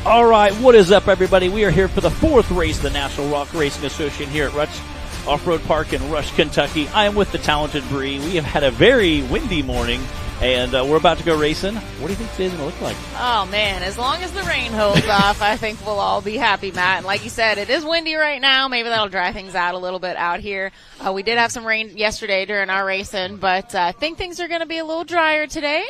All right, what is up, everybody? We are here for the fourth race of the National Rock Racing Association here at Rush Off-Road Park in Rush, Kentucky. I am with the talented Bree. We have had a very windy morning, and we're about to go racing. What do you think today's going to look like? Oh, man, as long as the rain holds off, I think we'll all be happy, Matt. And like you said, it is windy right now. Maybe that'll dry things out a little bit out here. We did have some rain yesterday during our racing, but I think things are going to be a little drier today.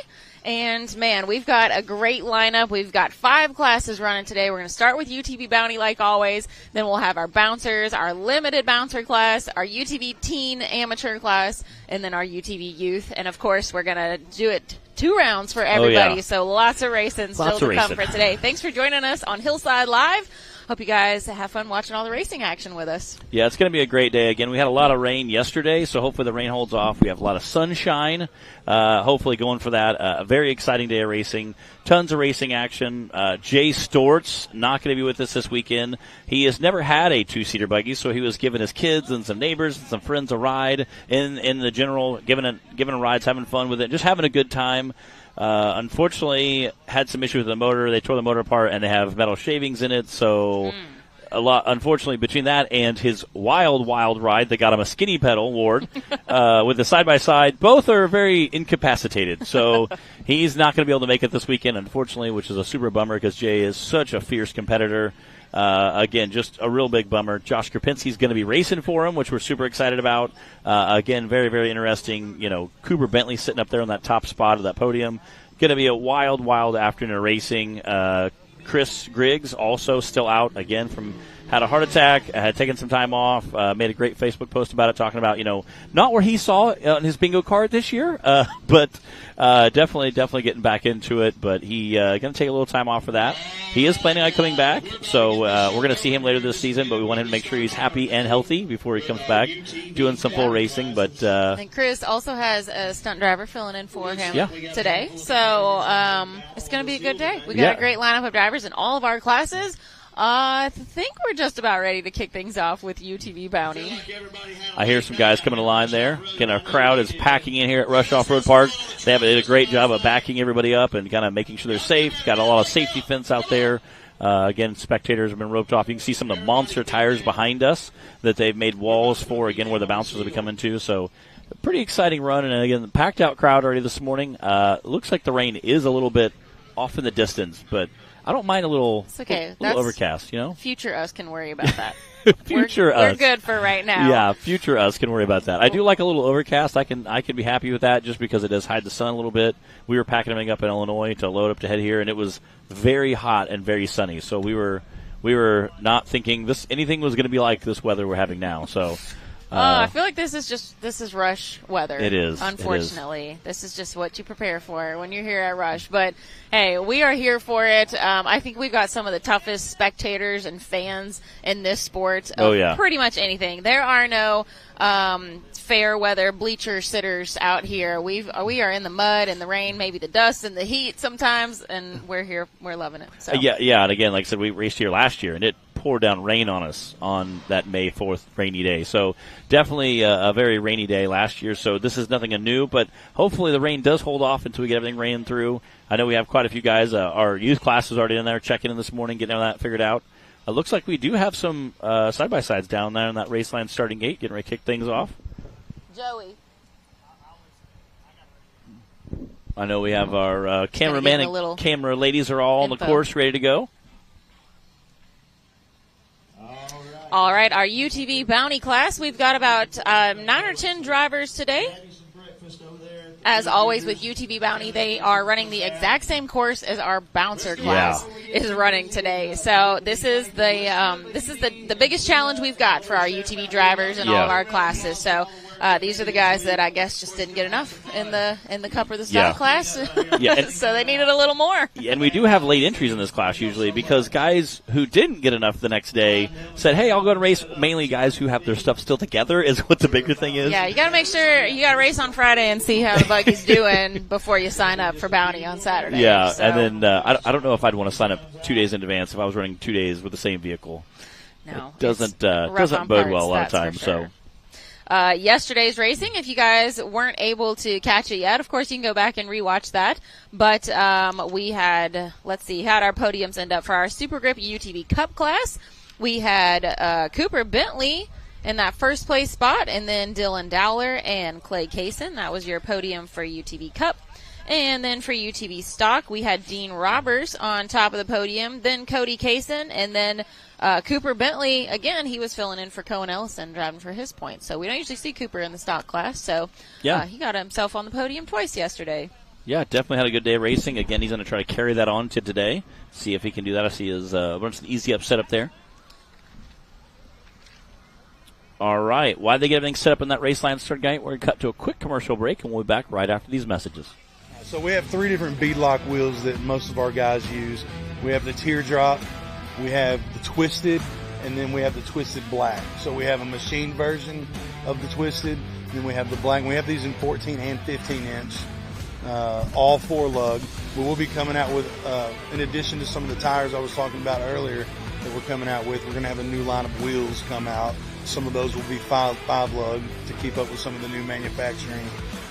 And, man, we've got a great lineup. We've got 5 classes running today. We're going to start with UTV Bounty like always. Then we'll have our bouncers, our limited bouncer class, our UTV teen amateur class, and then our UTV youth. And, of course, we're going to do it 2 rounds for everybody. Oh, yeah. So lots of racing still to come for today. Thanks for joining us on Hillside Live. Hope you guys have fun watching all the racing action with us. Yeah, it's going to be a great day. Again, we had a lot of rain yesterday, so hopefully the rain holds off. We have a lot of sunshine, hopefully going for that. A very exciting day of racing. Tons of racing action. Jay Stortz not going to be with us this weekend. He has never had a 2-seater buggy, so he was giving his kids and some neighbors and some friends a ride in the general, giving rides, having fun with it, just having a good time. Unfortunately, had some issues with the motor. They tore the motor apart, and they have metal shavings in it. So, unfortunately, between that and his wild ride that got him a skinny pedal award with the side-by-side, both are very incapacitated. So, he's not going to be able to make it this weekend, unfortunately, which is a super bummer because Jay is such a fierce competitor. Again, just a real big bummer. Josh Krapinski's going to be racing for him, which we're super excited about. Again, very, very interesting. You know, Cooper Bentley sitting up there on that top spot of that podium. Going to be a wild afternoon of racing. Chris Griggs also still out again had a heart attack, had taken some time off, made a great Facebook post about it, talking about, not where he saw it on his bingo card this year, but definitely getting back into it. But he going to take a little time off for that. He is planning on coming back, so we're going to see him later this season, but we want him to make sure he's happy and healthy before he comes back, doing some full racing. But and Chris also has a stunt driver filling in for him today, so it's going to be a good day. We got a great lineup of drivers in all of our classes. I think we're just about ready to kick things off with UTV Bounty. I hear some guys coming to line there. Again, our crowd is packing in here at Rush Off-Road Park. They did a great job of backing everybody up and kind of making sure they're safe. Got a lot of safety fence out there. Again, spectators have been roped off. You can see some of the monster tires behind us that they've made walls for, again, where the bouncers will be coming to. So, a pretty exciting run. And, again, packed out crowd already this morning. Looks like the rain is a little bit off in the distance, but I don't mind a little, it's okay. Little overcast, Future us can worry about that. Future us. We're good for right now. Yeah, future us can worry about that. I do like a little overcast. I can be happy with that just because it does hide the sun a little bit. We were packing everything up in Illinois to load up to head here, and it was very hot and very sunny. So we were not thinking anything was going to be like this weather we're having now. So. I feel like this is Rush weather. It is. Unfortunately, this is just what you prepare for when you're here at Rush. But hey, we are here for it. I think we've got some of the toughest spectators and fans in this sport of pretty much anything. There are no fair weather bleacher sitters out here. We are in the mud and the rain, maybe the dust and the heat sometimes, and we're here. We're loving it. So. Yeah. And again, like I said, we raced here last year, and it poured down rain on us on that May 4th rainy day. So definitely a very rainy day last year. So this is nothing new, but hopefully the rain does hold off until we get everything raining through. I know we have quite a few guys. Our youth class is already in there checking in this morning, getting all that figured out. It looks like we do have some side-by-sides down there in that race line starting gate, getting ready to kick things off. Joey. I know we have our cameraman and camera ladies are all on the course ready to go. All right, our UTV Bounty class, we've got about 9 or 10 drivers today. As always with UTV Bounty, they are running the exact same course as our bouncer class is running today. So this is the biggest challenge we've got for our UTV drivers in all of our classes. So these are the guys that I guess just didn't get enough in the Cup or the Stout class. So they needed a little more. And we do have late entries in this class usually because guys who didn't get enough the next day said, hey, I'll go to race. Mainly guys who have their stuff still together is what the bigger thing is. Yeah, you got to make sure you got to race on Friday and see how the buggy's doing before you sign up for Bounty on Saturday. Yeah, so. And then I don't know if I'd want to sign up 2 days in advance if I was running 2 days with the same vehicle. No. It doesn't bode well a lot of times. Sure. yesterday's racing. If you guys weren't able to catch it yet, of course, you can go back and rewatch that. But we had, let's see, had our podiums end up for our SuperGrip UTV Cup class. We had Cooper Bentley in that first place spot, and then Dylan Dowler and Clay Kaysen. That was your podium for UTV Cup. And then for UTV Stock, we had Dean Roberts on top of the podium, then Cody Kaysen, and then Cooper Bentley. Again, he was filling in for Cohen Ellison, driving for his points. So we don't usually see Cooper in the stock class. So he got himself on the podium twice yesterday. Yeah, definitely had a good day of racing. Again, he's going to try to carry that on to today, see if he can do that. I see his runs an easy upset up there. All right. While they get everything set up in that race line start gate, we're going to cut to a quick commercial break, and we'll be back right after these messages. So we have 3 different beadlock wheels that most of our guys use. We have the teardrop, we have the twisted, and then we have the twisted black. So we have a machined version of the twisted, then we have the black. We have these in 14 and 15 inch, all 4 lug. But we'll be coming out with, in addition to some of the tires I was talking about earlier that we're coming out with, we're going to have a new line of wheels come out. Some of those will be 5 lug to keep up with some of the new manufacturing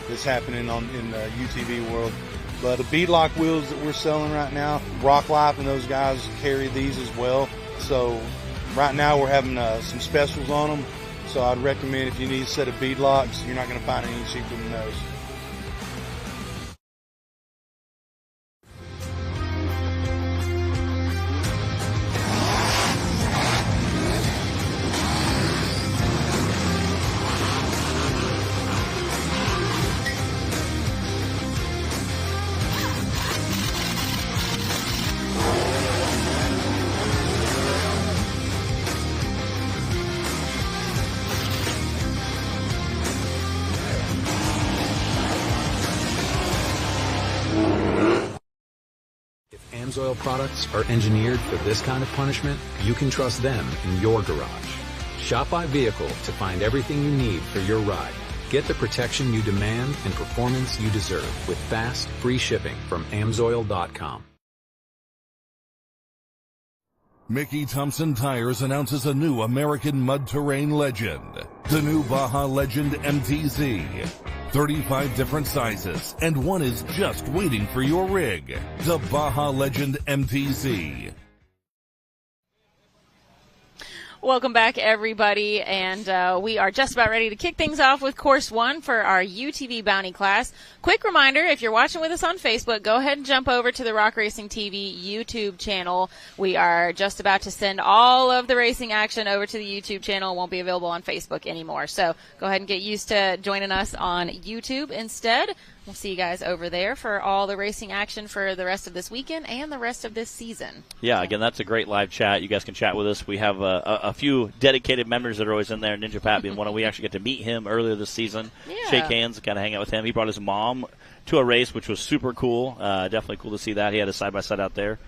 that's happening in the UTV world. But the beadlock wheels that we're selling right now, Rock Life and those guys carry these as well. So right now we're having some specials on them. So I'd recommend if you need a set of beadlocks, you're not going to find any cheaper than those. Oil products are engineered for this kind of punishment, you can trust them in your garage. Shop by vehicle to find everything you need for your ride. Get the protection you demand and performance you deserve with fast, free shipping from AMSOIL.com. Mickey Thompson Tires announces a new American mud terrain legend. The new Baja Legend MTZ. 35 different sizes, and one is just waiting for your rig. The Baja Legend MTZ. Welcome back, everybody, and we are just about ready to kick things off with Course 1 for our UTV Bounty class. Quick reminder, if you're watching with us on Facebook, go ahead and jump over to the Rock Racing TV YouTube channel. We are just about to send all of the racing action over to the YouTube channel. It won't be available on Facebook anymore, so go ahead and get used to joining us on YouTube instead. We'll see you guys over there for all the racing action for the rest of this weekend and the rest of this season. Yeah, again, that's a great live chat. You guys can chat with us. We have a few dedicated members that are always in there, Ninja Pat being one of them. We actually get to meet him earlier this season, shake hands, kind of hang out with him. He brought his mom to a race, which was super cool. Definitely cool to see that. He had a side-by-side out there.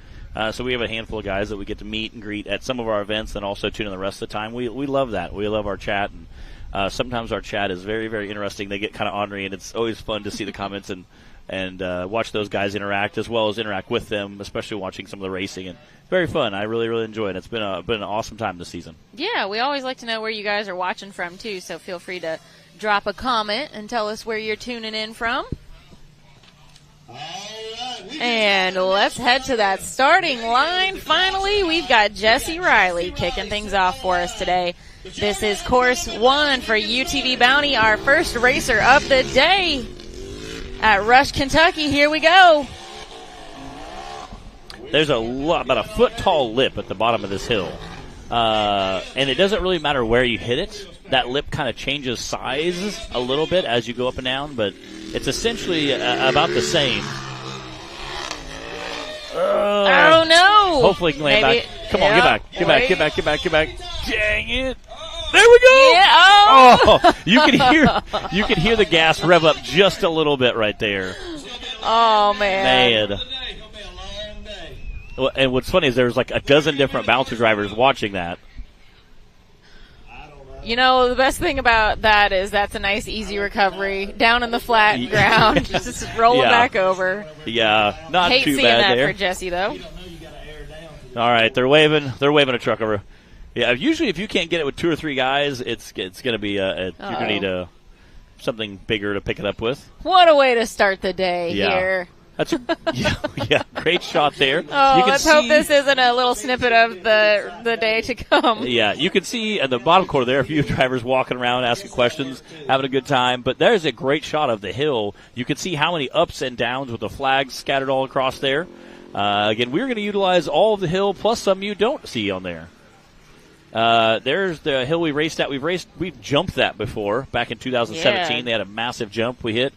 So we have a handful of guys that we get to meet and greet at some of our events and also tune in the rest of the time. We love that. We love our chat, and sometimes our chat is very, very interesting. They get kind of ornery, and it's always fun to see the comments and watch those guys interact as well as interact with them, especially watching some of the racing. And very fun. I really, really enjoy it. It's been an awesome time this season. Yeah, we always like to know where you guys are watching from, too, so feel free to drop a comment and tell us where you're tuning in from. And let's head to that starting line. Finally, we've got Jesse Riley kicking things off for us today. This is Course 1 for UTV Bounty, our first racer of the day at Rush, Kentucky. Here we go. There's about a foot-tall lip at the bottom of this hill. And it doesn't really matter where you hit it. That lip kind of changes size a little bit as you go up and down, but it's essentially about the same. Oh, no. Hopefully you can land back. Come on, get back. Dang it. There we go. Yeah. Oh, you can hear the gas rev up just a little bit right there. Oh, man. And what's funny is there's like a dozen different bouncer drivers watching that. You know, the best thing about that is that's a nice, easy recovery down in the flat ground, just rolling back over. Yeah, not Hate too seeing bad that there. for Jesse, though. All right, they're waving a truck over. Yeah, usually if you can't get it with 2 or 3 guys, it's going to be you're going to need something bigger to pick it up with. What a way to start the day here. That's great shot there. Oh, let's hope this isn't a little snippet of the day to come. Yeah, you can see at the bottom corner there a few drivers walking around asking questions, having a good time. But there's a great shot of the hill. You can see how many ups and downs with the flags scattered all across there. Again, we're going to utilize all of the hill plus some you don't see on there. There's the hill we raced at. We've jumped that before. Back in 2017, They had a massive jump we hit.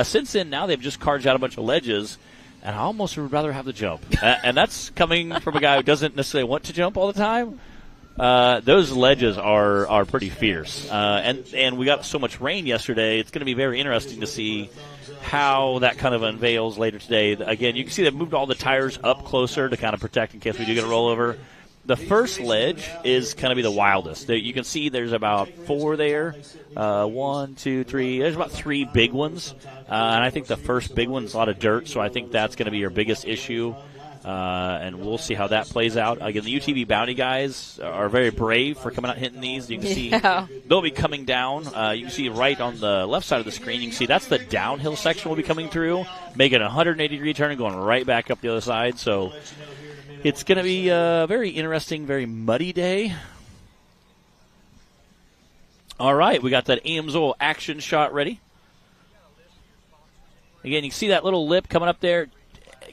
Since then, now they've just carved out a bunch of ledges, and I almost would rather have the jump. And that's coming from a guy who doesn't necessarily want to jump all the time. Those ledges are pretty fierce. And we got so much rain yesterday, it's going to be very interesting to see how that kind of unveils later today. Again, you can see they've moved all the tires up closer to kind of protect in case we do get a rollover. The first ledge is going to be the wildest. You can see there's about 4 there. 1, 2, 3. There's about 3 big ones. And I think the first big one's a lot of dirt, so I think that's going to be your biggest issue. And we'll see how that plays out. Again, the UTV Bounty guys are very brave for coming out hitting these. You can see they'll be coming down. You can see right on the left side of the screen, you can see that's the downhill section we'll be coming through, making a 180-degree turn and going right back up the other side. So it's going to be a very interesting, very muddy day. All right, we got that Amsoil action shot ready. Again, you can see that little lip coming up there.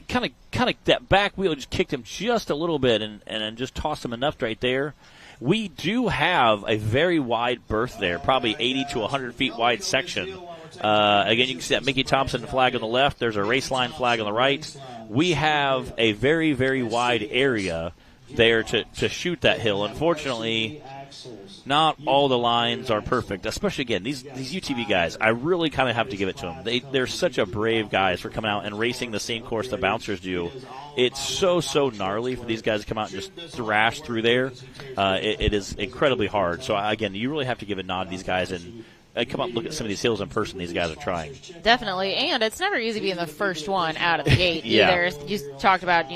Kind of that back wheel just kicked him just a little bit and just tossed him enough right there. We do have a very wide berth there, probably 80 to 100 feet wide section. Again, you can see that Mickey Thompson flag on the left. There's a race line flag on the right. We have a very, very wide area there to shoot that hill. Unfortunately, not all the lines are perfect, especially, again, these UTV guys. I really kind of have to give it to them. They're such a brave guys for coming out and racing the same course the bouncers do. It's so gnarly for these guys to come out and just thrash through there. It is incredibly hard. So, again, you really have to give a nod to these guys and come up and look at some of these hills in person. These guys are trying. Definitely, and it's never easy being the first one out of the gate either. You talked about,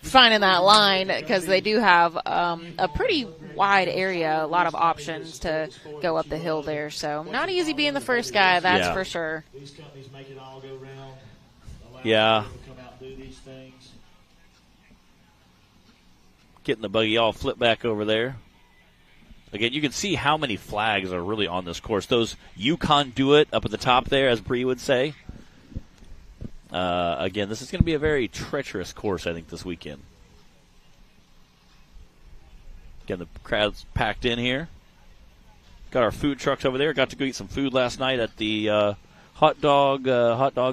finding that line because they do have a pretty wide area, a lot of options to go up the hill there. So not easy being the first guy, that's for sure. These companies make it all go round. Yeah. Come out and do these things. Getting the buggy all flipped back over there. Again, you can see how many flags are really on this course. Those Yukon do it up at the top there, as Bree would say. Again, this is going to be a very treacherous course, I think, this weekend. Again, the crowd's packed in here. Got our food trucks over there. Got to go eat some food last night at the hot dog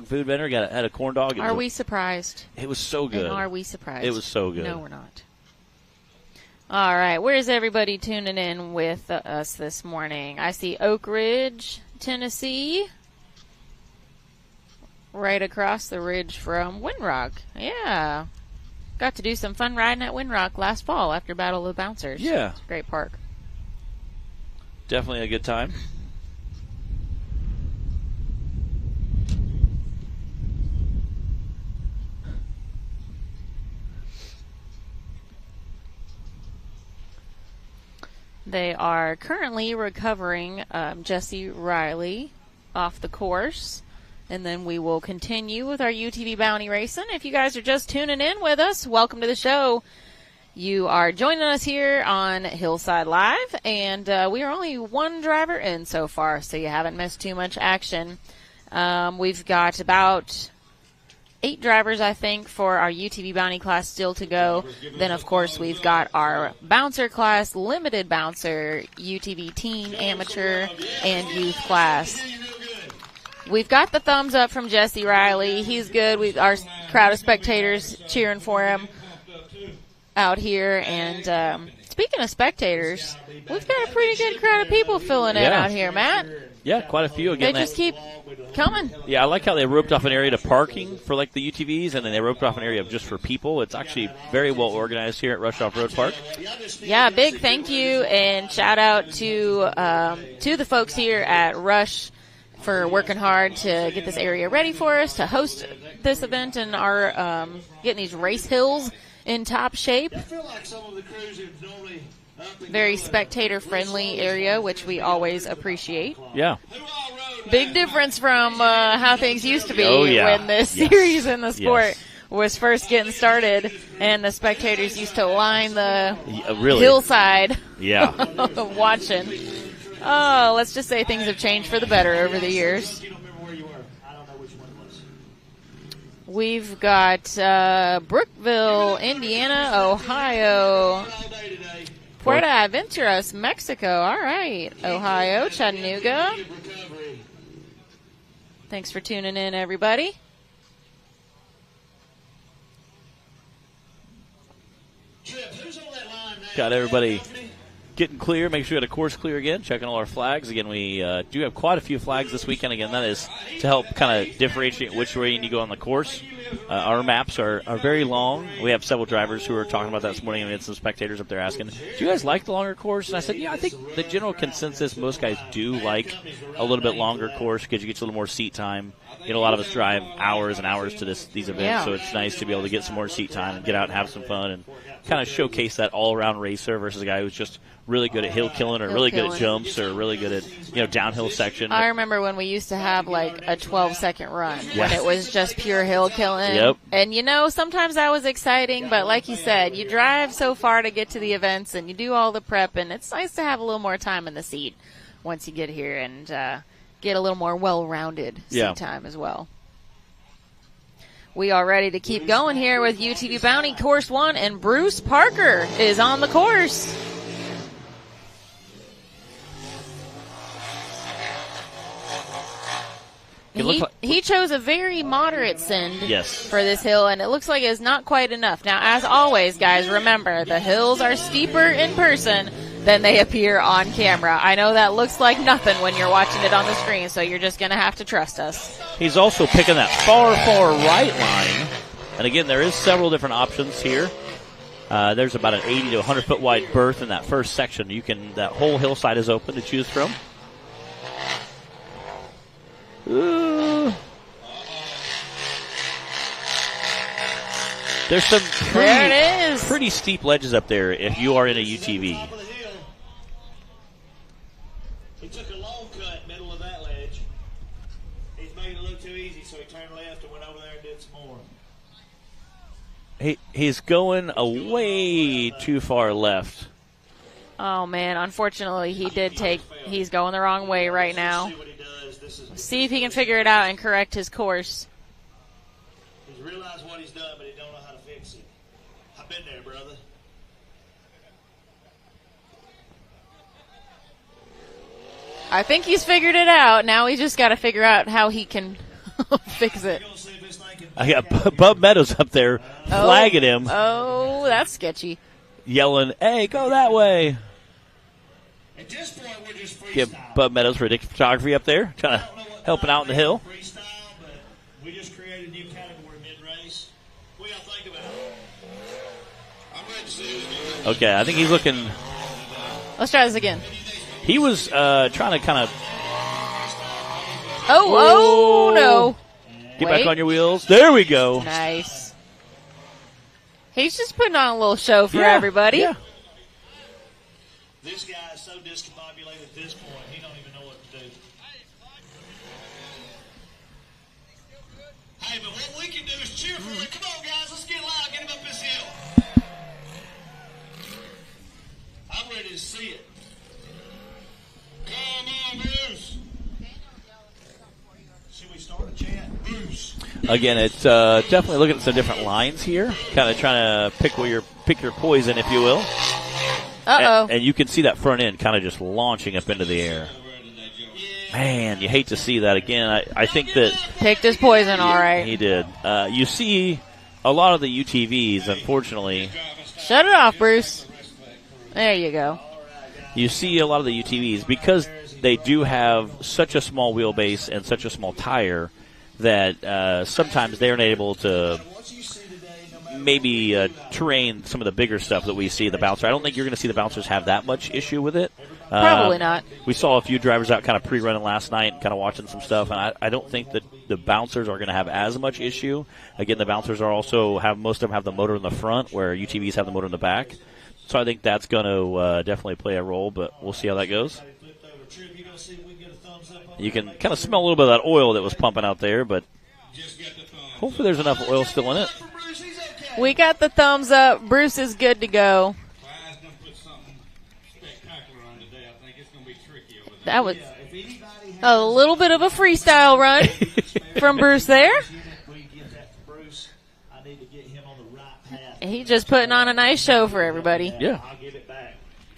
food vendor. Had a corn dog. Are we surprised? It was so good. And are we surprised? It was so good. No, we're not. All right, where's everybody tuning in with us this morning? I see Oak Ridge, Tennessee, right across the ridge from Windrock. Yeah, got to do some fun riding at Windrock last fall after Battle of the Bouncers. Yeah. It's a great park. Definitely a good time. They are currently recovering Jesse Riley off the course. And then we will continue with our UTV Bounty racing. If you guys are just tuning in with us, welcome to the show. You are joining us here on Hillside Live. And we are only one driver in so far, so you haven't missed too much action. We've got about 8 drivers, I think, for our UTV Bounty class still to go. Then, of course, we've got our bouncer class, limited bouncer, UTV teen, amateur, and youth class. We've got the thumbs up from Jesse Riley. He's good. Our crowd of spectators cheering for him out here. And speaking of spectators, we've got a pretty good crowd of people filling in out here, Matt. Yeah, quite a few. Again, they just keep coming. Yeah, I like how they roped off an area to parking for like the UTVs, and then they roped off an area just for people. It's actually very well organized here at Rush Off Road Park. Yeah, big thank you and shout out to the folks here at Rush for working hard to get this area ready for us, to host this event, and our getting these race hills in top shape. I feel like some of the crews who normally Very spectator-friendly area, which we always appreciate. Yeah. Big difference from how things used to be when this series in the sport was first getting started, and the spectators used to line the hillside watching. Oh, let's just say things have changed for the better over the years. We've got Brookville, Indiana, Ohio, Puerto Aventuras, Mexico. All right, Ohio, Chattanooga. Thanks for tuning in, everybody. Got everybody getting clear. Make sure you got a course clear again. Checking all our flags. Again, we do have quite a few flags this weekend. Again, that is to help kind of differentiate which way you go on the course. Our maps are very long. We have several drivers who are talking about that this morning, and we had some spectators up there asking, do you guys like the longer course? And I said, yeah, I think the general consensus, most guys do like a little bit longer course because you get a little more seat time. You know, a lot of us drive hours and hours to these events, so it's nice to be able to get some more seat time and get out and have some fun and kind of showcase that all-around racer versus a guy who's just really good at hill killing or really good at jumps or really good at, downhill section. I remember when we used to have like a 12-second run when it was just pure hill killing. Yep. And, sometimes that was exciting, but like you said, you drive so far to get to the events and you do all the prep, and it's nice to have a little more time in the seat once you get here and get a little more well-rounded seat time as well. We are ready to keep going here with UTV Bounty Course 1, and Bruce Parker is on the course. He chose a very moderate send for this hill, and it looks like it's not quite enough. Now, as always, guys, remember, the hills are steeper in person than they appear on camera. I know that looks like nothing when you're watching it on the screen, so you're just going to have to trust us. He's also picking that far, far right line. And again, there is several different options here. There's about an 80 to 100-foot wide berth in that first section. That whole hillside is open to choose from. Ooh. There's some pretty steep ledges up there if you are in a UTV. He took a long cut middle of that ledge. He's made it look too easy, so he turned left and went over there and did some more. He's going way too far left. Oh, man, unfortunately, he's going the wrong way right now. See if he can figure it out and correct his course. He's realized what he's done, but he don't know how to fix it. I've been there, brother. I think he's figured it out. Now he's just got to figure out how he can fix it. I got Bub Meadows up there flagging him. Oh, that's sketchy. Yelling, hey, go that way. At this point, we're just freestyle. Give Bub Meadows for Ridiculous Photography up there, kind of helping out in the hill. Freestyle, but we just created a new category mid-race. What do y'all think about it? I'm ready to see it. Okay, I think he's looking. Let's try this again. He was trying to kind of. Oh, no. Get back on your wheels. There we go. Nice. He's just putting on a little show for everybody. Yeah. This guy is so discombobulated at this point, he don't even know what to do. Hey, but what we can do is cheer for him. Come on, guys, let's get loud. Get him up this hill. I'm ready to see it. Come on, Bruce. Should we start a chant? Bruce. Again, it's definitely looking at some different lines here, kind of trying to pick your poison, if you will. Uh-oh. And you can see that front end kind of just launching up into the air. Man, you hate to see that again. I think that... Picked his poison, all right. He did. You see a lot of the UTVs, unfortunately... Shut it off, Bruce. There you go. You see a lot of the UTVs, because they do have such a small wheelbase and such a small tire, that sometimes they're not able to... maybe terrain some of the bigger stuff that we see, the bouncer. I don't think you're going to see the bouncers have that much issue with it. Probably not. We saw a few drivers out kind of pre-running last night and kind of watching some stuff, and I don't think that the bouncers are going to have as much issue. Again, the bouncers are also most of them have the motor in the front, where UTVs have the motor in the back. So I think that's going to definitely play a role, but we'll see how that goes. You can kind of smell a little bit of that oil that was pumping out there, but hopefully there's enough oil still in it. We got the thumbs up. Bruce is good to go. That was a little bit of a freestyle run from Bruce there. He's just putting on a nice show for everybody. Yeah.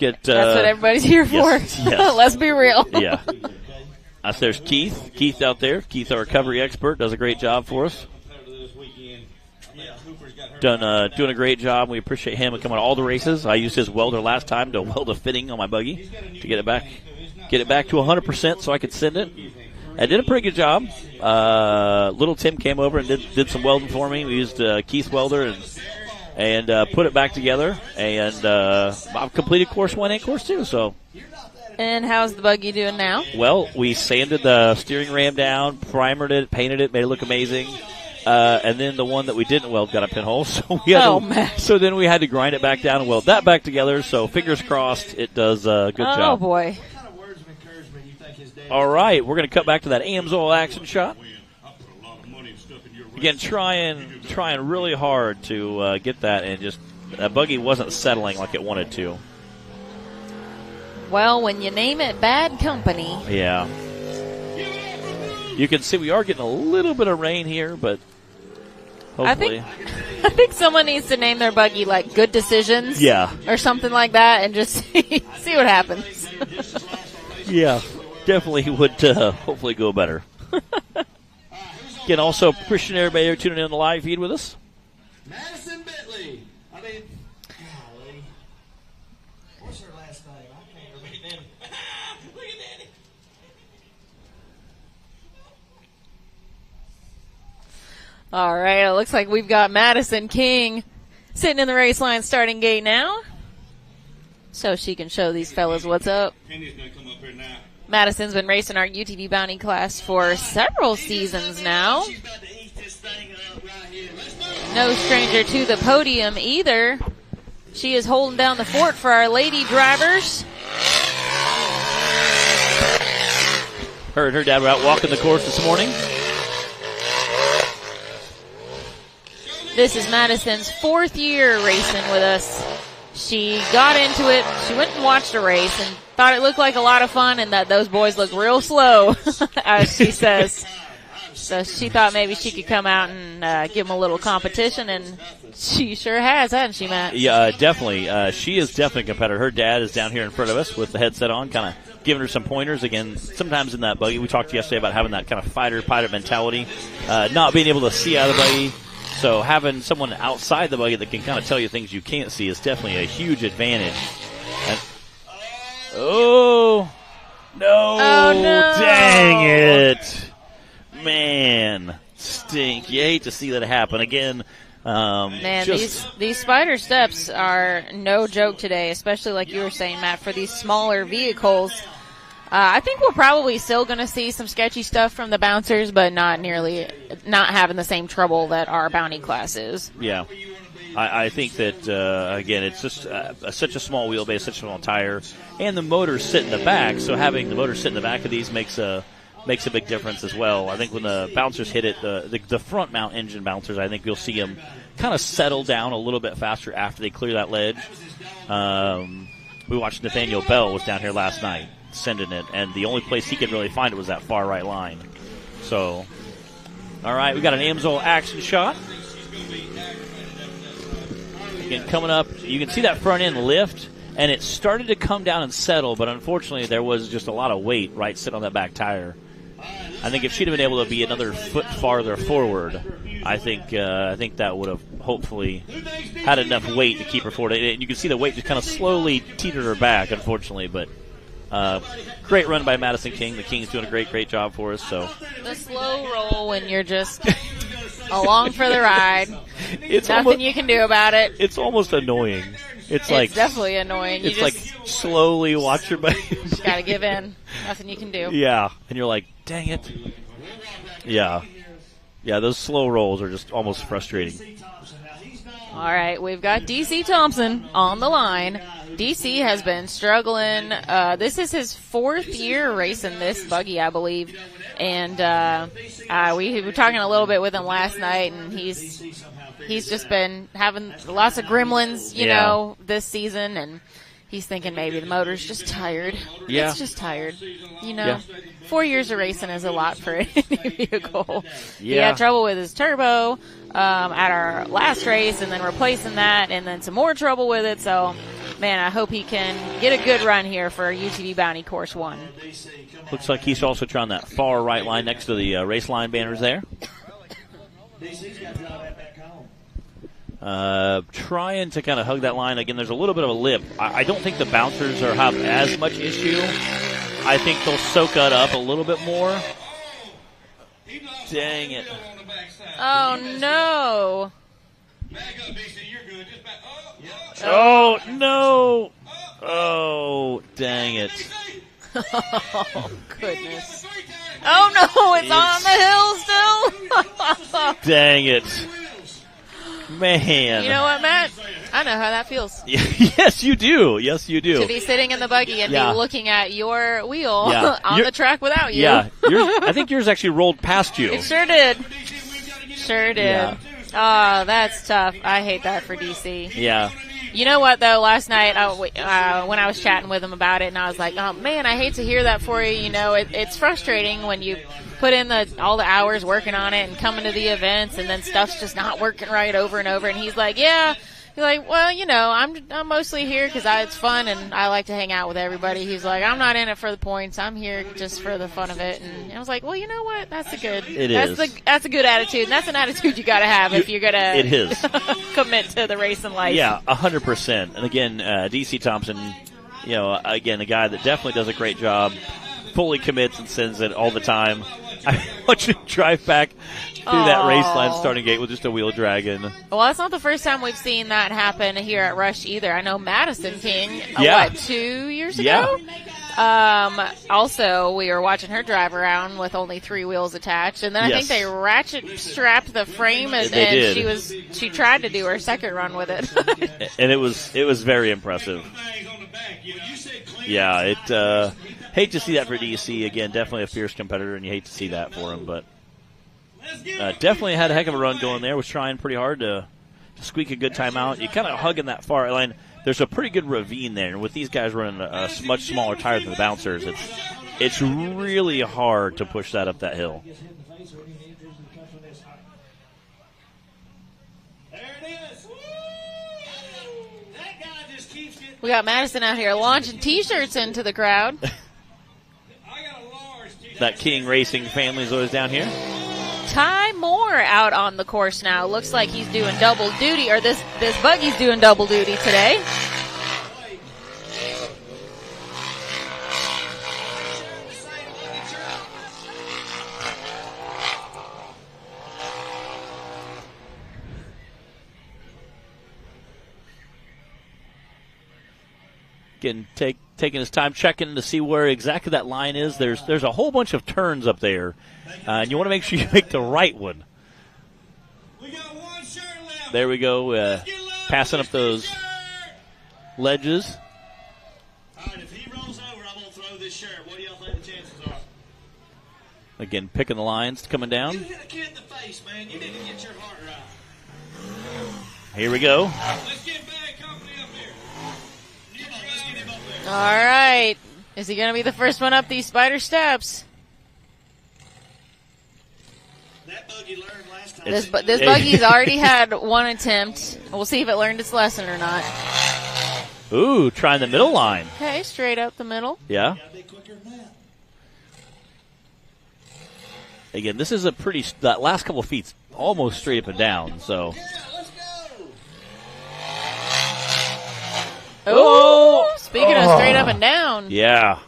That's what everybody's here for. Yes. Let's be real. Yeah. There's Keith. Keith out there. Keith, our recovery expert, does a great job for us. Doing a great job. We appreciate him coming to all the races. I used his welder last time to weld a fitting on my buggy to get it back to 100% so I could send it. I did a pretty good job. Little Tim came over and did some welding for me. We used Keith's welder and put it back together. And I've completed course 1 and course 2. So. And how's the buggy doing now? Well, we sanded the steering ram down, primered it, painted it, made it look amazing. And then the one that we didn't weld got a pinhole, so so then we had to grind it back down and weld that back together. So fingers crossed, it does a good job. Oh boy! All right, we're going to cut back to that Amsoil action shot. Again, trying really hard to get that, and just that buggy wasn't settling like it wanted to. Well, when you name it bad company. Yeah. You can see we are getting a little bit of rain here, but hopefully. I think someone needs to name their buggy like Good Decisions. Yeah. Or something like that and just see what happens. Yeah. Definitely would hopefully go better. Again, also appreciate everybody here tuning in on the live feed with us. Madison Bentley. Golly. What's her last name? I can't remember. Look at Danny. All right, it looks like we've got Madison King sitting in the race line starting gate now. So she can show these fellas what's up. Penny's going to come up here now. Madison's been racing our UTV Bounty class for several seasons now. She's about to eat this thing up right here. No stranger to the podium either. She is holding down the fort for our lady drivers. Her and her dad were out walking the course this morning. This is Madison's 4th year racing with us. She got into it. She went and watched a race and thought it looked like a lot of fun and that those boys look real slow, as she says. So she thought maybe she could come out and give them a little competition, and she sure has, hasn't she, Matt? Yeah, definitely. She is definitely a competitor. Her dad is down here in front of us with the headset on, kind of giving her some pointers. Again, sometimes in that buggy, we talked yesterday about having that kind of fighter pilot mentality, not being able to see out of the buggy. So having someone outside the buggy that can kind of tell you things you can't see is definitely a huge advantage. And, oh, no. Dang it. Man, stink. You hate to see that happen. Again, man, these spider steps are no joke today, especially like you were saying, Matt, for these smaller vehicles. I think we're probably still going to see some sketchy stuff from the bouncers, but not having the same trouble that our bounty class is. Yeah. I think that, again, it's just such a small wheelbase, such a small tire, and the motors sit in the back, so having the motors sit in the back of these makes a big difference as well. I think when the bouncers hit it, the front mount engine bouncers, I think you'll see them kind of settle down a little bit faster after they clear that ledge. We watched Nathaniel Bell was down here last night sending it, and the only place he could really find it was that far right line. So, all right, we got an Amsoil action shot. Again, coming up, you can see that front end lift, and it started to come down and settle, but unfortunately there was just a lot of weight right sitting on that back tire. I think if she'd have been able to be another foot farther forward, I think that would have hopefully had enough weight to keep her forward. And you can see the weight just kind of slowly teetered her back, unfortunately, but great run by Madison King. The King's doing a great job for us. So the slow roll when you're just along for the ride. It's nothing you can do about it. It's almost annoying. It's definitely annoying. It's like slowly watch your bike. Just gotta give in. Nothing you can do. Yeah, and you're like, dang it. Yeah, those slow rolls are just almost frustrating. All right, we've got DC Thompson on the line. DC has been struggling. This is his 4th year racing this buggy, I believe. And we were talking a little bit with him last night, and he's just been having lots of gremlins, you know, this season, and he's thinking maybe the motor's just tired. Yeah. It's just tired. You know, 4 years of racing is a lot for any vehicle. He had trouble with his turbo at our last race, and then replacing that, and then some more trouble with it. So, man, I hope he can get a good run here for UTV Bounty Course 1. Looks like he's also trying that far right line next to the race line banners there. Trying to kind of hug that line. Again, there's a little bit of a lip. I don't think the bouncers have as much issue. I think they'll soak that up a little bit more. Dang it. Oh, no. Oh, no. Oh, dang it. Oh, goodness. Oh, no, it's on the hill still. Dang it. Man. You know what, Matt? I know how that feels. Yes, you do. Yes, you do. To be sitting in the buggy and be looking at your wheel on the track without you. Yeah. I think yours actually rolled past you. It sure did. Sure did. Yeah. Oh, that's tough. I hate that for DC. Yeah. You know what, though? Last night when I was chatting with him about it, and I was like, oh, man, I hate to hear that for you. You know, it's frustrating when you put in all the hours working on it and coming to the events, and then stuff's just not working right over and over. And he's like, yeah. He's like, well, you know, I'm mostly here because it's fun and I like to hang out with everybody. He's like, I'm not in it for the points. I'm here just for the fun of it. And I was like, well, you know what? That's a good attitude. And that's an attitude you got to have if you're gonna commit to the racing life. Yeah, 100%. And again, DC Thompson, you know, again, a guy that definitely does a great job, fully commits and sends it all the time. I want you to drive back through that race line starting gate with just a wheel dragging. Well, that's not the first time we've seen that happen here at Rush either. I know Madison King, 2 years ago? Also, we were watching her drive around with only 3 wheels attached, and then I think they ratchet strapped the frame, and she tried to do her second run with it. And it was very impressive. Yeah, hate to see that for DC. Again, definitely a fierce competitor, and you hate to see that for him, but definitely had a heck of a run going there. Was trying pretty hard to squeak a good time out. You kind of hugging that far line. There's a pretty good ravine there, and with these guys running a much smaller tire than the bouncers, it's really hard to push that up that hill. We got Madison out here launching T-shirts into the crowd. That King Racing family is always down here. Ty Moore out on the course now. Looks like he's doing double duty, or this buggy's doing double duty today. Again, taking his time checking to see where exactly that line is. There's a whole bunch of turns up there, and you want to make sure you make the right one. There we go, passing up those ledges. All right, if he rolls over, I'm going to throw this shirt. What do y'all think the chances are? Again, picking the lines coming down. You hit a kid in the face, man. You need to get your heart right. Here we go. Let's get bad company up here. Come on, let's get him up there. All right. Is he going to be the first one up these spider steps? That buggy learned last time. This buggy's already had one attempt. We'll see if it learned its lesson or not. Ooh, trying the middle line. Okay, straight up the middle. Yeah. Gotta be quicker than that. Again, this is that last couple of feet's almost straight up and down, so. Yeah, let's go. Oh, speaking of straight up and down. Yeah.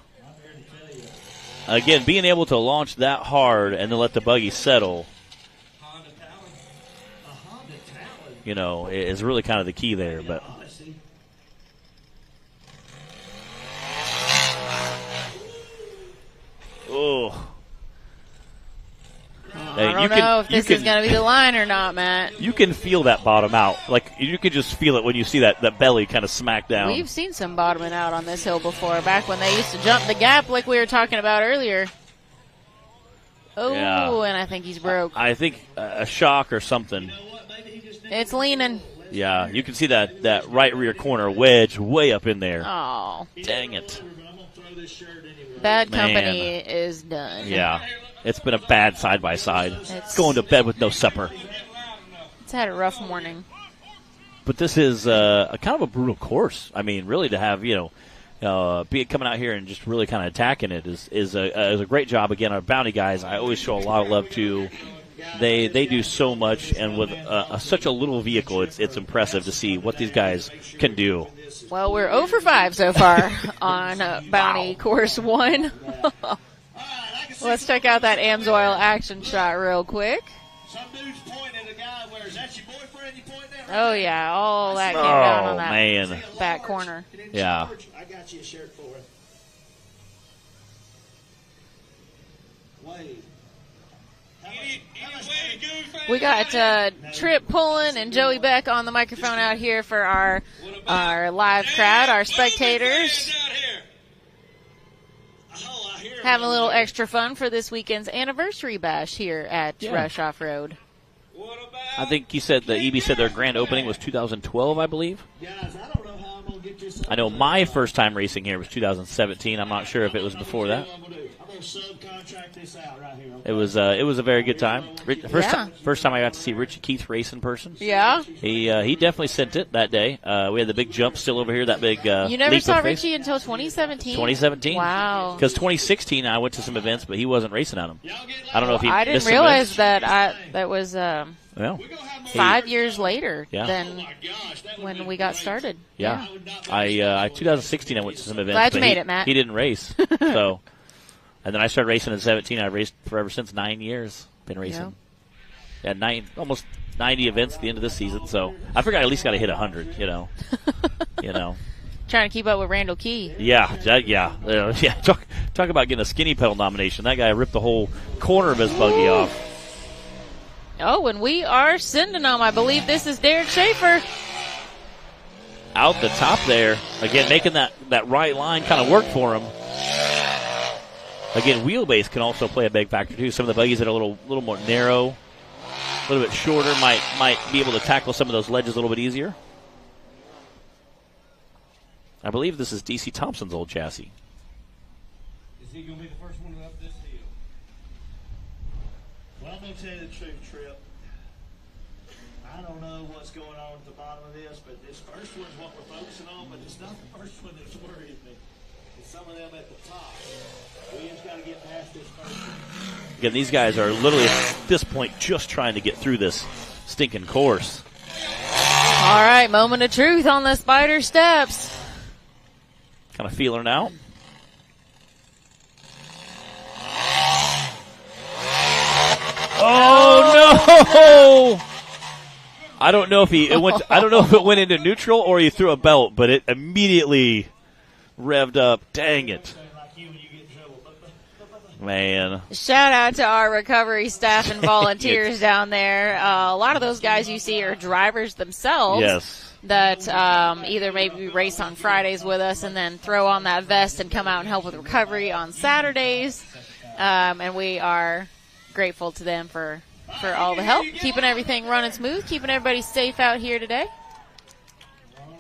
Again, being able to launch that hard and then let the buggy settle, you know, is really kind of the key there. But I don't know if this is going to be the line or not, Matt. You can feel that bottom out. Like, you can just feel it when you see that belly kind of smack down. We've seen some bottoming out on this hill before, back when they used to jump the gap like we were talking about earlier. Oh, yeah. And I think he's broke. I think a shock or something. It's leaning. Yeah, you can see that right rear corner wedge way up in there. Oh. Dang it. Bad company is done. Yeah, it's been a bad side-by-side. It's going to bed with no supper. It's had a rough morning. But this is a kind of a brutal course. I mean, really to have, coming out here and just really kind of attacking it is a great job. Again, our Bounty guys, I always show a lot of love to. They do so much, and with such a little vehicle, it's impressive to see what these guys can do. Well, we're 0 for 5 so far on Bounty Course 1. Let's check out that AMSOIL action shot real quick. Some dude's pointing at a guy where, is that your boyfriend you pointing at? Oh, yeah, all that came down on that man. back corner. Yeah. I got you a shirt for it. Wade. We got Tripp pulling and Joey Beck on the microphone out here for our live crowd, our spectators. Having a little extra fun for this weekend's anniversary bash here at Rush Off-Road. I think you said the EB said their grand opening was 2012, I believe. I know my first time racing here was 2017. I'm not sure if it was before that. It was a very good time. First time I got to see Richie Keith race in person. Yeah. He definitely sent it that day. We had the big jump still over here. That big. You never saw Richie until 2017. 2017. Wow. Because 2016 I went to some events, but he wasn't racing on them. I don't know if he. I didn't realize that was. Well, 5 years later than when we got started. Yeah. I 2016 I went to some events. Glad you made it, Matt. He didn't race. So, and then I started racing in 17. I raced for ever since 9 years. Been racing. Yeah, almost 90 events at the end of this season. So I figured I at least got to hit 100. You know. Trying to keep up with Randall Key. Yeah. Talk about getting a skinny pedal nomination. That guy ripped the whole corner of his buggy off. Oh, and we are sending them. I believe this is Derek Schaefer. Out the top there. Again, making that right line kind of work for him. Again, wheelbase can also play a big factor, too. Some of the buggies that are a little more narrow, a little bit shorter, might be able to tackle some of those ledges a little bit easier. I believe this is DC Thompson's old chassis. Is he going to be the first one up this hill? Well, I'm going to tell you the truth, Tripp. I don't know what's going on at the bottom of this, but this first one's what we're focusing on, but it's not the first one that's worried me. It's some of them at the top. We just got to get past this first one. Again, these guys are literally at this point just trying to get through this stinking course. All right, moment of truth on the spider steps. Kind of feeling out. Oh no! I don't know if it went into neutral or he threw a belt, but it immediately revved up. Dang it. Man. Shout out to our recovery staff and volunteers down there. A lot of those guys you see are drivers themselves. Yes. That either maybe race on Fridays with us and then throw on that vest and come out and help with recovery on Saturdays. And we are grateful to them for all the help, keeping everything running smooth, keeping everybody safe out here today.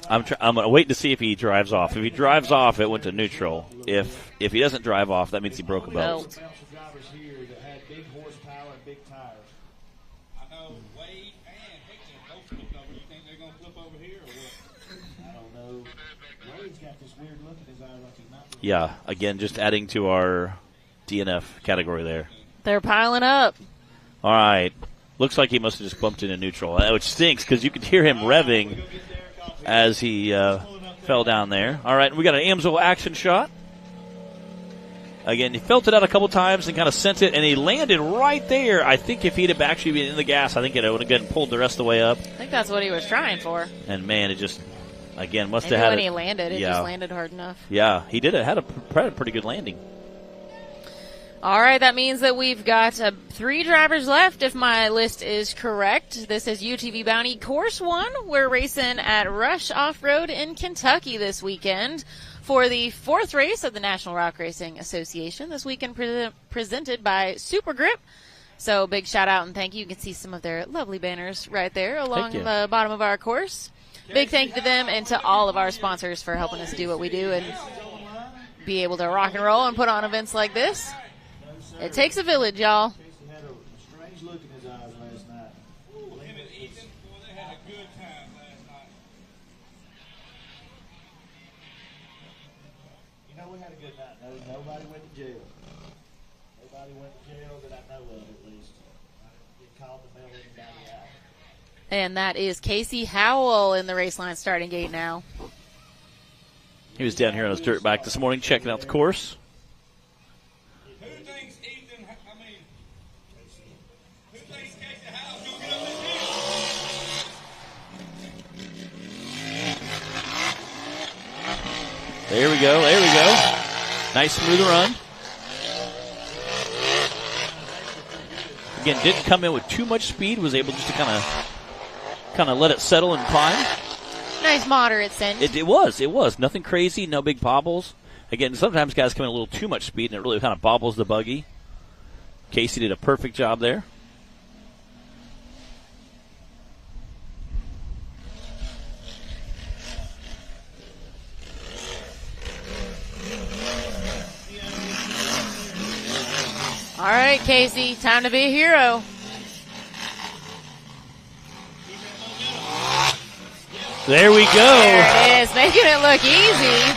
I'm going to wait to see if he drives off. If he drives off, it went to neutral. If he doesn't drive off, that means he broke a belt. Yeah, again, just adding to our DNF category there. They're piling up. All right. Looks like he must have just bumped into neutral, which stinks because you could hear him revving as he fell down there. All right, we got an AMSOIL action shot. Again, he felt it out a couple times and kind of sent it, and he landed right there. I think if he'd have actually been in the gas, I think it would have gotten pulled the rest of the way up. I think that's what he was trying for. And, man, it just, again, must Maybe have had when it. he landed, it just landed hard enough. Yeah, he did it. Had a pretty good landing. All right, that means that we've got 3 drivers left if my list is correct. This is UTV Bounty Course 1. We're racing at Rush Off-Road in Kentucky this weekend for the 4th race of the National Rock Racing Association. This weekend presented by SuperGrip. So big shout out and thank you. You can see some of their lovely banners right there along the bottom of our course. Big thank you to them and to all of our sponsors for helping us do what we do and be able to rock and roll and put on events like this. It takes a village, y'all. Casey had a strange look in his eyes last night. Him and Ethan, boy, they had a good time last night. You know, we had a good night. Nobody went to jail. Nobody went to jail that I know of, at least. I didn't get called to bail anybody out. And that is Casey Howell in the race line starting gate now. He was down here on his dirt bike this morning checking out the course. Who thinks Ethan, who thinks Casey Howell's going to get up this hill? There we go. Nice smooth run. Again, didn't come in with too much speed. Was able just to kind of let it settle and climb. Nice moderate send. It was. Nothing crazy, no big bobbles. Again, sometimes guys come in a little too much speed and it really kind of bobbles the buggy. Casey did a perfect job there. All right, Casey, time to be a hero. There we go. There it is, making it look easy.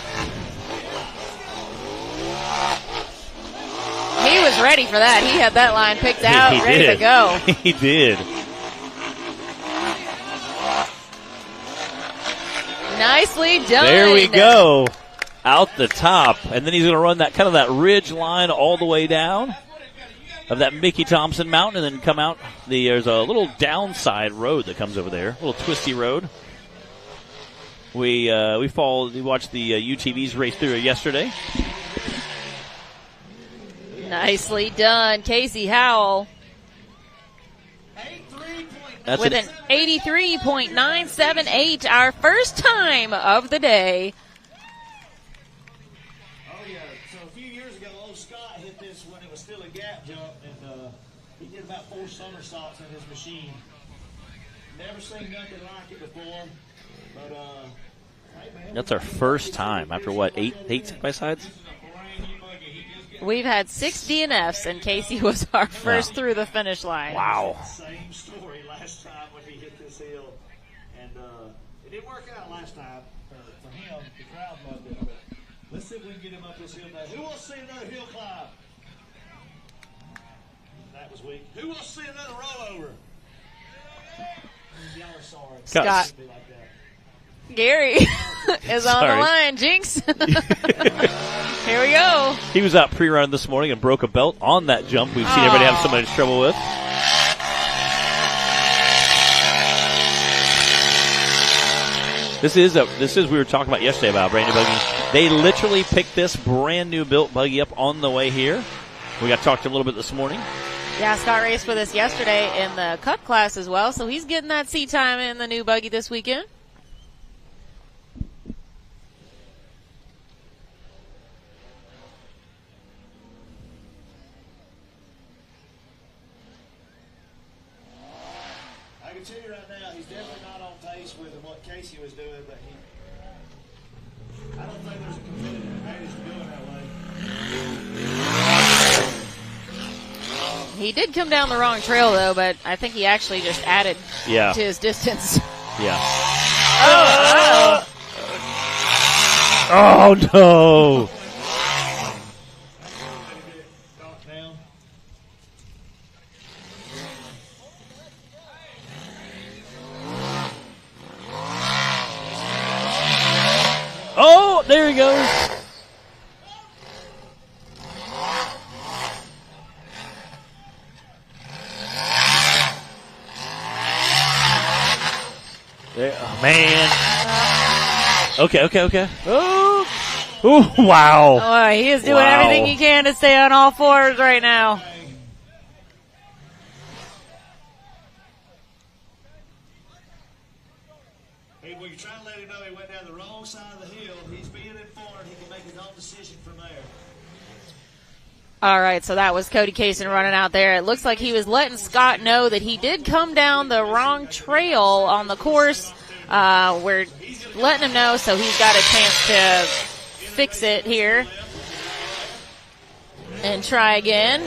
He was ready for that. He had that line picked out, ready to go. He did. Nicely done. There we go. Out the top. And then he's going to run that kind of that ridge line all the way down of that Mickey Thompson mountain and then come out. There's a little downside road that comes over there, a little twisty road. We watched the UTVs race through it yesterday. Nicely done, Casey Howell. With an 83.978, our first time of the day. Oh, yeah. So a few years ago, old Scott hit this when it was still a gap jump, and he did about 4 somersaults in his machine. Never seen nothing like it before, but hey, man, That's our first time after what, eight side-by-sides? We've had 6 DNFs, and Casey was our first through the finish line. Wow. Same story last time when he hit this hill, and it didn't work out last time for him. The crowd loved it, but let's see if we can get him up this hill now. Who wants to see another hill climb? That was weak. Who wants to see another rollover? Y'all are sorry. Scott. Be like that. Gary is on the line. Jinx. Here we go. He was out pre-run this morning and broke a belt on that jump. We've seen everybody have so much trouble with. This is we were talking about yesterday about brand new buggy. They literally picked this brand new built buggy up on the way here. We got to talk to him a little bit this morning. Yeah, Scott raced with us yesterday in the Cup class as well, so he's getting that seat time in the new buggy this weekend. I can tell you right now, he's definitely not on pace with what Casey was doing, but I don't think there's a competitive advantage to doing that way. He did come down the wrong trail, though, but I think he actually just added to his distance. Yeah. Oh, Oh, no. Oh, there he goes. There, oh, man. Okay. Oh. Ooh, wow. Oh, he is doing Wow. everything he can to stay on all fours right now. Hey, when you're trying to let him know he went down the wrong side of the hill, he's being informed. He can make his own decision from there. All right, so that was Cody Kaysen running out there. It looks like he was letting Scott know that he did come down the wrong trail on the course. We're letting him know, so he's got a chance to fix it here. And try again.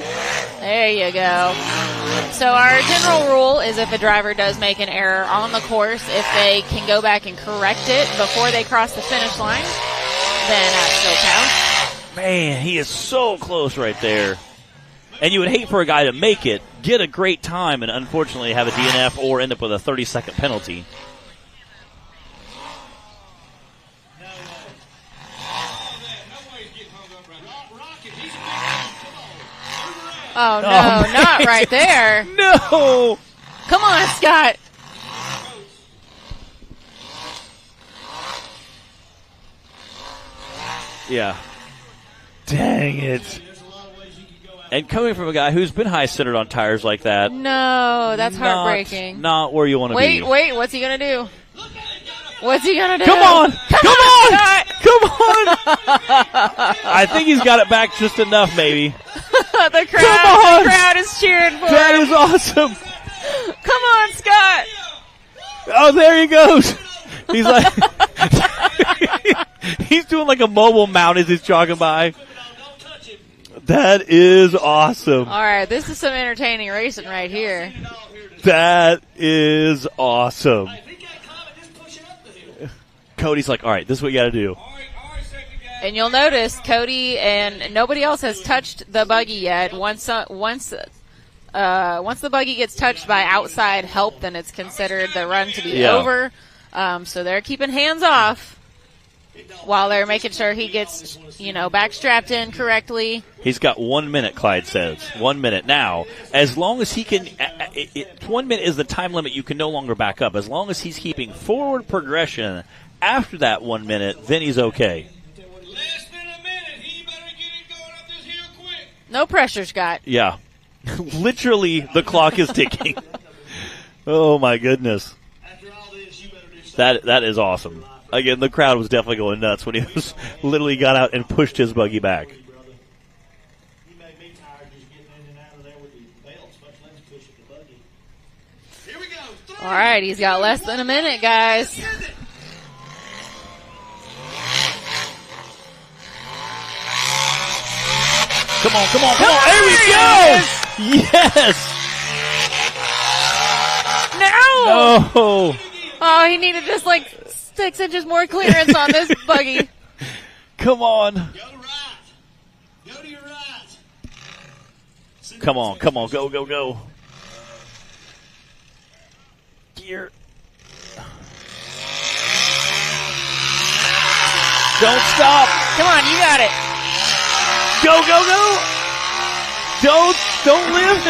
There you go. So our general rule is if a driver does make an error on the course, if they can go back and correct it before they cross the finish line, then that still counts. Man, he is so close right there. And you would hate for a guy to make it, get a great time, and unfortunately have a DNF or end up with a 30-second penalty. Oh, no, man. not right there. No! Come on, Scott. Yeah. Dang it. And coming from a guy who's been high-centered on tires like that. No, that's heartbreaking. Not where you want to be. Wait, what's he going to do? What's he going to do? Come on! Come on! Scott. Come on! I think he's got it back just enough, maybe. The Come on! crowd is cheering for That him. is awesome. Come on, Scott. Oh, there he goes. He's like, he's doing like a mobile mount as he's jogging by. That is awesome. All right, this is some entertaining racing right here. That is awesome. Cody's like, all right, this is what you got to do. And you'll notice Cody and nobody else has touched the buggy yet. Once the buggy gets touched by outside help, then it's considered the run to be over. So they're keeping hands off while they're making sure he gets, back strapped in correctly. He's got 1 minute, Clyde says. 1 minute. Now, as long as he can, 1 minute is the time limit you can no longer back up. As long as he's keeping forward progression after that 1 minute, then he's okay. Less than a minute. He better get it going up this hill quick. No pressure, Scott. Yeah. Literally, the clock is ticking. Oh, my goodness. That is awesome. Again, the crowd was definitely going nuts when he was literally got out and pushed his buggy back. All right, he's got less than a minute, guys. Come on. There we go! Yes! No! Oh, he needed just 6 inches more clearance on this buggy. Come on. Go right. Go to your right. Come on. Go. Gear. Don't stop. Come on, you got it. Go. Don't live.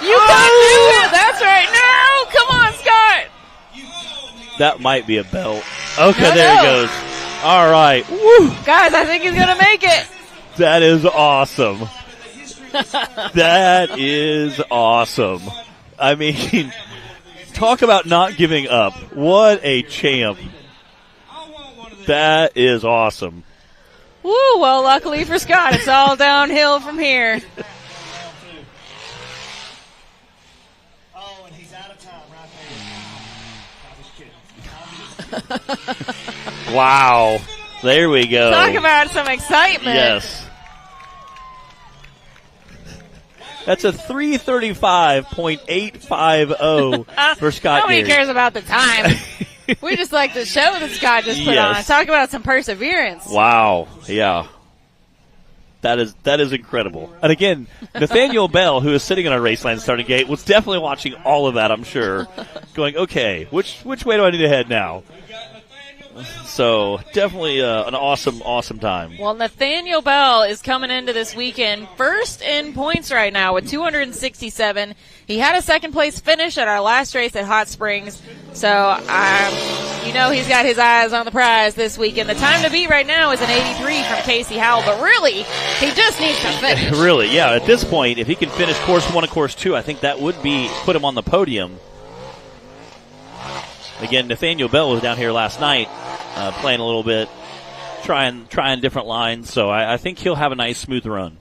You can do it. That's right. No, come on, Scott. That might be a belt. Okay, No, there no. he goes. All right. Woo. Guys, I think he's going to make it. That is awesome. That is awesome. I mean, talk about not giving up. What a champ. That is awesome. Woo, well, luckily for Scott, it's all downhill from here. Oh, and he's out of time right there. I'm just kidding. Wow. There we go. Talk about some excitement. Yes. That's a 3:35.850 for Scott Nobody Gary. cares about the time. We just like the show that Scott just put on. Yes. Talk about some perseverance. Wow. Yeah. That is incredible. And again, Nathaniel Bell, who is sitting on a Raceland starting gate, was definitely watching all of that, I'm sure. Going, okay, which way do I need to head now? So definitely an awesome time. Well, Nathaniel Bell is coming into this weekend first in points right now with 267. He had a second-place finish at our last race at Hot Springs. So, he's got his eyes on the prize this weekend. The time to beat right now is an 83 from Casey Howell, but really, he just needs to finish. Really, yeah. At this point, if he can finish course 1 and course 2, I think that would put him on the podium. Again, Nathaniel Bell was down here last night playing a little bit, trying different lines, so I think he'll have a nice, smooth run.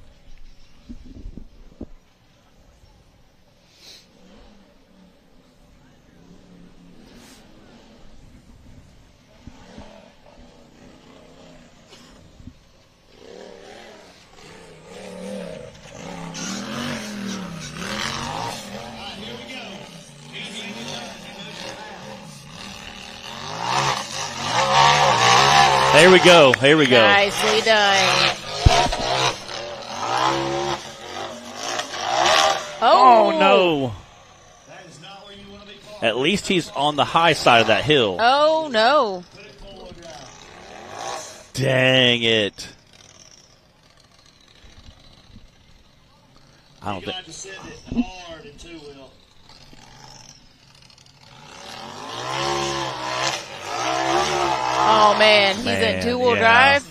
Here we go. Nicely done. Oh, no. At least he's on the high side of that hill. Oh, no. Dang it. I don't think. Oh, man. He's in two-wheel drive.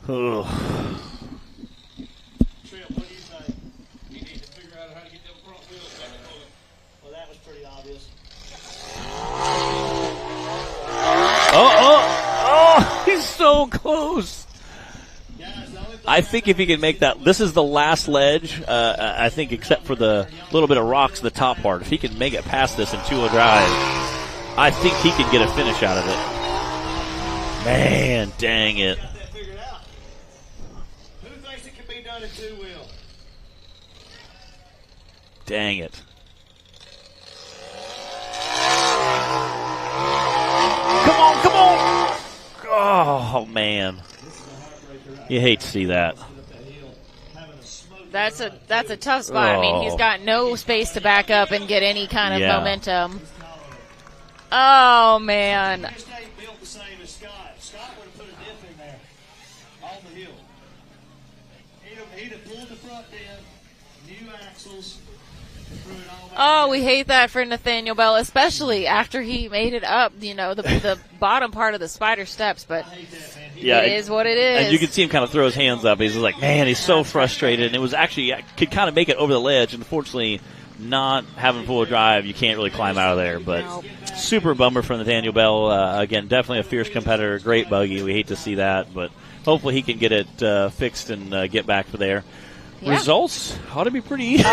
Ugh. Trip, what do you think? You need to figure out how to get them front wheels back on. Well, that was pretty obvious. Oh, he's so close. I think if he can make that, this is the last ledge, I think, except for the little bit of rocks, the top part. If he can make it past this in two-wheel drive, I think he can get a finish out of it. Man, dang it. Who thinks it can be done in two-wheel? Dang it. Come on. Oh, man. You hate to see that. That's a tough spot. I mean, he's got no space to back up and get any kind of momentum. Oh, man. This ain't built the same as Scott. Scott would have put a diff in there on the hill. He'd have pulled the front in, new axles, threw it all back. Oh, we hate that for Nathaniel Bell, especially after he made it up, the bottom part of the spider steps. But it is what it is. And you can see him kind of throw his hands up. He's like, man, he's so frustrated. And it was actually, could kind of make it over the ledge. Unfortunately, not having full drive, you can't really climb out of there. But super bummer for Nathaniel Bell. Again, definitely a fierce competitor. Great buggy. We hate to see that. But hopefully he can get it fixed and get back to there. Yeah. Results ought to be pretty easy.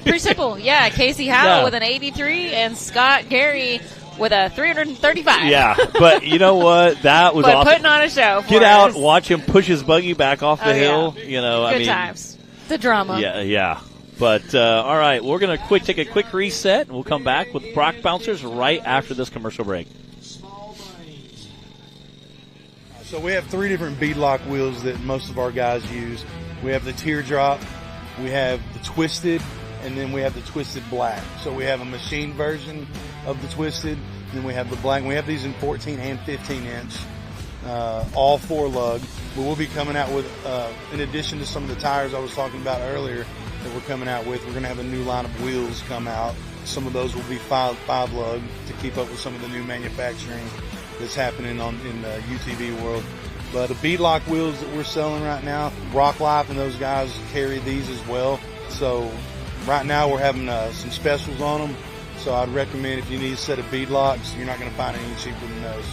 Pretty simple. Yeah, Casey Howell with an 83 and Scott Gary with a 335. Yeah, but you know what? That was awesome. Putting on a show for Get us. out, watch him push his buggy back off the hill. Yeah. Good times. The drama. Yeah. But, all right, we're going to take a quick reset, and we'll come back with Brock Bouncers right after this commercial break. So we have 3 different beadlock wheels that most of our guys use. We have the teardrop, we have the twisted, and then we have the twisted black. So we have a machine version of the twisted, and then we have the black. We have these in 14 and 15 inch, all 4 lug. But we'll be coming out with, in addition to some of the tires I was talking about earlier that we're coming out with, we're going to have a new line of wheels come out. Some of those will be 5 lug to keep up with some of the new manufacturing that's happening in the UTV world. But the beadlock wheels that we're selling right now, Rock Life and those guys carry these as well. So right now we're having some specials on them. So I'd recommend if you need a set of beadlocks, you're not going to find any cheaper than those.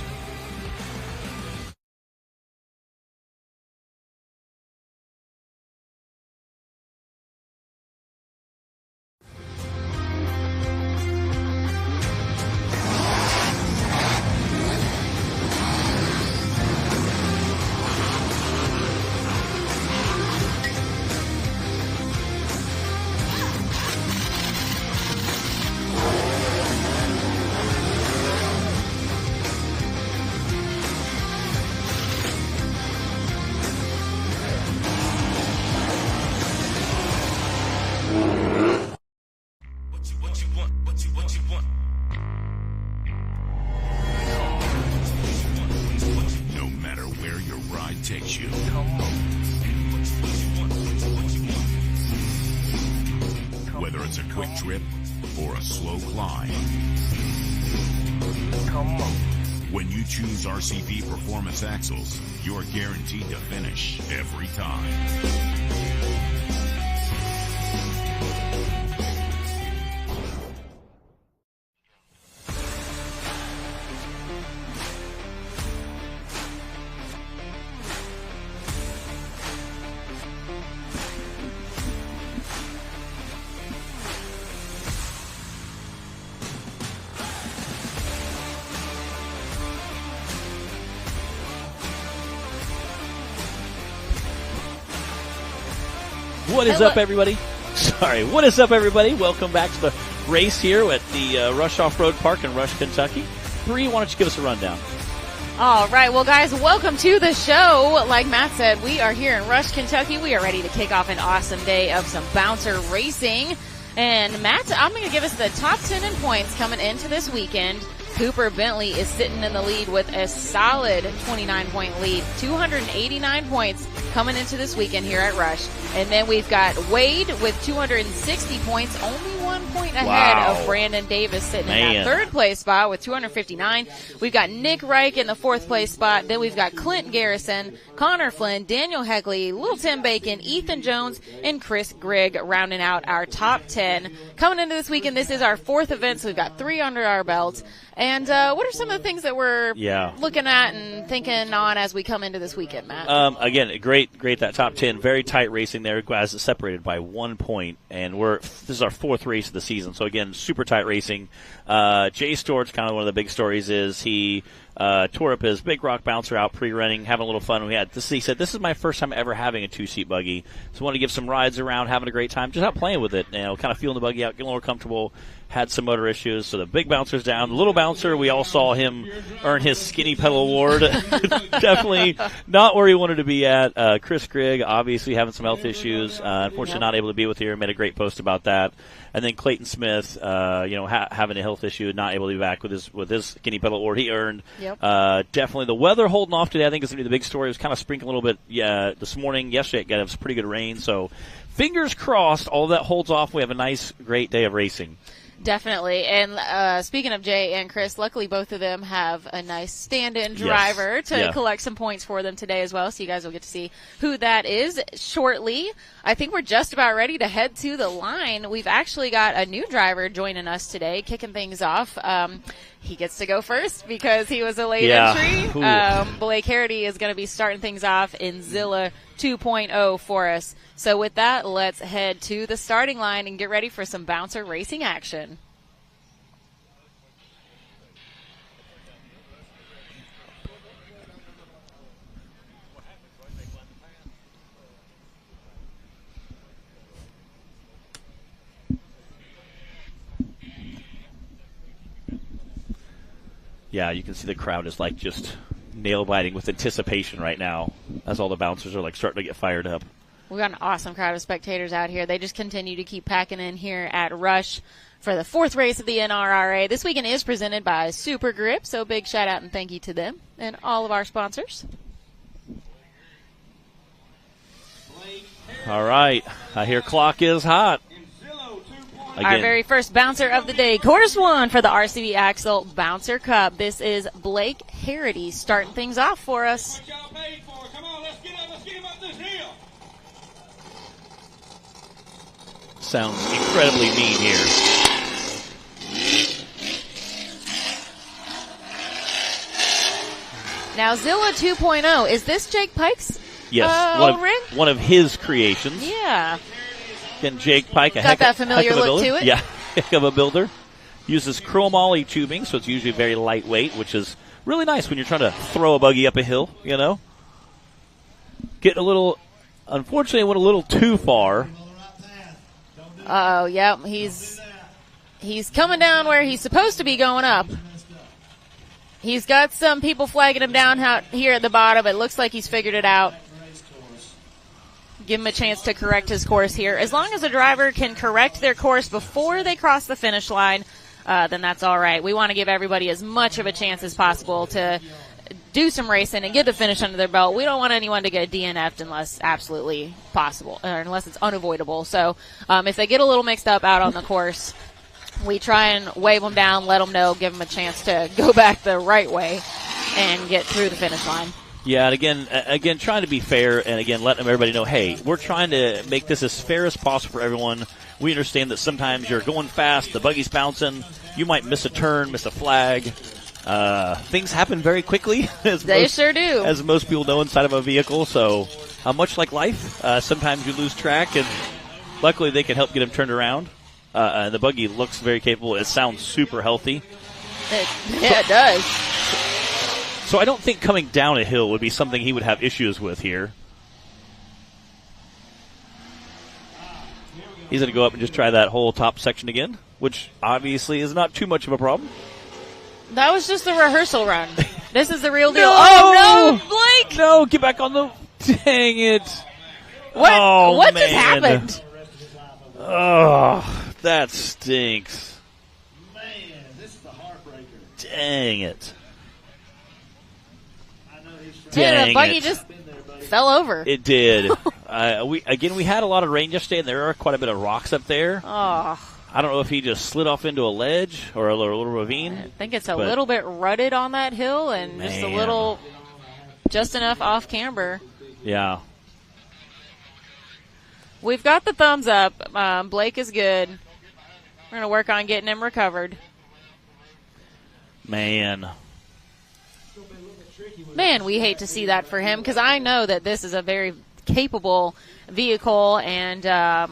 Whether it's a quick trip or a slow climb. When you choose RCP Performance Axles, you're guaranteed to finish every time. What is up, everybody? Sorry. What is up, everybody? Welcome back to the race here at the Rush Off-Road Park in Rush, Kentucky. Bree, why don't you give us a rundown? All right. Well, guys, welcome to the show. Like Matt said, we are here in Rush, Kentucky. We are ready to kick off an awesome day of some bouncer racing. And, Matt, I'm going to give us the top 10 in points coming into this weekend. Cooper Bentley is sitting in the lead with a solid 29-point lead, 289 points coming into this weekend here at Rush. And then we've got Wade with 260 points, only 1 point ahead of Brandon Davis sitting in that third place spot with 259. We've got Nick Reich in the fourth place spot. Then we've got Clint Garrison, Connor Flynn, Daniel Heckley, Little Tim Bacon, Ethan Jones, and Chris Grigg rounding out our top 10. Coming into this weekend, this is our fourth event, so we've got 3 under our belt. And what are some of the things that we're looking at and thinking on as we come into this weekend, Matt? Again, great that top 10. Very tight racing there. Guys, it's separated by 1 point, and this is our fourth race of the season. So, again, super tight racing. Jay Stewart's kind of one of the big stories is he tore up his Big Rock Bouncer out pre-running, having a little fun. He said, this is my first time ever having a 2-seat buggy. So I want to give some rides around, having a great time, just out playing with it, kind of feeling the buggy out, getting a little comfortable. Had some motor issues, so the big bouncer's down. The little bouncer, we all saw him earn his skinny pedal award. Definitely not where he wanted to be at. Chris Grigg, obviously having some health issues. Unfortunately not able to be with here. Made a great post about that. And then Clayton Smith, having a health issue, not able to be back with his skinny pedal award he earned. Definitely the weather holding off today, I think, is going to be the big story. It was kind of sprinkling a little bit this morning. Yesterday it got some pretty good rain, so fingers crossed all that holds off. We have a nice, great day of racing. Definitely. And speaking of Jay and Chris, luckily both of them have a nice stand-in driver to collect some points for them today as well. So you guys will get to see who that is shortly. I think we're just about ready to head to the line. We've actually got a new driver joining us today, kicking things off. He gets to go first because he was a late entry. Blake Harity is going to be starting things off in Zilla 2.0 for us. So with that, let's head to the starting line and get ready for some bouncer racing action. Yeah, you can see the crowd is like just nail biting with anticipation right now as all the bouncers are like starting to get fired up. We've got an awesome crowd of spectators out here. They just continue to keep packing in here at Rush for the fourth race of the NRRA. This weekend is presented by SuperGrip, so big shout out and thank you to them and all of our sponsors. All right, I hear clock is hot. Again. Our very first bouncer of the day, course 1 for the RCV Axle Bouncer Cup. This is Blake Harity starting things off for us. Come on, let's get him up this hill. Sounds incredibly mean here. Now, Zilla 2.0, is this Jake Pike's one of his creations. Yeah. Again, Jake Pike, got that familiar look to it. Yeah, heck of a builder. Uses chromoly tubing, so it's usually very lightweight, which is really nice when you're trying to throw a buggy up a hill, Get unfortunately, went a little too far. Oh, yeah, he's coming down where he's supposed to be going up. He's got some people flagging him down out here at the bottom. It looks like he's figured it out. Give him a chance to correct his course here. As long as the driver can correct their course before they cross the finish line, then that's all right. We want to give everybody as much of a chance as possible to do some racing and get the finish under their belt. We don't want anyone to get DNF'd unless absolutely possible, or unless it's unavoidable. So if they get a little mixed up out on the course, we try and wave them down, let them know, give them a chance to go back the right way and get through the finish line. Yeah, and again, trying to be fair, and again, letting everybody know, hey, we're trying to make this as fair as possible for everyone. We understand that sometimes you're going fast, the buggy's bouncing, you might miss a turn, miss a flag. Things happen very quickly. Sure do. As most people know inside of a vehicle. So much like life, sometimes you lose track, and luckily they can help get them turned around. The buggy looks very capable. It sounds super healthy. It does. So I don't think coming down a hill would be something he would have issues with here. He's going to go up and just try that whole top section again, which obviously is not too much of a problem. That was just a rehearsal run. This is the real deal. No! Oh, no, Blake! No, get back on the... Dang it. What man. just happened? Oh, that stinks. Man, this is the heartbreaker. Dang it. I know he's The buggy just fell over. It did. We had a lot of rain yesterday, and there are quite a bit of rocks up there. Oh. I don't know if he just slid off into a ledge or a little ravine. I think it's a little bit rutted on that hill and just enough off camber. Yeah. We've got the thumbs up. Blake is good. We're going to work on getting him recovered. Man, we hate to see that for him because I know that this is a very capable vehicle, and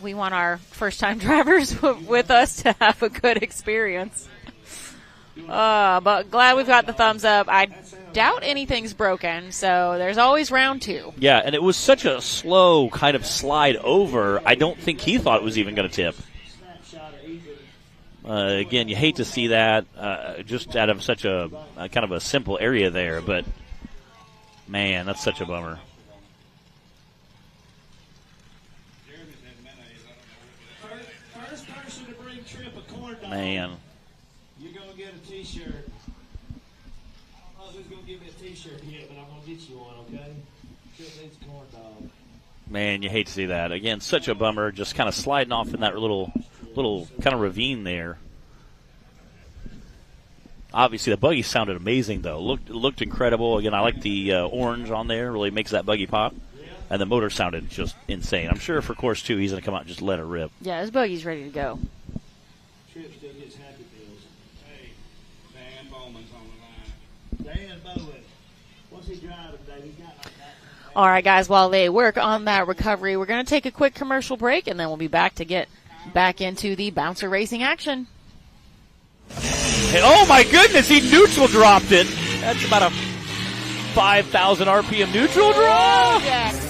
we want our first-time drivers with us to have a good experience. But glad we've got the thumbs up. I doubt anything's broken, so there's always round 2. Yeah, and it was such a slow kind of slide over, I don't think he thought it was even going to tip. Again, you hate to see that just out of such a kind of a simple area there, but, man, that's such a bummer. First person to bring Trip a corn dog. Man. You're going to get a T-shirt. I don't know who's going to give me a T-shirt yet, but I'm going to get you one, okay? Trip needs a corn dog. Man, you hate to see that. Again, such a bummer, just kind of sliding off in that little kind of ravine there. Obviously, the buggy sounded amazing, though. Looked incredible. Again, I like the orange on there. Really makes that buggy pop. And the motor sounded just insane. I'm sure for course 2, he's going to come out and just let it rip. Yeah, his buggy's ready to go. Trip still gets happy pills. Hey, Dan Bowman's on the line. Dan Bowen. What's he driving today? He's got like that. All right, guys, while they work on that recovery, we're going to take a quick commercial break, and then we'll be back to get back into the bouncer racing action. Hey, oh, my goodness, he neutral dropped it. That's about a 5,000 RPM neutral draw. Yes.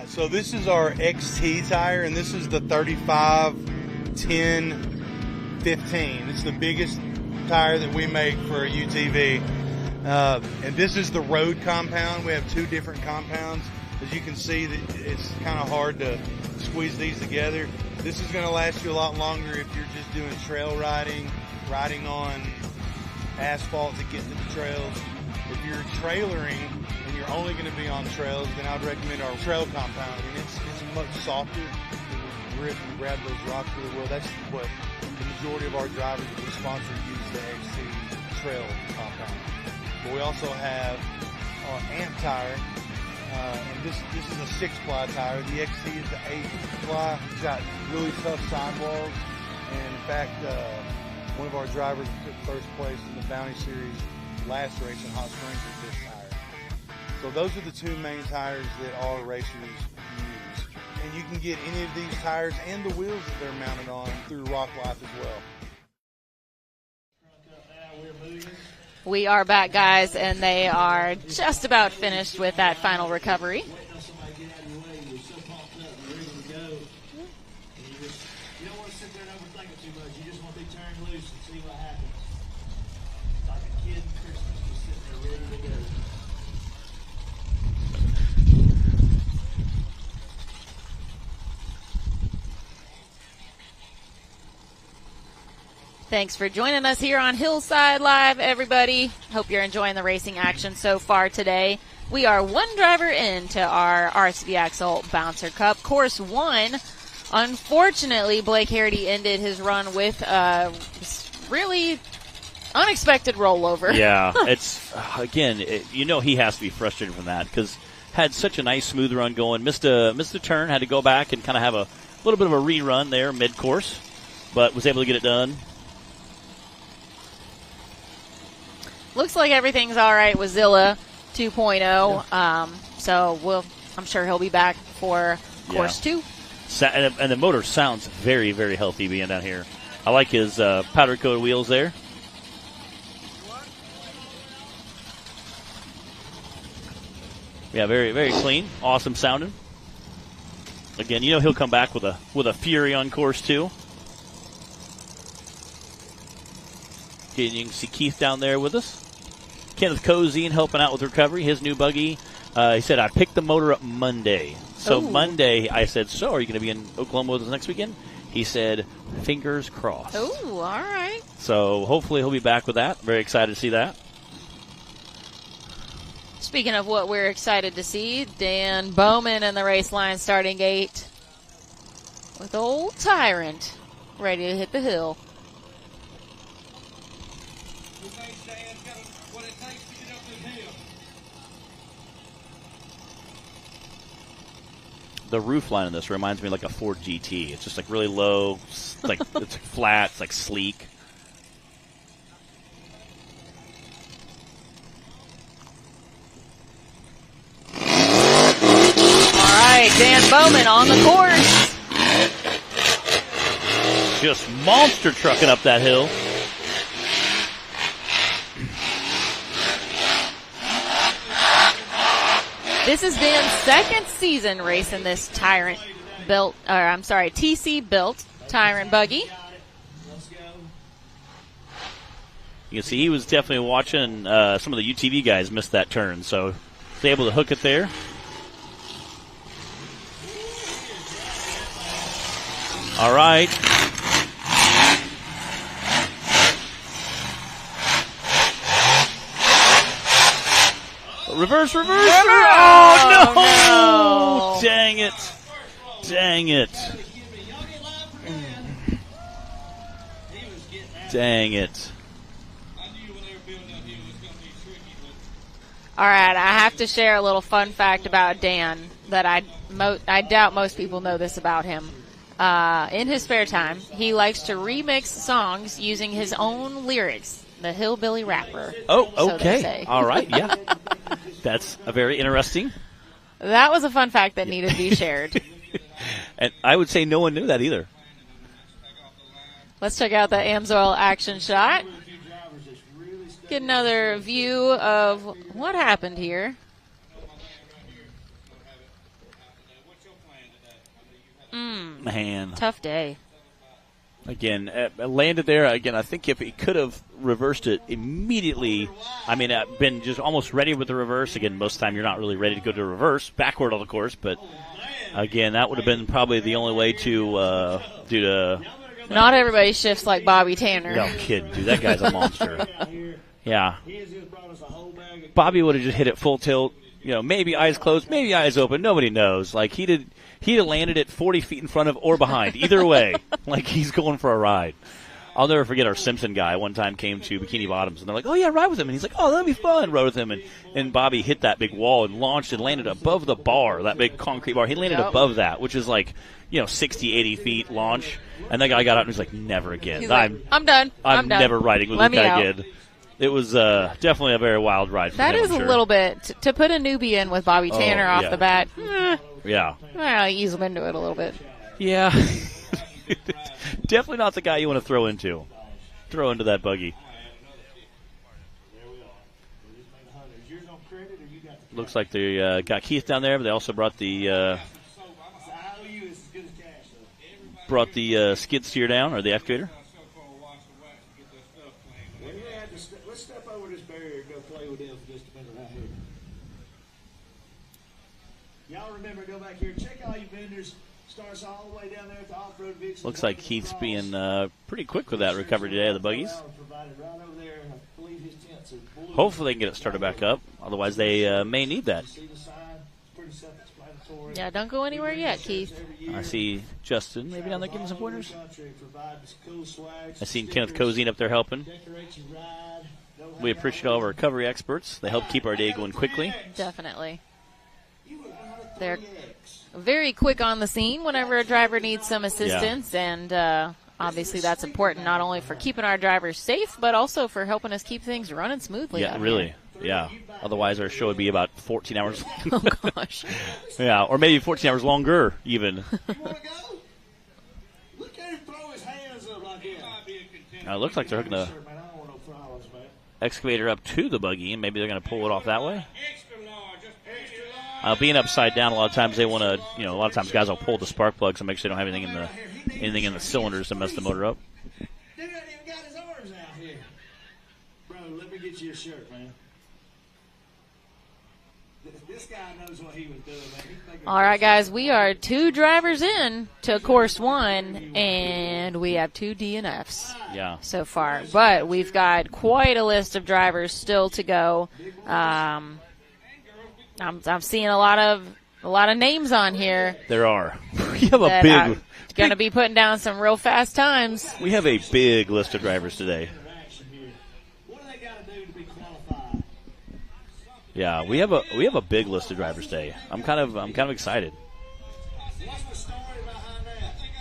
So this is our XT tire, and this is the 35, 10, 15. It's the biggest tire that we make for a UTV. And this is the road compound. We have 2 different compounds. As you can see, it's kind of hard to squeeze these together. This is going to last you a lot longer if you're just doing trail riding on asphalt to get to the trails. If you're trailering and you're only going to be on trails, then I'd recommend our trail compound. I mean, it's much softer than grip and grab those rocks really well. That's what the majority of our drivers that we sponsor use the XC Trail compound. But we also have our AMP tire, and this is a 6-ply tire. The XC is the 8-ply. It's got really tough sidewalls, and in fact, one of our drivers took first place in the Bounty Series last race in Hot Springs with this tire. So those are the two main tires that all racers use. And you can get any of these tires and the wheels that they're mounted on through Rock Life as well. We are back, guys, and they are just about finished with that final recovery. Thanks for joining us here on Hillside Live, everybody. Hope you're enjoying the racing action so far today. We are one driver into our RCV Axle Bouncer Cup. Course 1, unfortunately, Blake Harity ended his run with a really unexpected rollover. Yeah, it's, again, he has to be frustrated from that because had such a nice smooth run going. Missed a turn, had to go back and kind of have a little bit of a rerun there mid-course, but was able to get it done. Looks like everything's all right with Zilla 2.0. So I'm sure he'll be back for course 2. And the motor sounds very, very healthy being down here. I like his powder coated wheels there. Yeah, very, very clean. Awesome sounding. Again, he'll come back with a fury on course 2. Again, you can see Keith down there with us. Kenneth Cozine helping out with recovery. His new buggy. He said, I picked the motor up Monday. So Monday, I said, so are you going to be in Oklahoma with us next weekend? He said, fingers crossed. Oh, all right. So hopefully he'll be back with that. Very excited to see that. Speaking of what we're excited to see, Dan Bowman in the race line starting gate with old Tyrant ready to hit the hill. The roof line in this reminds me like a Ford GT. It's just like really low, it's flat, it's like sleek. All right, Dan Bowman on the course. Just monster trucking up that hill. This is Dan's second season racing this TC built Tyrant buggy. You can see he was definitely watching some of the UTV guys miss that turn, so he's able to hook it there. All right. Reverse. Oh, no! Dang it. All right, I have to share a little fun fact about Dan that I doubt most people know this about him. In his spare time, he likes to remix songs using his own lyrics. The hillbilly rapper. Oh, okay. All right, yeah. That's a very interesting. That was a fun fact that needed to be shared. And I would say no one knew that either. Let's check out the AMSOIL action shot. Get another view of what happened here. Man. Tough day. Again, landed there. Again, I think if he could have reversed it immediately, been just almost ready with the reverse. Again, most of the time you're not really ready to go to reverse, backward of the course, but again, that would have been probably the only way to do to. Not everybody shifts like Bobby Tanner. No kidding, dude. That guy's a monster. Yeah. Bobby would have just hit it full tilt, maybe eyes closed, maybe eyes open. Nobody knows. Like he'd have landed it 40 feet in front of or behind. Either way, like he's going for a ride. I'll never forget our Simpson guy one time came to Bikini Bottoms, and they're like, oh, yeah, ride with him. And he's like, oh, that'd be fun. Rode with him, and Bobby hit that big wall and launched and landed above the bar, that big concrete bar. He landed above that, which is like, 60, 80 feet launch. And that guy got out and was like, never again. He's like, I'm done. I'm done. never riding with Let this me guy out. again. It was definitely a very wild ride for That him, is I'm a sure. little bit, to put a newbie in with Bobby Tanner off yeah. the bat, Yeah. well, ease him into it a little bit. Yeah. Definitely not the guy you want to throw into that buggy. Looks like they got Keith down there, but they also brought the skid steer down, or the excavator. Let's step over this barrier and go play with them for just a minute right here. Y'all remember, go back here, check all your vendors. Starts all the way down there at the off-road vehicles. Looks like Keith's being pretty quick with that recovery today of the buggies. Hopefully they can get it started back up. Otherwise they may need that. Yeah, don't go anywhere yet, Keith. I see Justin maybe down there giving some pointers. I seen Kenneth Cozine up there helping. We appreciate all of our recovery experts. They help keep our day going quickly. Definitely. They're very quick on the scene whenever a driver needs some assistance, and obviously that's important not only for keeping our drivers safe, but also for helping us keep things running smoothly. Yeah, really. Yeah. Otherwise our show would be about 14 hours long. Oh, gosh. Yeah, or maybe 14 hours longer even. You want to go? Look at him throw his hands up like that. It looks like they're hooking the excavator up to the buggy, and maybe they're going to pull it off that way. Being upside down, a lot of times they want to, a lot of times guys will pull the spark plugs and make sure they don't have anything in the cylinders to mess the motor up. Dude ain't even got his arms out here. Bro, let me get you a shirt, man. This guy knows what he was doing, man. All right, guys, we are 2 drivers in to course 1, and we have 2 DNFs so far. But we've got quite a list of drivers still to go. I'm seeing a lot of names on here. There are. We have a big. Going to be putting down some real fast times. We have a big list of drivers today. What do they got to do to be qualified? Yeah, we have a big list of drivers today. I'm kind of excited. What's the story behind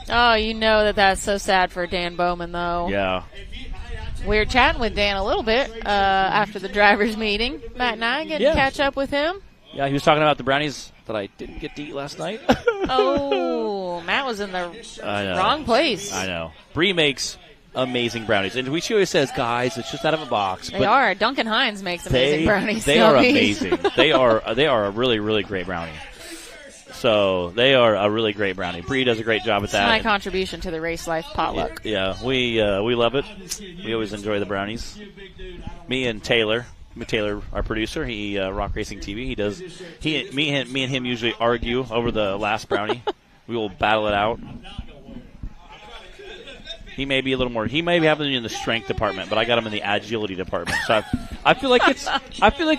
that? Oh, you know that's so sad for Dan Bowman, though. Yeah. We were chatting with Dan a little bit after the drivers' meeting. Matt and I getting to catch up with him. Yeah, he was talking about the brownies that I didn't get to eat last night. Oh, Matt was in the wrong place. I know. Bree makes amazing brownies. And she always says, guys, it's just out of a box. They are. Duncan Hines makes amazing brownies. They are amazing. They are a really, really great brownie. So they are a really great brownie. Bree does a great job at that. My contribution to the Race Life potluck. Yeah, we love it. We always enjoy the brownies. Me and Taylor, our producer, he Rock Racing TV. He does. Me and him usually argue over the last brownie. We will battle it out. He may be a little more. He may be having in the strength department, but I got him in the agility department. So I feel like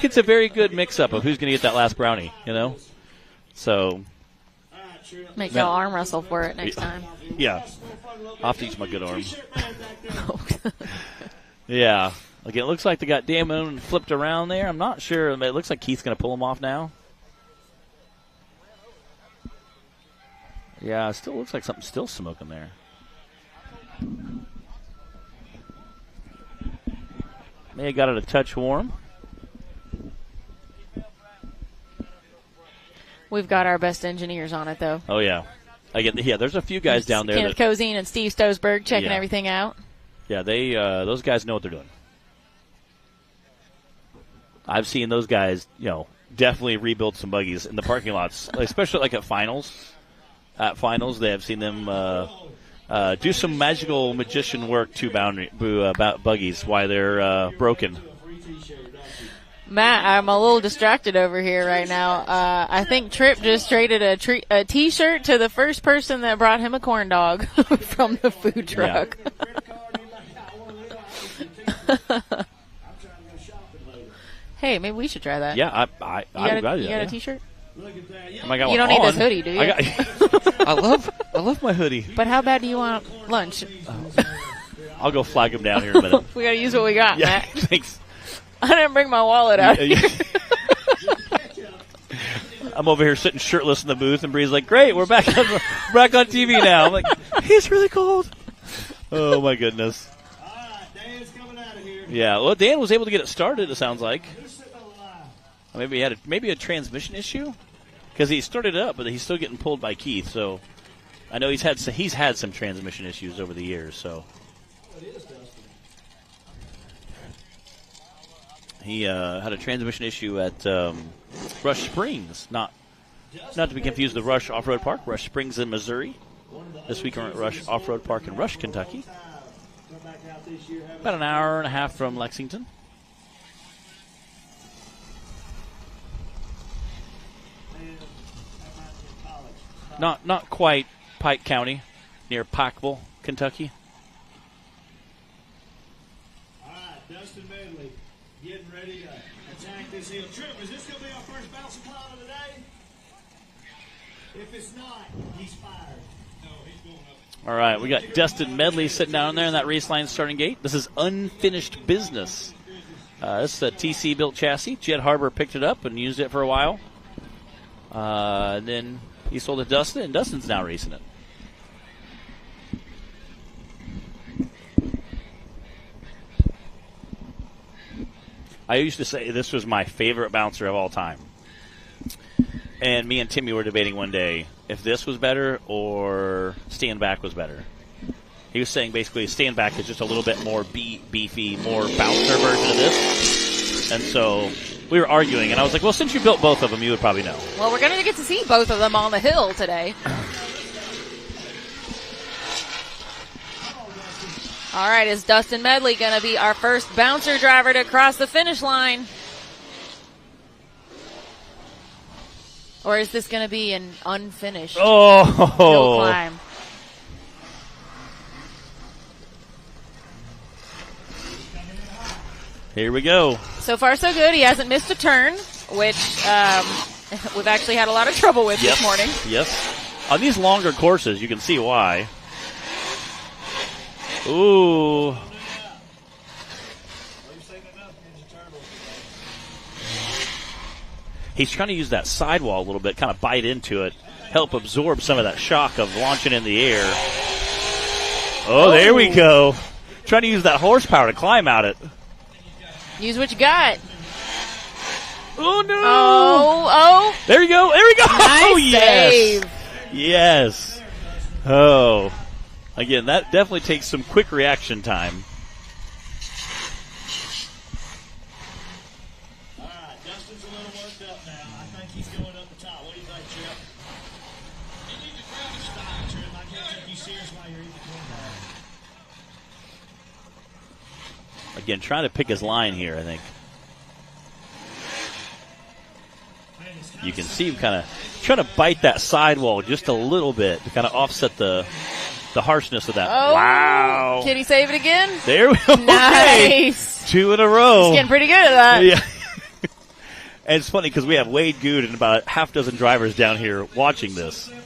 it's a very good mix-up of who's going to get that last brownie. So make y'all arm wrestle for it next time. Yeah, I'll have to use my good arm. Yeah. Again, it looks like they got Damon flipped around there. I'm not sure. It looks like Keith's going to pull him off now. Yeah, it still looks like something's still smoking there. May have got it a touch warm. We've got our best engineers on it, though. Oh, yeah. Again, there's a few guys down there. Kenneth Cozine and Steve Stosberg checking everything out. Yeah, those guys know what they're doing. I've seen those guys, definitely rebuild some buggies in the parking lots, especially like at finals. At finals, they have seen them do some magical magician work to buggies while they're broken. Matt, I'm a little distracted over here right now. I think Tripp just traded a T-shirt to the first person that brought him a corn dog from the food truck. Yeah. Hey, maybe we should try that. Yeah, I You got yeah. a T-shirt? I got You don't need this hoodie, do you? I love my hoodie. But how bad do you want lunch? I'll go flag him down here in a minute. We got to use what we got, Yeah, Matt. thanks. I didn't bring my wallet out. I'm over here sitting shirtless in the booth, and Bree's like, "Great, we're back on TV now." I'm like, "He's really cold." Oh my goodness. All right, Dan's coming out of here. Yeah, well, Dan was able to get it started. It sounds like maybe he had a transmission issue because he started it up, but he's still getting pulled by Keith. So I know he's had some transmission issues over the years. So he had a transmission issue at Rush Springs, not to be confused with Rush Off-Road Park. Rush Springs in Missouri. This week we're at Rush Off-Road Park in Rush, Kentucky. About an hour and a half from Lexington. Not quite Pike County, near Pikeville, Kentucky. All right, Dustin Medley getting ready to attack this hill. Trip, is this going to be our first bouncing climb of the day? If it's not, he's fired. No, he's going up. All right, we got Dustin Medley sitting down there in that race line starting gate. This is unfinished business. This is a TC-built chassis. Jed Harbor picked it up and used it for a while. And then he sold it to Dustin, and Dustin's now racing it. I used to say this was my favorite bouncer of all time. And me and Timmy were debating one day if this was better or Stand Back was better. He was saying basically Stand Back is just a little bit more beefy, more bouncer version of this. And so we were arguing, and I was like, well, since you built both of them, you would probably know. Well, we're going to get to see both of them on the hill today. All right, is Dustin Medley going to be our first bouncer driver to cross the finish line? Or is this going to be an unfinished hill climb? Here we go. So far, so good. He hasn't missed a turn, which we've actually had a lot of trouble with this morning. Yes. On these longer courses, you can see why. Ooh. He's trying to use that sidewall a little bit, kind of bite into it, help absorb some of that shock of launching in the air. Oh, there we go. Trying to use that horsepower to climb out it. Use what you got. Oh, no. Oh. There you go. There we go. Nice oh, yes. save. Yes. Oh. Again, that definitely takes some quick reaction time. All right, Dustin's a little worked up now. I think he's going up the top. What do you think, Chip? You need to grab a style, Trip. I can't take you serious while you're eating the Again, trying to pick his line here, I think. You can see him kind of trying to bite that sidewall just a little bit to kind of offset the harshness of that. Oh, wow. Can he save it again? There we go. Nice. Okay. 2 in a row. He's getting pretty good at that. Yeah. And it's funny because we have Wade Good and about a half dozen drivers down here watching this. I know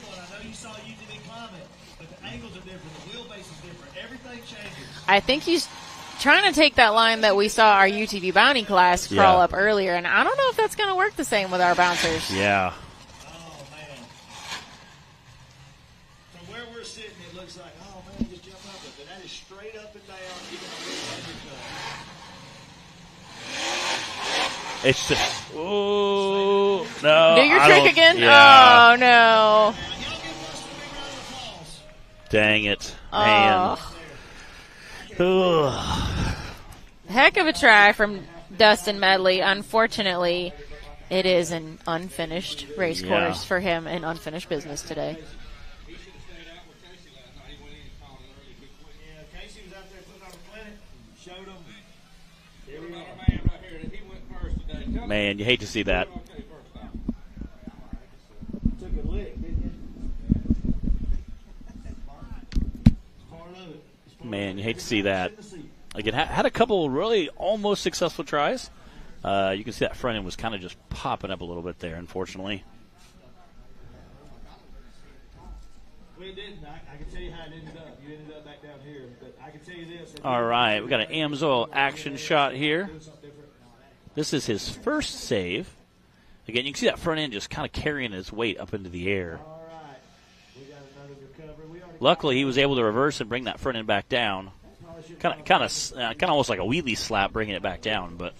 you saw UTV climb it, but the angles are different, the wheelbase is different, everything changes. I think he's trying to take that line that we saw our UTV Bounty class crawl up earlier, and I don't know if that's going to work the same with our bouncers. Yeah. Oh, man. From where we're sitting, it looks like, oh, man, just jump up it. But that is straight up and down, even a little undercut. It's just, oh, no. Do your trick again? Yeah. Oh, no. Dang it. Man. Oh. Heck of a try from Dustin Medley. Unfortunately, it is an unfinished race course for him and unfinished business today. Casey was out there putting on a clinic, showed him. Man, you hate to see that. Took a lick, didn't you? Part of it. Man, you hate to see that. Again, had a couple really almost successful tries. You can see that front end was kind of just popping up a little bit there, unfortunately. Well, it didn't. I can tell you how it ended up. You ended up back down here. But I can tell you this. All right, we got an Amsoil action shot here. This is his first save. Again, you can see that front end just kind of carrying his weight up into the air. All right. We got another recovery. Luckily, he was able to reverse and bring that front end back down. Kind of almost like a wheelie slap, bringing it back down. But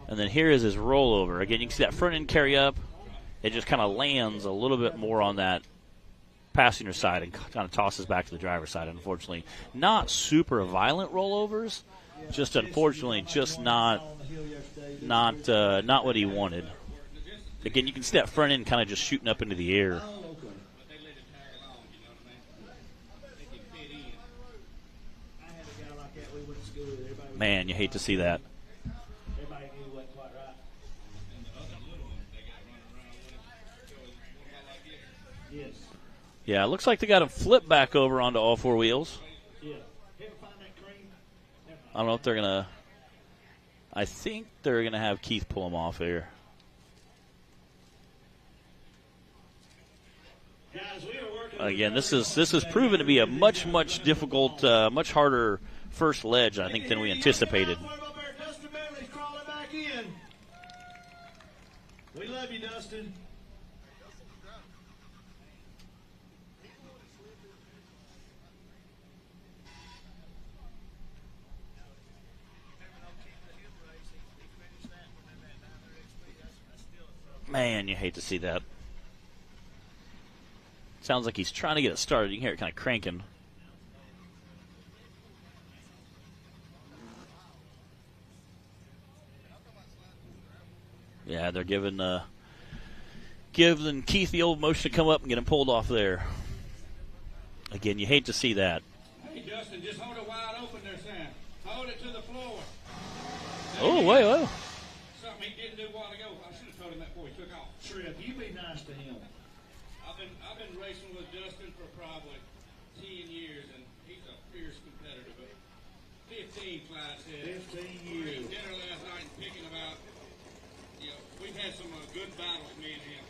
and then here is his rollover. Again, you can see that front end carry up. It just kind of lands a little bit more on that passenger side and kind of tosses back to the driver's side. Unfortunately, not super violent rollovers. Just unfortunately, just not what he wanted. Again, you can see that front end kind of just shooting up into the air. Man, you hate to see that. Yeah, it looks like they got him flipped back over onto all four wheels. I don't know if they're going to... I think they're going to have Keith pull him off here. Again, this is proven to be a much difficult, much harder first ledge, I think, than we anticipated. We love you, Dustin. Man, you hate to see that. Sounds like he's trying to get it started. You can hear it kind of cranking. Yeah, they're giving Keith the old motion to come up and get him pulled off there. Again, you hate to see that. Hey, Justin, just hold it wide open there, Sam. Hold it to the floor. Oh, wait. Something he didn't do a while ago. I should have told him that before he took off. Trip, you be nice to him. I've been racing with Justin for probably 10 years, and he's a fierce competitor. But 15 flights in. 15 We years. had dinner last night and picking about, we've had some good battles, me and him.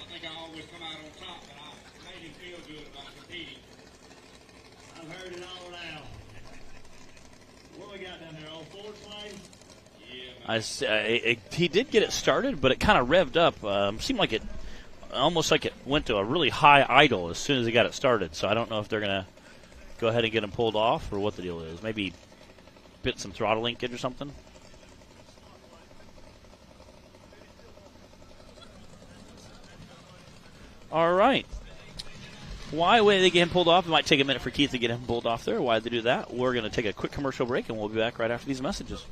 I think I always come out on top, but I made him feel good about competing. I've heard it all now. What we got down there? Old Ford plane? He did get it started, but it kind of revved up. Seemed like it, almost like it went to a really high idle as soon as he got it started. So I don't know if they're going to go ahead and get him pulled off or what the deal is. Maybe bit some throttle linkage or something. All right. Why would they get him pulled off? It might take a minute for Keith to get him pulled off there. Why did they do that? We're going to take a quick commercial break, and we'll be back right after these messages.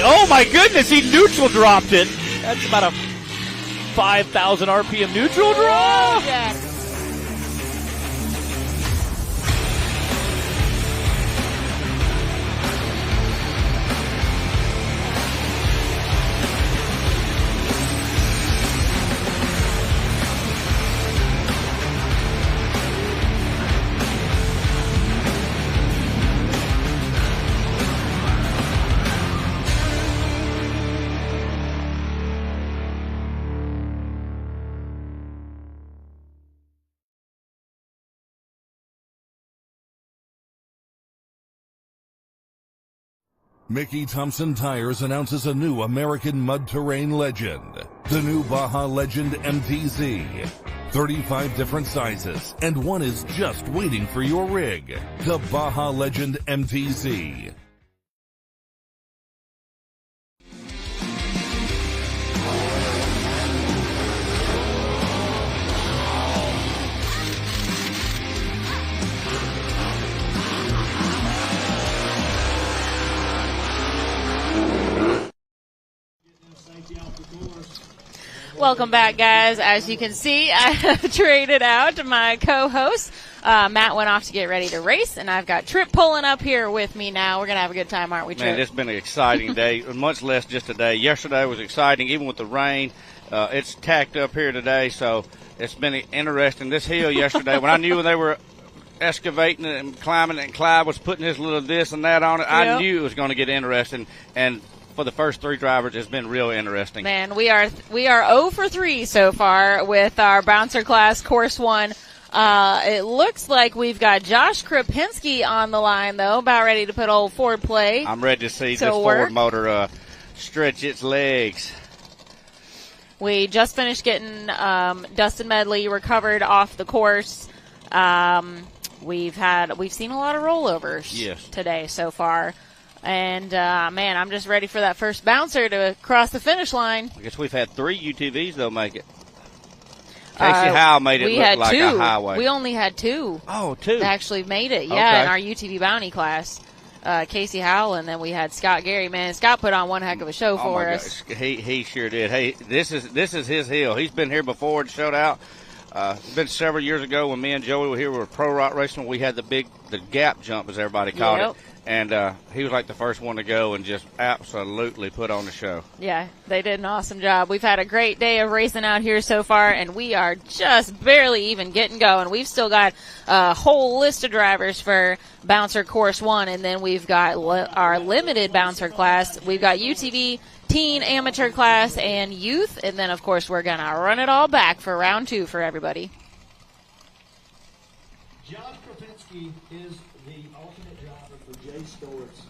Oh my goodness, he neutral dropped it. That's about a 5,000 RPM neutral drop. Yes. Mickey Thompson Tires announces a new American mud terrain legend. The new Baja Legend MTZ. 35 different sizes, and one is just waiting for your rig. The Baja Legend MTZ. Welcome back, guys. As you can see, I have traded out my co-host. Matt went off to get ready to race, and I've got Trip pulling up here with me now. We're going to have a good time, aren't we, Trip? Man, it's been an exciting day, much less just a day. Yesterday was exciting, even with the rain. It's tacked up here today, so it's been interesting. This hill yesterday, when I knew when they were excavating it and climbing it, and Clyde was putting his little this and that on it, I knew it was going to get interesting, and for the first three drivers, it's been real interesting. Man, we are 0 for 3 so far with our bouncer class, course 1. It looks like we've got Josh Krapinski on the line, though, about ready to put old Ford Play. I'm ready to see this Ford motor stretch its legs. We just finished getting Dustin Medley recovered off the course. We've seen a lot of rollovers today so far. And, man, I'm just ready for that first bouncer to cross the finish line. I guess we've had 3 UTVs, though, make it. Casey Howell made it look like a highway. We only had 2. Oh, 2. That actually made it, in our UTV Bounty class. Casey Howell, and then we had Scott Gary. Man, Scott put on one heck of a show for us. He sure did. Hey, this is his hill. He's been here before and showed out. It's been several years ago when me and Joey were here with Pro Rock Racing. We had the gap jump, as everybody called it. And he was like the first one to go and just absolutely put on the show. Yeah, they did an awesome job. We've had a great day of racing out here so far, and we are just barely even getting going. We've still got a whole list of drivers for Bouncer Course 1, and then we've got our limited Bouncer class. We've got UTV, Teen, Amateur class, and Youth, and then, of course, we're going to run it all back for round 2 for everybody. Josh Krapinski is the alternate driver for Jay Storts.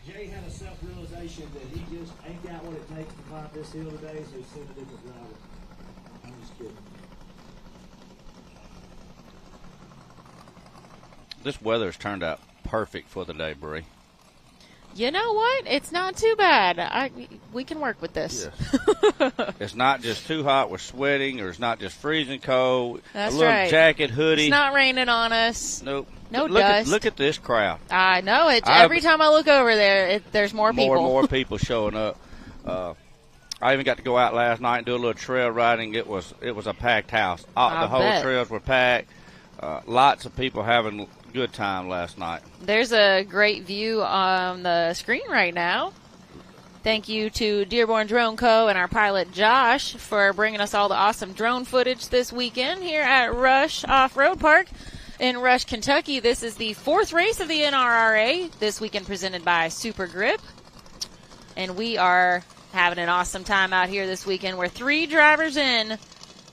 Jay had a self-realization that he just ain't got what it takes to climb this hill today, so he sent a different driver. I'm just kidding. This weather's turned out perfect for the day, Bree. You know what? It's not too bad. We can work with this. Yes. It's not just too hot, we're sweating, or it's not just freezing cold. That's a little right. Jacket, hoodie. It's not raining on us. Nope. No dust. Look at this crowd. I know it. Every time I look over there, there's more people. More and more people showing up. I even got to go out last night and do a little trail riding. It was a packed house. The whole trails were packed. Lots of people having good time last night. There's a great view on the screen right now. Thank you to Dearborn Drone Co. and our pilot Josh for bringing us all the awesome drone footage this weekend here at Rush Off-Road Park in Rush, Kentucky. This is the 4th race of the NRRA this weekend, presented by SuperGrip. And we are having an awesome time out here this weekend. We're 3 drivers in.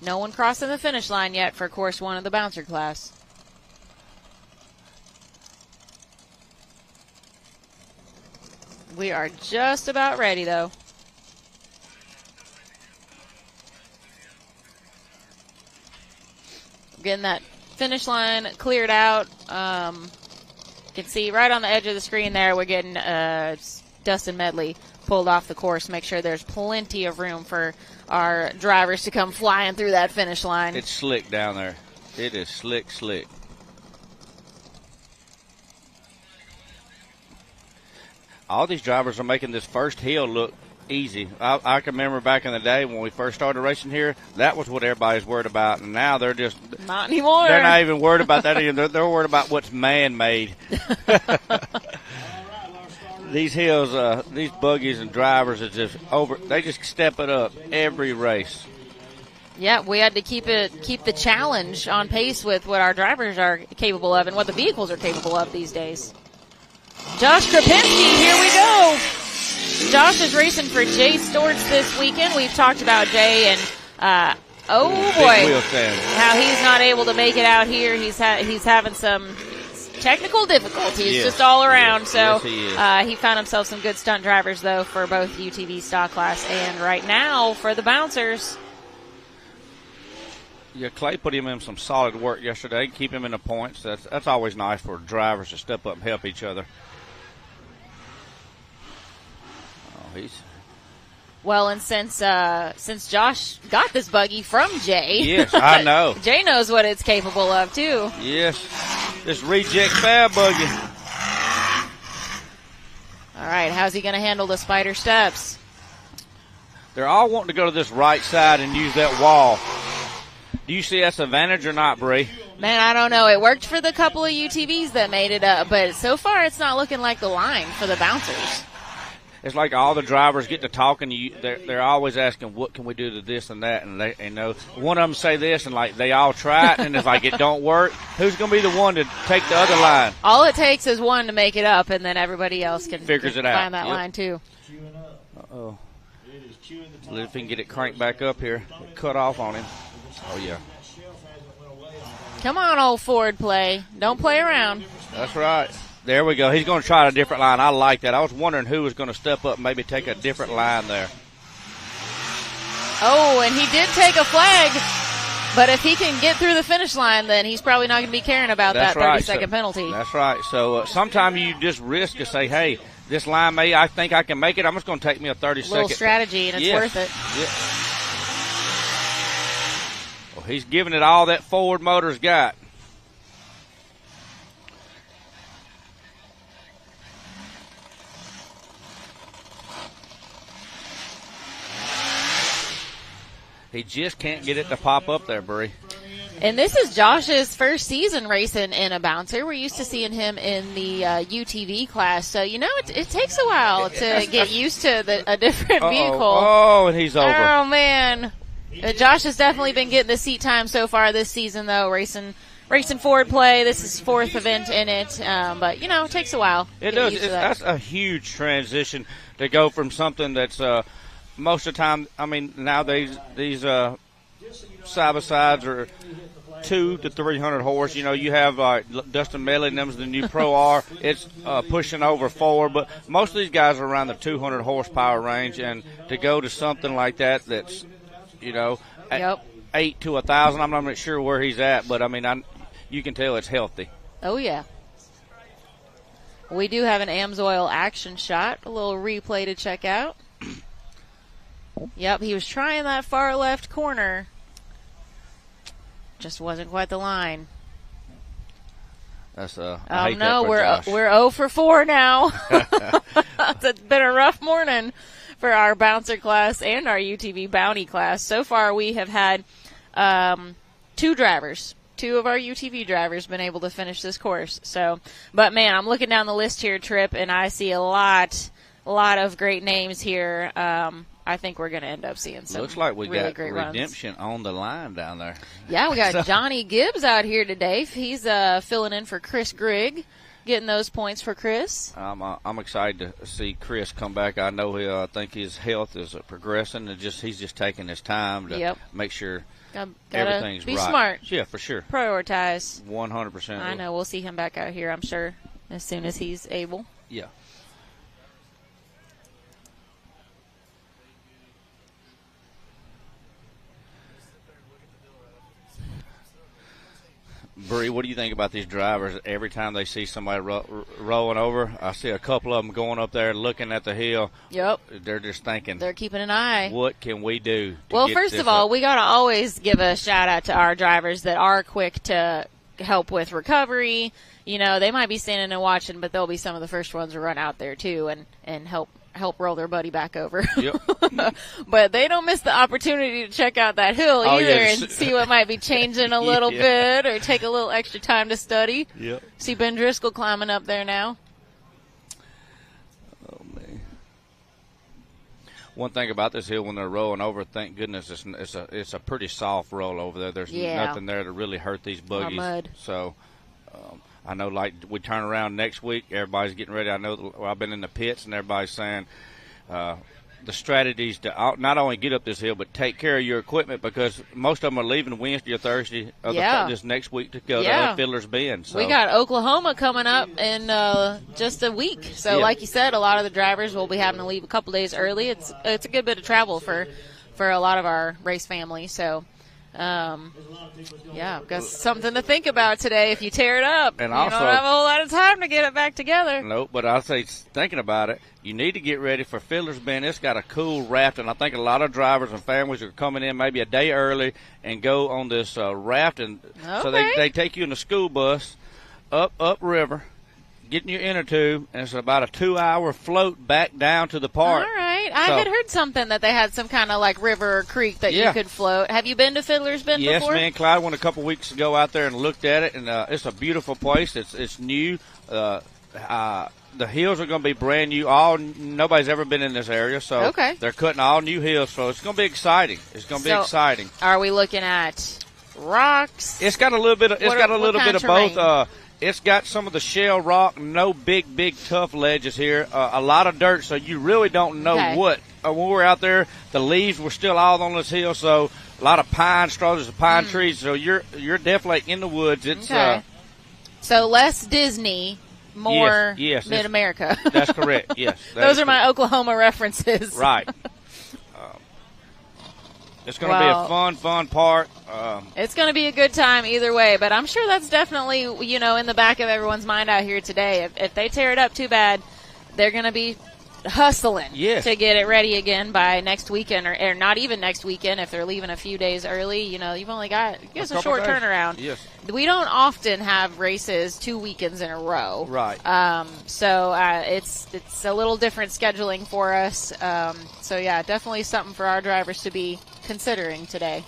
No one crossing the finish line yet for course 1 of the bouncer class. We are just about ready, though. Getting that finish line cleared out. You can see right on the edge of the screen there, we're getting Dustin Medley pulled off the course. Make sure there's plenty of room for our drivers to come flying through that finish line. It's slick down there. It is slick. All these drivers are making this first hill look easy. I can remember back in the day when we first started racing here, that was what everybody's worried about, and now they're just not anymore. They're not even worried about that either. They're worried about what's man-made. These hills, these buggies and drivers are just they just step it up every race. Yeah, we had to keep the challenge on pace with what our drivers are capable of and what the vehicles are capable of these days. Josh Krapinski, here we go. Josh is racing for Jay Storts this weekend. We've talked about Jay and oh boy, how he's not able to make it out here. He's having some technical difficulties Yes. just all around. Yes. So Yes, he is. he found himself some good stunt drivers, though, for both UTV stock class and right now for the bouncers. Yeah, Clay put him in some solid work yesterday. Keep him in the points. That's always nice for drivers to step up and help each other. Oh, he's. Well, and since Josh got this buggy from Jay, Yes, I know. Jay knows what it's capable of too. Yes, this reject fab buggy. All right, how's he going to handle the spider steps? They're all wanting to go to this right side and use that wall. Do you see that's advantage or not, Bree? Man, I don't know. It worked for the couple of UTVs that made it up, but so far it's not looking like the line for the bouncers. It's like all the drivers get to talking. They're always asking, what can we do to this and that? And they know one of them say this, and like they all try it, and if like it don't work, who's going to be the one to take the other line? All it takes is one to make it up, and then everybody else can Figures it out. find that Yep. line too. Uh-oh. Let's if he can get it cranked back up here. Cut off on him. Oh, yeah. Come on, old Ford play. Don't play around. That's right. There we go. He's going to try a different line. I like that. I was wondering who was going to step up and maybe take a different line there. Oh, and he did take a flag, but if he can get through the finish line, then he's probably not going to be caring about That's that right. 30-second penalty. That's right. So sometimes you just risk to say, hey, this line I think I can make it. I'm just going to take me a 30-second. Little strategy, and it's worth it. Yeah. Well, he's giving it all that forward motor's got. He just can't get it to pop up there, Bree. And this is Josh's first season racing in a bouncer. We're used to seeing him in the UTV class. So, it takes a while to get used to a different vehicle. Oh, and he's over. Oh, man. Josh has definitely been getting the seat time so far this season, though, racing forward play. This is fourth event in it. But, it takes a while. It does. That's a huge transition to go from something that's most of the time, nowadays these side-by-sides are 200 to 300 horse. You have Dustin Melley and them's the new Pro R. It's pushing over 4, but most of these guys are around the 200 horsepower range, and to go to something like that's 8 to 1,000. I'm not sure where he's at, but you can tell it's healthy. Oh yeah. We do have an AMSOIL action shot, a little replay to check out. Yep, he was trying that far left corner. Just wasn't quite the line. That's oh no, we're 0 for 4 now. It's been a rough morning for our bouncer class and our UTV Bounty class. So far, we have had 2 drivers. 2 of our UTV drivers been able to finish this course. So, but man, I'm looking down the list here, Tripp, and I see a lot of great names here. I think we're going to end up seeing some. Looks like we really got great redemption on the line down there. Yeah, we got Johnny Gibbs out here today. He's filling in for Chris Grigg, getting those points for Chris. I'm excited to see Chris come back. I know I think his health is progressing, and he's just taking his time to make sure everything's be right. Smart. Yeah, for sure. Prioritize. 100%. I know. We'll see him back out here, I'm sure, as soon as he's able. Yeah. Bree, what do you think about these drivers? Every time they see somebody rolling over, I see a couple of them going up there looking at the hill. Yep. They're just thinking. They're keeping an eye. What can we do? Well, first of all, we got to always give a shout out to our drivers that are quick to help with recovery. They might be standing and watching, but they'll be some of the first ones to run out there too and help roll their buddy back over. Yep. But they don't miss the opportunity to check out that hill either and see what might be changing a little bit or take a little extra time to study. Yep. See Ben Driscoll climbing up there now. Oh, man. One thing about this hill when they're rolling over, thank goodness it's a pretty soft roll over there. There's nothing there to really hurt these buggies. Mud. So I know, like, we turn around next week, everybody's getting ready. I know I've been in the pits, and everybody's saying the strategies to not only get up this hill but take care of your equipment, because most of them are leaving Wednesday or Thursday of this next week to go to Fiddler's Bend. So. We got Oklahoma coming up in just a week. So like you said, a lot of the drivers will be having to leave a couple days early. It's a good bit of travel for a lot of our race family. So I've got something to think about today. If you tear it up, and you also, don't have a whole lot of time to get it back together. No, but I'll say, thinking about it, you need to get ready for Fiddler's Bend. It's got a cool raft, and I think a lot of drivers and families are coming in maybe a day early and go on this raft. And so they take you in the school bus up river, get in your inner tube, and it's about a 2-hour float back down to the park. All right. I had heard something that they had some kind of like river or creek that you could float. Have you been to Fiddler's Bend before? Yes, me and Clyde went a couple weeks ago out there and looked at it, and it's a beautiful place. It's new. The hills are going to be brand new. Nobody's ever been in this area, so they're cutting all new hills. So it's going to be exciting. It's going to be exciting. Are we looking at rocks? It's got a little bit of both. It's got some of the shell rock, no big tough ledges here. A lot of dirt, so you really don't know what. When we were out there, the leaves were still all on this hill, so a lot of pine straws and pine trees. So you're definitely in the woods. It's so less Disney, more Mid-America. That's correct. Yes, those are my Oklahoma references. Right. It's going to be a fun part. It's going to be a good time either way, but I'm sure that's definitely, in the back of everyone's mind out here today. If they tear it up too bad, they're going to be hustling to get it ready again by next weekend, or not even next weekend if they're leaving a few days early. You've only got a short turnaround. Yes. We don't often have races 2 weekends in a row. Right. So it's a little different scheduling for us. So definitely something for our drivers to be considering today.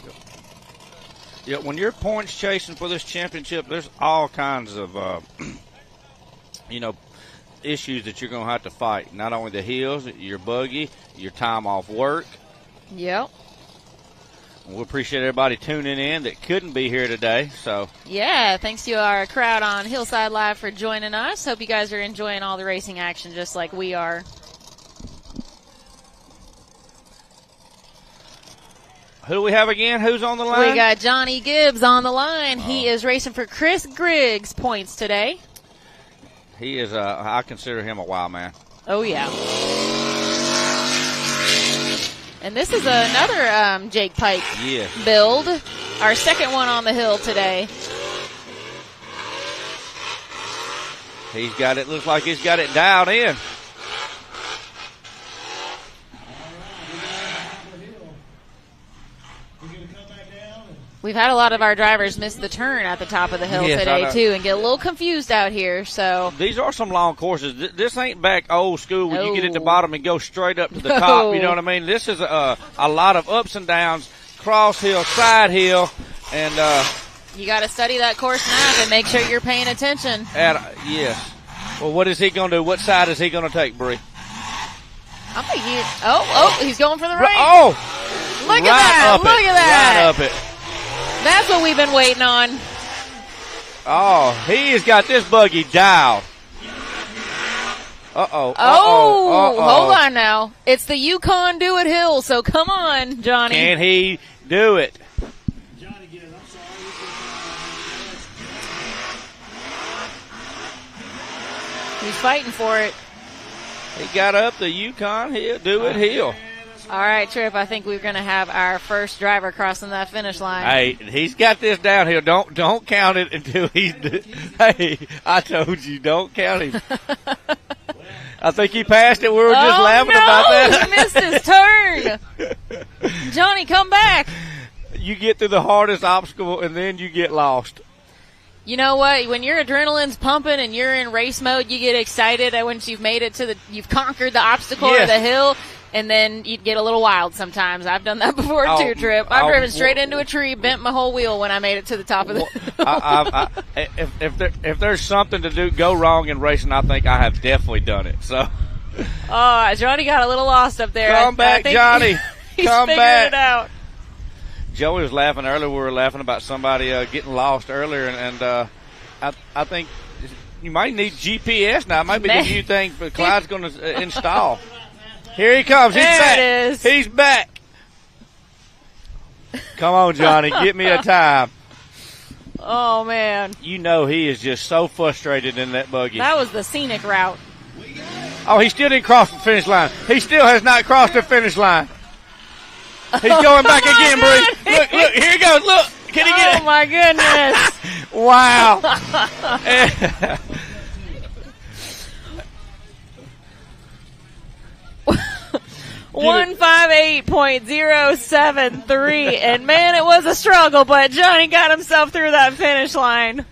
Yeah, when you're points chasing for this championship, there's all kinds of issues that you're going to have to fight. Not only the hills, your buggy, your time off work. Yep. We appreciate everybody tuning in that couldn't be here today. So thanks to our crowd on Hillside Live for joining us. Hope you guys are enjoying all the racing action just like we are. Who do we have again? Who's on the line? We got Johnny Gibbs on the line. He is racing for Chris Griggs points today. He is I consider him a wild man. Oh, yeah. And this is another Jake Pike build. Our second one on the hill today. He's got it. Looks like he's got it dialed in. We've had a lot of our drivers miss the turn at the top of the hill today, too, and get a little confused out here. So these are some long courses. This ain't back old school when you get at the bottom and go straight up to the top. You know what I mean? This is a lot of ups and downs, cross hill, side hill, and you got to study that course map and make sure you're paying attention. Yes. Well, what is he going to do? What side is he going to take, Bree? I think he's going for the right. Oh, look at that! Look at that! Right up it. That's what we've been waiting on. Oh, he has got this buggy dialed. Hold on now. It's the Yukon Do It Hill, so come on, Johnny. Can he do it? Johnny, again, I'm sorry. He's fighting for it. He got up the Yukon Hill, Do It Hill. All right, Tripp, I think we're going to have our first driver crossing that finish line. Hey, he's got this downhill. Don't count it until he's hey, I told you, don't count him. I think he passed it. We were just laughing about that. He missed his turn. Johnny, come back. You get through the hardest obstacle, and then you get lost. You know what? When your adrenaline's pumping and you're in race mode, you get excited once you've made it you've conquered the obstacle or the hill. And then you'd get a little wild sometimes. I've done that before too, Tripp. I've driven straight into a tree, bent my whole wheel when I made it to the top of the hill. If there's something to go wrong in racing, I think I have definitely done it. So, Johnny got a little lost up there. Come back, Johnny. He's Come back. It out. Joey was laughing earlier. We were laughing about somebody getting lost earlier, and I think you might need GPS now. It might be the new thing Clyde's going to install. Here he comes. He's There back. it is. He's back. Come on, Johnny. Get me a time. Oh, man. You know he is just so frustrated in that buggy. That was the scenic route. Oh, he still didn't cross the finish line. He still has not crossed the finish line. He's going back again, Bree. Look, here he goes. Look. Can he get it? Oh, my goodness. Wow. 158.073, and man, it was a struggle, but Johnny got himself through that finish line.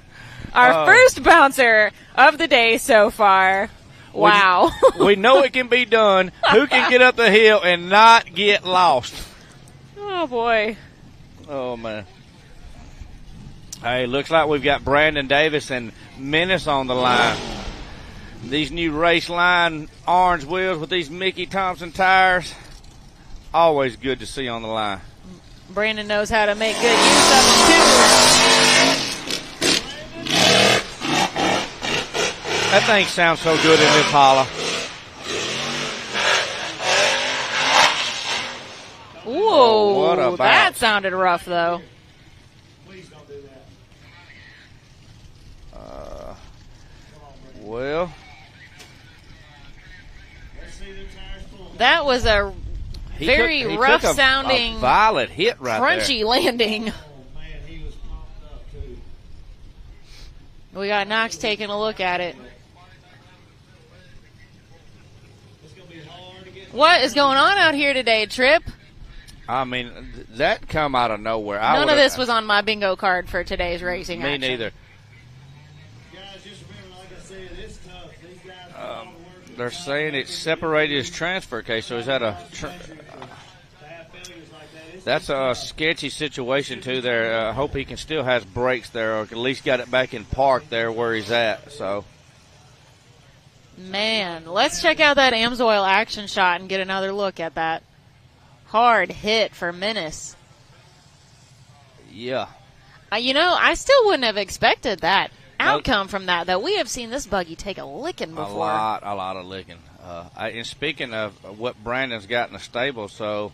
Our first bouncer of the day so far. Wow. We know it can be done. Who can get up the hill and not get lost? Oh, boy. Oh, man. Hey, looks like we've got Brandon Davis and Menace on the line. These new race line orange wheels with these Mickey Thompson tires, always good to see on the line. Brandon knows how to make good use of them, too. That thing sounds so good in this holler. Whoa, what a that bounce. sounded rough, though. Well, That was a very he rough took sounding, a violent hit right crunchy landing. Man, he was pumped up, too. We got Knox taking a look at it. It's going to be hard to get. What is going on out here today, Tripp? I mean, that come out of nowhere. None of this was on my bingo card for today's racing me action. neither. Guys, just remember, like I said, it's tough. These guys put all the work in. They're saying it's separated his transfer case, so he's had a. To have failures like that, it's That's a sketchy situation too. There, I hope he can still has brakes there, or at least got it back in park there where he's at. So, Man, let's check out that Amsoil action shot and get another look at that. Hard hit for Menace. yeah, You know, I still wouldn't have expected that outcome from that, though. We have seen this buggy take a licking before. a lot of licking. And speaking of what Brandon's got in the stable, so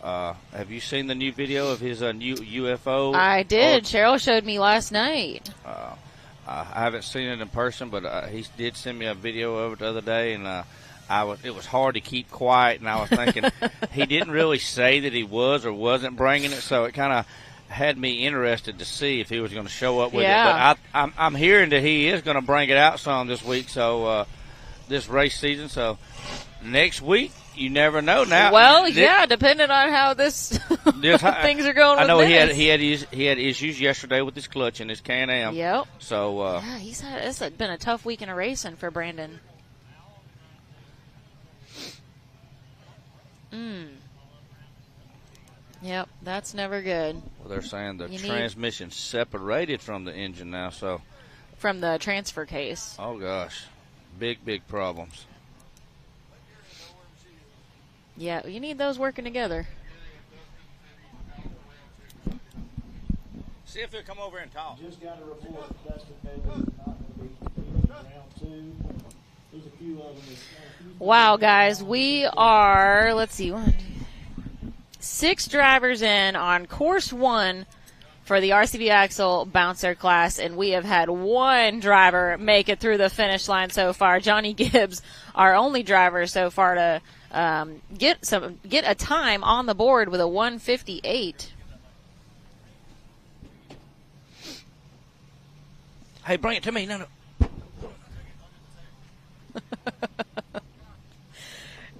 have you seen the new video of his new UFO? I did. Cheryl showed me last night. I haven't seen it in person, but he did send me a video of it the other day, and it was hard to keep quiet, and I was thinking he didn't really say that he was or wasn't bringing it, so it kind of had me interested to see if he was going to show up with it. But I'm hearing that he is going to bring it out some this week, so this race season. So next week, you never know. Now, Well, yeah, depending on how things are going. I know with he Menace. had issues yesterday with his clutch and his Can-Am. Yep. So Yeah, it's been a tough weekend of racing for Brandon. Yep, that's never good. well, they're saying the You need- transmission separated from the engine now. So, From the transfer case. oh gosh, big problems. Yeah, you need those working together. See if he'll come over and talk. just got a report that Dustin Davis is not going to be competing in round 2. There's a few of them. Wow, guys, we are, let's see, 6 drivers in on course 1 for the RCB Axle Bouncer class, and we have had 1 driver make it through the finish line so far. Johnny Gibbs, our only driver so far to get a time on the board with a 1:58. Hey, bring it to me. No.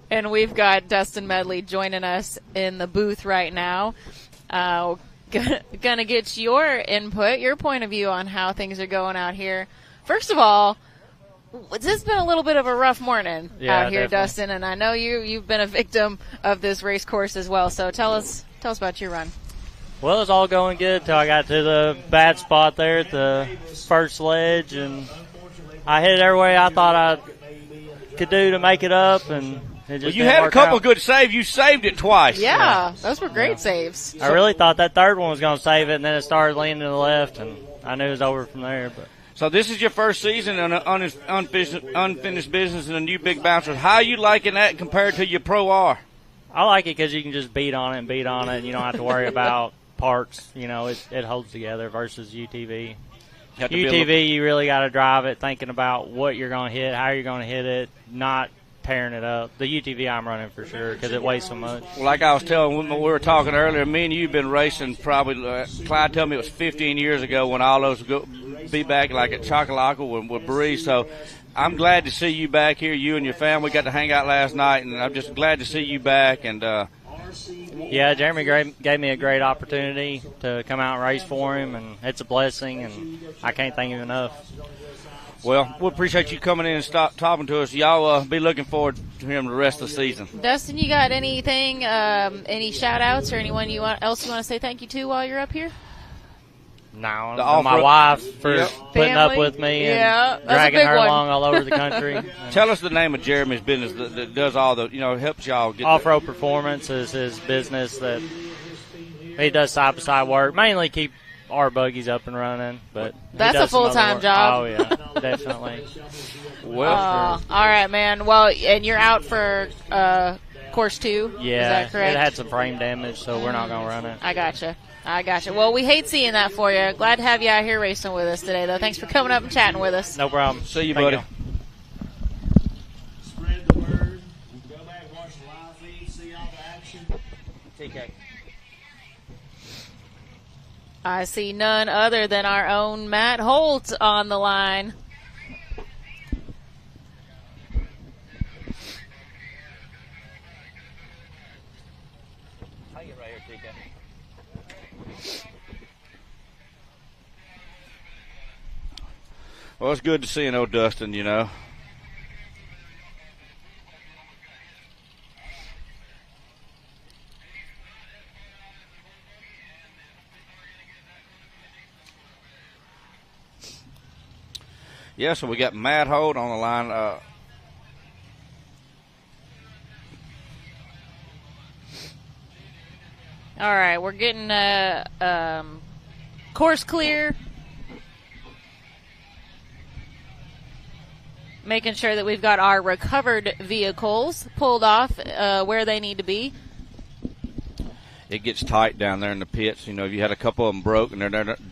And we've got Dustin Medley joining us in the booth right now. Gonna get your input, your point of view on how things are going out here. First of all, this has been a little bit of a rough morning out here, definitely. Dustin, and I know you've been a victim of this race course as well. So tell us about your run. Well, it was all going good till I got to the bad spot there at the first ledge, and I hit it every way I thought I could do to make it up, and it just Well, you didn't had a work couple out. good saves. You saved it twice. Yeah, those were great saves. I really thought that third one was going to save it, and then it started leaning to the left, and I knew it was over from there. But So this is your first season in an unfinished business in a new big bouncer. How are you liking that compared to your Pro R? I like it because you can just beat on it. And you don't have to worry about parts. It holds together versus UTV. UTV, you really got to drive it thinking about what you're going to hit, how you're going to hit it, not tearing it up. The UTV I'm running for sure because it weighs so much. Well, like I was telling when we were talking earlier, me and you have been racing probably, Clyde told me it was 15 years ago when all those be back like at Chocolaco with Bree. So I'm glad to see you back here. You and your family got to hang out last night, and I'm just glad to see you back. And yeah, Jeremy gave me a great opportunity to come out and race for him, and it's a blessing, and I can't thank him enough. Well, we appreciate you coming in and talking to us. Y'all be looking forward to him the rest of the season. Dustin, you got anything, any shout-outs or anyone else you want to say thank you to while you're up here? No, my wife for putting up with me and dragging her along all over the country. Tell us the name of Jeremy's business that does all the, helps y'all get Off-Road Performance is his business that he does side-by-side work, mainly keep our buggies up and running. But that's a full-time job. Oh, yeah, definitely. Well, all right, man. Well, and you're out for course 2, yeah, is that correct? It had some frame damage, so we're not going to run it. I gotcha. Well, we hate seeing that for you. Glad to have you out here racing with us today, though. Thanks for coming up and chatting with us. No problem. See you, buddy. Spread the word. Go back, watch the live feed, see all the action. TK. I see none other than our own Matt Holt on the line. I'll get right here, TK. Well, it's good to see an old Dustin, Yeah, so we got Matt Holt on the line. All right, we're getting course clear. Making sure that we've got our recovered vehicles pulled off where they need to be. It gets tight down there in the pits. If you had a couple of them broke and they're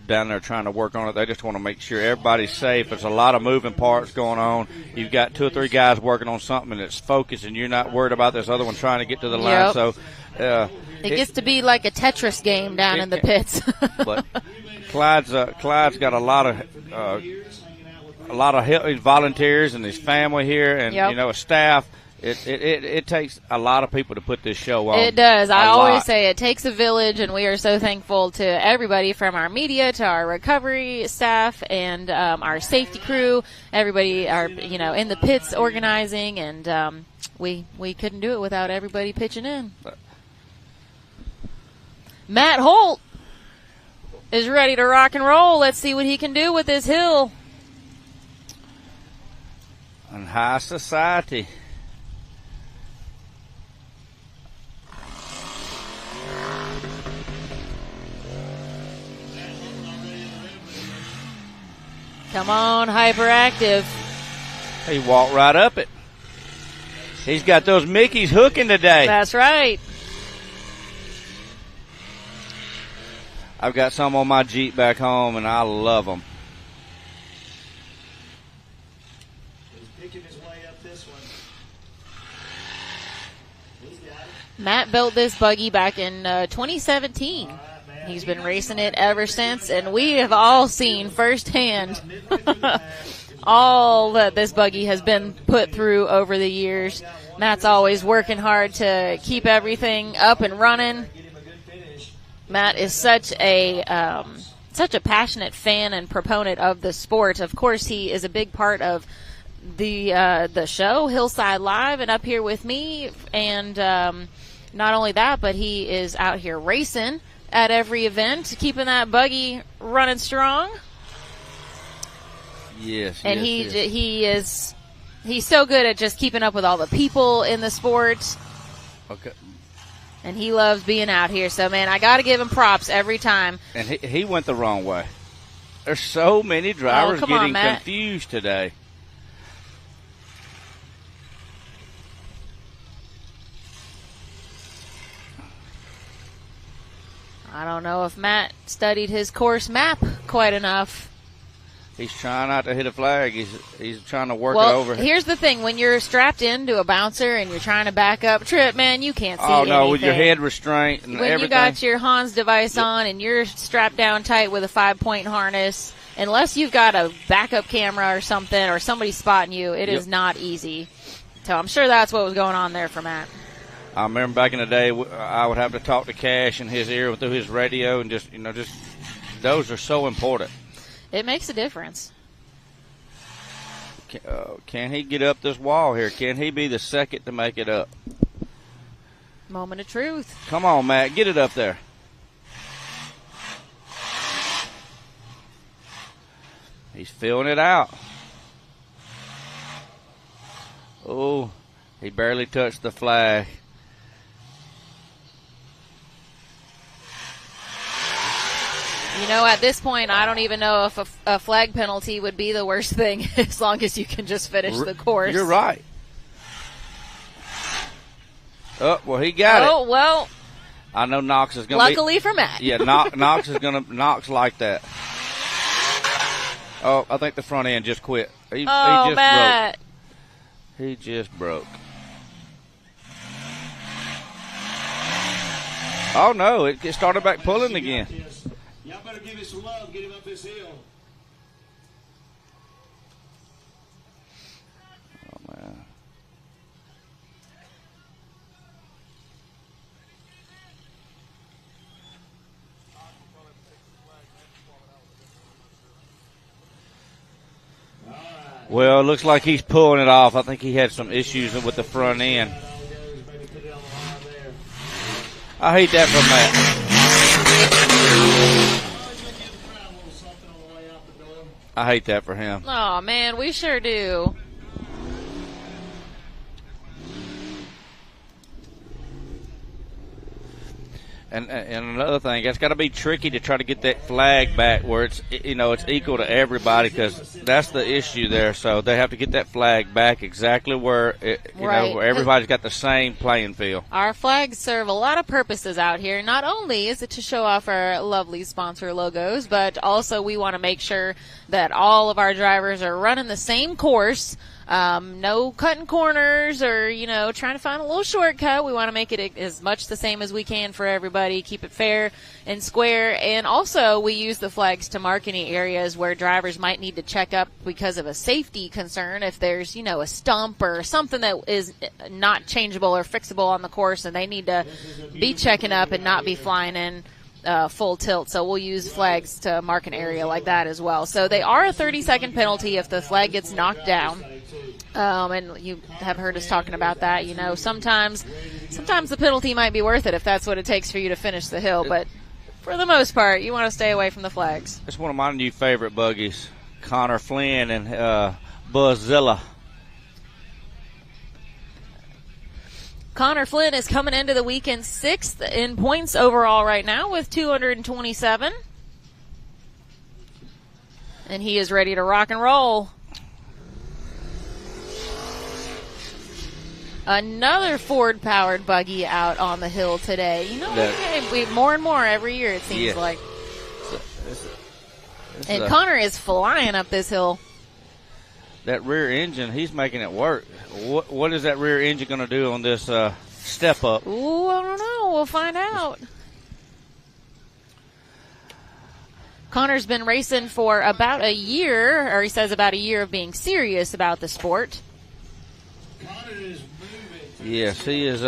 down there trying to work on it, they just want to make sure everybody's safe. There's a lot of moving parts going on. You've got 2 or 3 guys working on something and it's focused, and you're not worried about this other one trying to get to the line. So it gets to be like a Tetris game down in the pits. But Clyde's got a lot of volunteers and his family here, and a staff. It takes a lot of people to put this show on. It does. I always say it takes a village, and we are so thankful to everybody from our media to our recovery staff and our safety crew. Everybody are in the pits organizing, and we couldn't do it without everybody pitching in. Matt Holt is ready to rock and roll. Let's see what he can do with this hill. And high society. Come on, hyperactive. He walked right up it. He's got those Mickeys hooking today. That's right. I've got some on my Jeep back home, and I love them. He's picking his way up this one. He's got it. Matt built this buggy back in 2017. He's been racing it ever since, and we have all seen firsthand all that this buggy has been put through over the years. Matt's always working hard to keep everything up and running. Matt is such a passionate fan and proponent of the sport. Of course, he is a big part of the show, Hillside Live, and up here with me. And not only that, but he is out here racing at every event, keeping that buggy running strong. Yes, and he's so good at just keeping up with all the people in the sport. Okay. And he loves being out here. So, man, I got to give him props every time. And he went the wrong way. There's so many drivers come on, getting Matt. confused today. I don't know if Matt studied his course map quite enough. He's trying not to hit a flag. He's trying to work it Well, over. here's the thing. When you're strapped into a bouncer and you're trying to back up trip, man, you can't see Oh, no, anything. with your head restraint and When everything. you got your Hans device on and you're strapped down tight with a 5-point harness, unless you've got a backup camera or something or somebody spotting you, it is not easy. So I'm sure that's what was going on there for Matt. I remember back in the day, I would have to talk to Cash in his ear through his radio, and just those are so important. It makes a difference. Can he get up this wall here? Can he be the second to make it up? Moment of truth. Come on, Matt, get it up there. He's filling it out. Oh, he barely touched the flag. You know, at this point, I don't even know if a flag penalty would be the worst thing as long as you can just finish the course. You're right. Oh, well, he got it. Oh, well. I know Knox is going to be. Luckily for Matt. Yeah, Knox is going to. Knox like that. Oh, I think the front end just quit. He just Matt. broke. He just broke. Oh, no, it started back pulling again. Y'all better give it some love, get him up this hill. Oh, man. Well, it looks like he's pulling it off. I think he had some issues with the front end. I hate that for Matt. I hate that for him. Oh, man, we sure do. And another thing, it's got to be tricky to try to get that flag back where it's it's equal to everybody, because that's the issue there. So they have to get that flag back exactly where where everybody's got the same playing field. Our flags serve a lot of purposes out here. Not only is it to show off our lovely sponsor logos, but also we want to make sure that all of our drivers are running the same course. No cutting corners or, trying to find a little shortcut. We want to make it as much the same as we can for everybody, keep it fair and square. And also we use the flags to mark any areas where drivers might need to check up because of a safety concern. If there's, a stump or something that is not changeable or fixable on the course and they need to be checking up and not be flying in full tilt. So we'll use flags to mark an area like that as well. So they are a 30-second penalty if the flag gets knocked down. And you have heard us talking about that. Sometimes the penalty might be worth it if that's what it takes for you to finish the hill. But for the most part, you want to stay away from the flags. It's one of my new favorite buggies, Connor Flynn and Buzzilla. Connor Flynn is coming into the weekend 6th in points overall right now with 227. And he is ready to rock and roll. Another Ford-powered buggy out on the hill today. We more and more every year, it seems like. And Connor is flying up this hill. That rear engine, he's making it work. What is that rear engine going to do on this step up? Ooh, I don't know. We'll find out. Connor's been racing for about a year, or he says about a year of being serious about the sport. Yes, he is.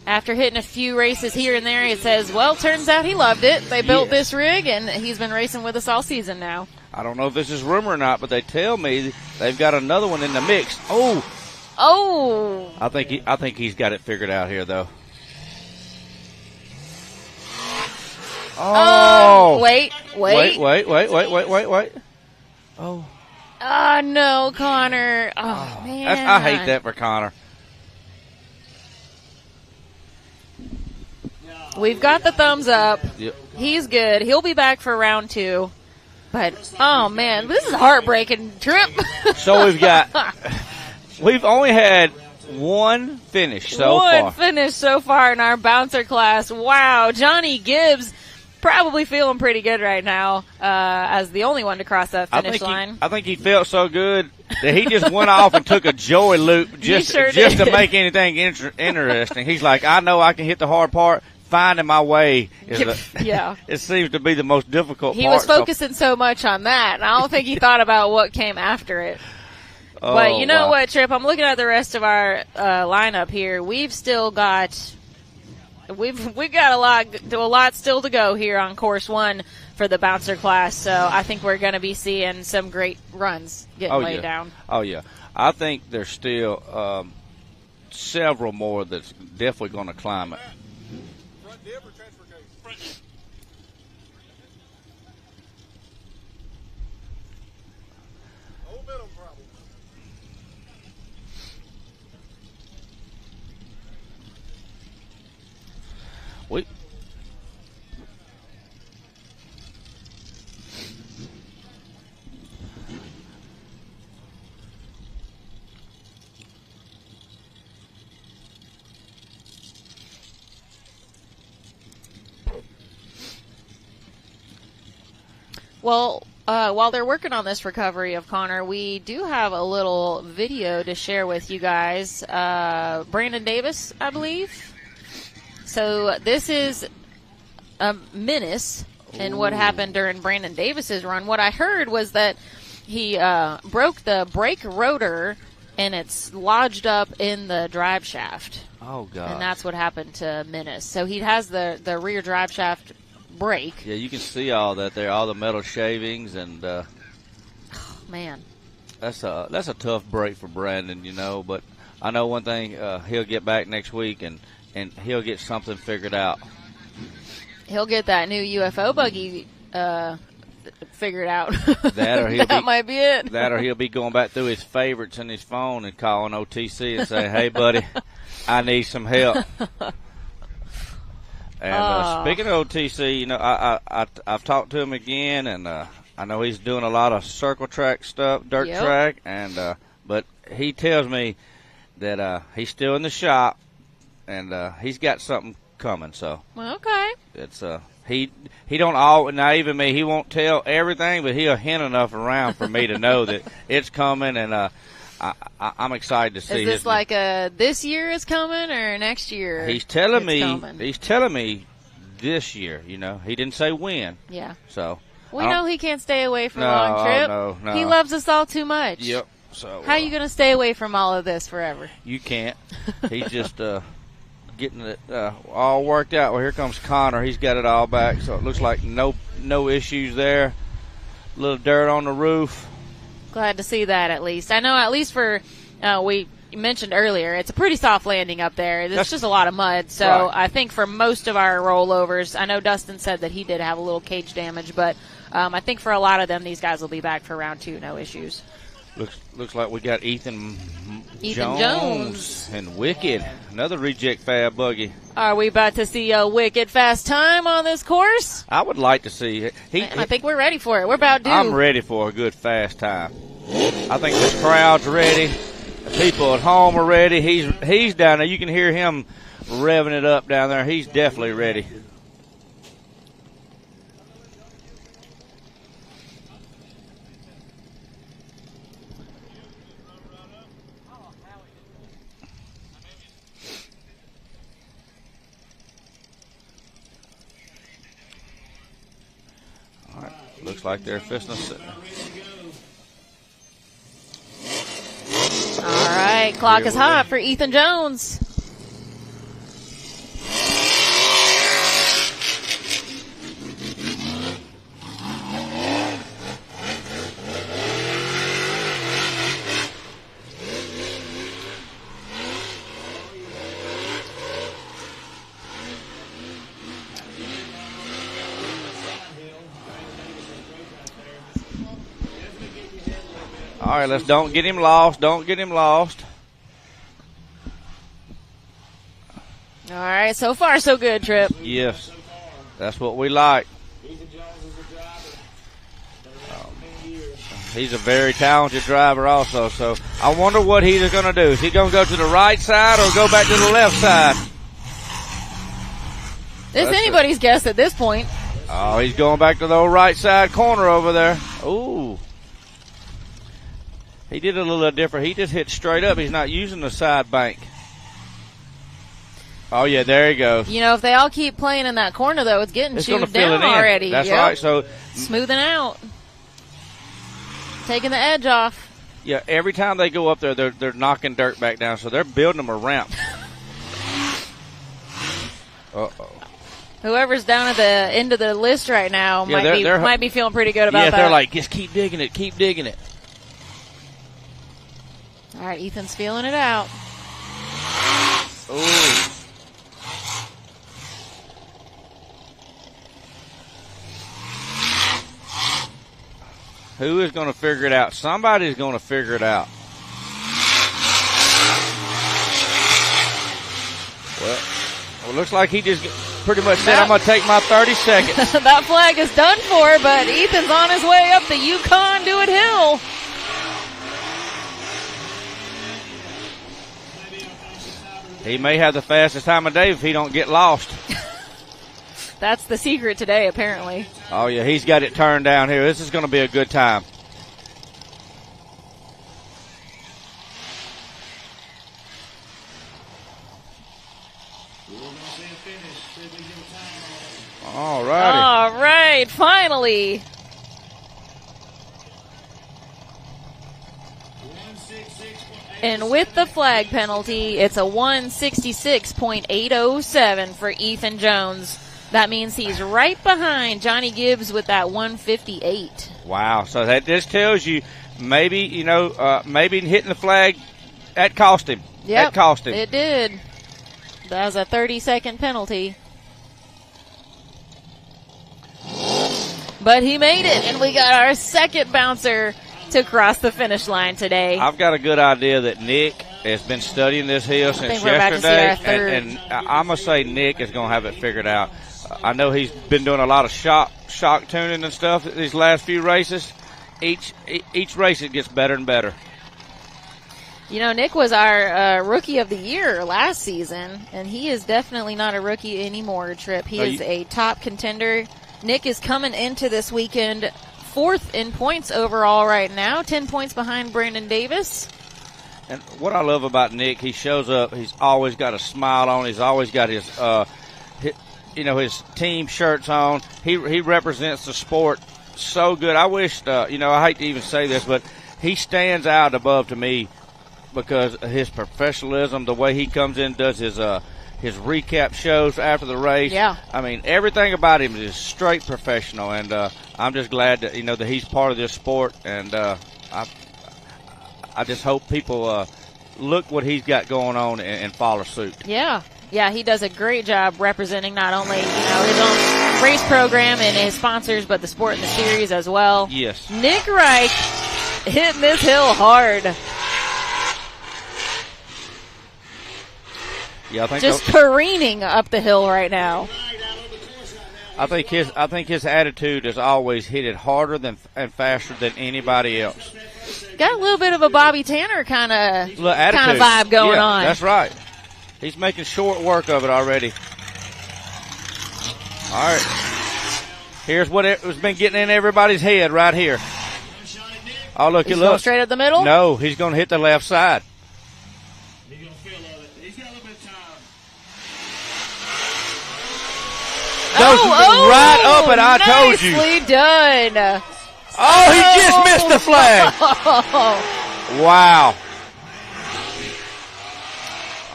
After hitting a few races here and there, it says, well, turns out he loved it. They built this rig, and he's been racing with us all season now. I don't know if this is rumor or not, but they tell me they've got another one in the mix. Oh! I think he's got it figured out here, though. Oh! Wait. Oh. Oh, no, Connor. Oh, man. I hate that for Connor. We've got the thumbs up. Yep. He's good. He'll be back for round 2. But, oh, man, this is a heartbreaking trip. So we've only had one finish so far. One finish so far in our bouncer class. Wow. Johnny Gibbs probably feeling pretty good right now as the only one to cross that finish line. I think he felt so good that he just went off and took a joy loop just to make anything interesting. He's like, I know I can hit the hard part. Finding my way it seems to be the most difficult part. He was focusing so much on that, and I don't think he thought about what came after it. But you know what, Trip? I'm looking at the rest of our lineup here. We've still got a lot still to go here on course 1 for the bouncer class. So I think we're going to be seeing some great runs getting laid down. Oh yeah, I think there's still several more that's definitely going to climb it. Well, while they're working on this recovery of Connor, we do have a little video to share with you guys. Brandon Davis, I believe. So this is a menace in what happened during Brandon Davis's run. What I heard was that he broke the brake rotor and it's lodged up in the drive shaft. Oh, God. And that's what happened to Menace. So he has the rear drive shaft break. Yeah, you can see all that there, all the metal shavings, and man, that's a tough break for Brandon, you know. But I know one thing: he'll get back next week, and he'll get something figured out. He'll get that new UFO buggy figured out. That might be it. That or he'll be going back through his favorites in his phone and calling OTC and saying, "Hey, buddy, I need some help." And speaking of OTC, you know, I've talked to him again, and I know he's doing a lot of circle track stuff, dirt track, and but he tells me that he's still in the shop, and he's got something coming. So okay, it's he don't all now even me. He won't tell everything, but he'll hint enough around for me to know that it's coming, and I'm excited to see. Is this like this year is coming or next year? He's telling me this year. You know, he didn't say when. Yeah. So we know he can't stay away from a long trip. No. He loves us all too much. Yep. So how are you going to stay away from all of this forever? You can't. He's just getting it all worked out. Well, here comes Connor. He's got it all back, so it looks like no issues there. A little dirt on the roof. Glad to see that at least. I know at least for we mentioned earlier, it's a pretty soft landing up there. It's just a lot of mud. So right. I think for most of our rollovers, I know Dustin said that he did have a little cage damage, but I think for a lot of them, these guys will be back for round 2, no issues. Looks like we got Ethan Jones and Wicked, another reject fab buggy. Are we about to see a wicked fast time on this course? I would like to see it. I think we're ready for it. We're about due. I'm ready for a good fast time. I think this crowd's ready. The people at home are ready. He's down there. You can hear him revving it up down there. He's definitely ready. Looks like they're fisting us. All right, clock is hot for Ethan Jones. All right, let's don't get him lost. Don't get him lost. All right, so far so good, Trip. Yes, that's what we like. He's a very talented driver also, so I wonder what he's going to do. Is he going to go to the right side or go back to the left side? It's anybody's guess at this point. Oh, he's going back to the old right side corner over there. Ooh. He did it a little different. He just hit straight up. He's not using the side bank. Oh, yeah, there he goes. You know, if they all keep playing in that corner, though, it's getting chewed down already. That's right. So smoothing out. Taking the edge off. Yeah, every time they go up there, they're knocking dirt back down, so they're building them a ramp. Uh-oh. Whoever's down at the end of the list right now might be feeling pretty good about that. Yeah, they're like, just keep digging it, keep digging it. All right, Ethan's feeling it out. Ooh. Who is going to figure it out? Somebody's going to figure it out. Well, it looks like he just pretty much said, I'm going to take my 30 seconds. That flag is done for, but Ethan's on his way up the Yukon Dewitt Hill. He may have the fastest time of day if he don't get lost. That's the secret today, apparently. Oh, yeah, he's got it turned down here. This is going to be a good time. All righty. All right, finally. And with the flag penalty, it's a 166.807 for Ethan Jones. That means he's right behind Johnny Gibbs with that 158. Wow. So that just tells you maybe, maybe hitting the flag, that cost him. Yep, that cost him. It did. That was a 30-second penalty. But he made it, and we got our second bouncer to cross the finish line today. I've got a good idea that Nick has been studying this hill since yesterday, and I'm going to say Nick is going to have it figured out. I know he's been doing a lot of shock tuning and stuff these last few races. Each race it gets better and better. You know, Nick was our rookie of the year last season, and he is definitely not a rookie anymore, Tripp. He is a top contender. Nick is coming into this weekend fourth in points overall right now, 10 points behind Brandon Davis. And what I love about Nick, he shows up. He's always got a smile on. He's always got his his team shirts on. He represents the sport so good. I wish, I hate to even say this, but he stands out above to me because of his professionalism, the way he comes in, does his recap shows after the race. Yeah. I mean, everything about him is straight professional, and I'm just glad that, that he's part of this sport, and I just hope people look what he's got going on and follow suit. Yeah. Yeah, he does a great job representing not only, his own race program and his sponsors, but the sport and the series as well. Yes. Nick Reich hitting this hill hard. Yeah, I think just careening up the hill right now. I think his attitude is always hit it harder and faster than anybody else. Got a little bit of a Bobby Tanner kind of vibe going on. That's right. He's making short work of it already. All right. Here's what has been getting in everybody's head right here. Oh, look, he's going straight up the middle? No, he's going to hit the left side. He's going to feel it. He's got a little bit of time. Right up, and I told you. Nicely done. Oh, he just missed the flag. Wow.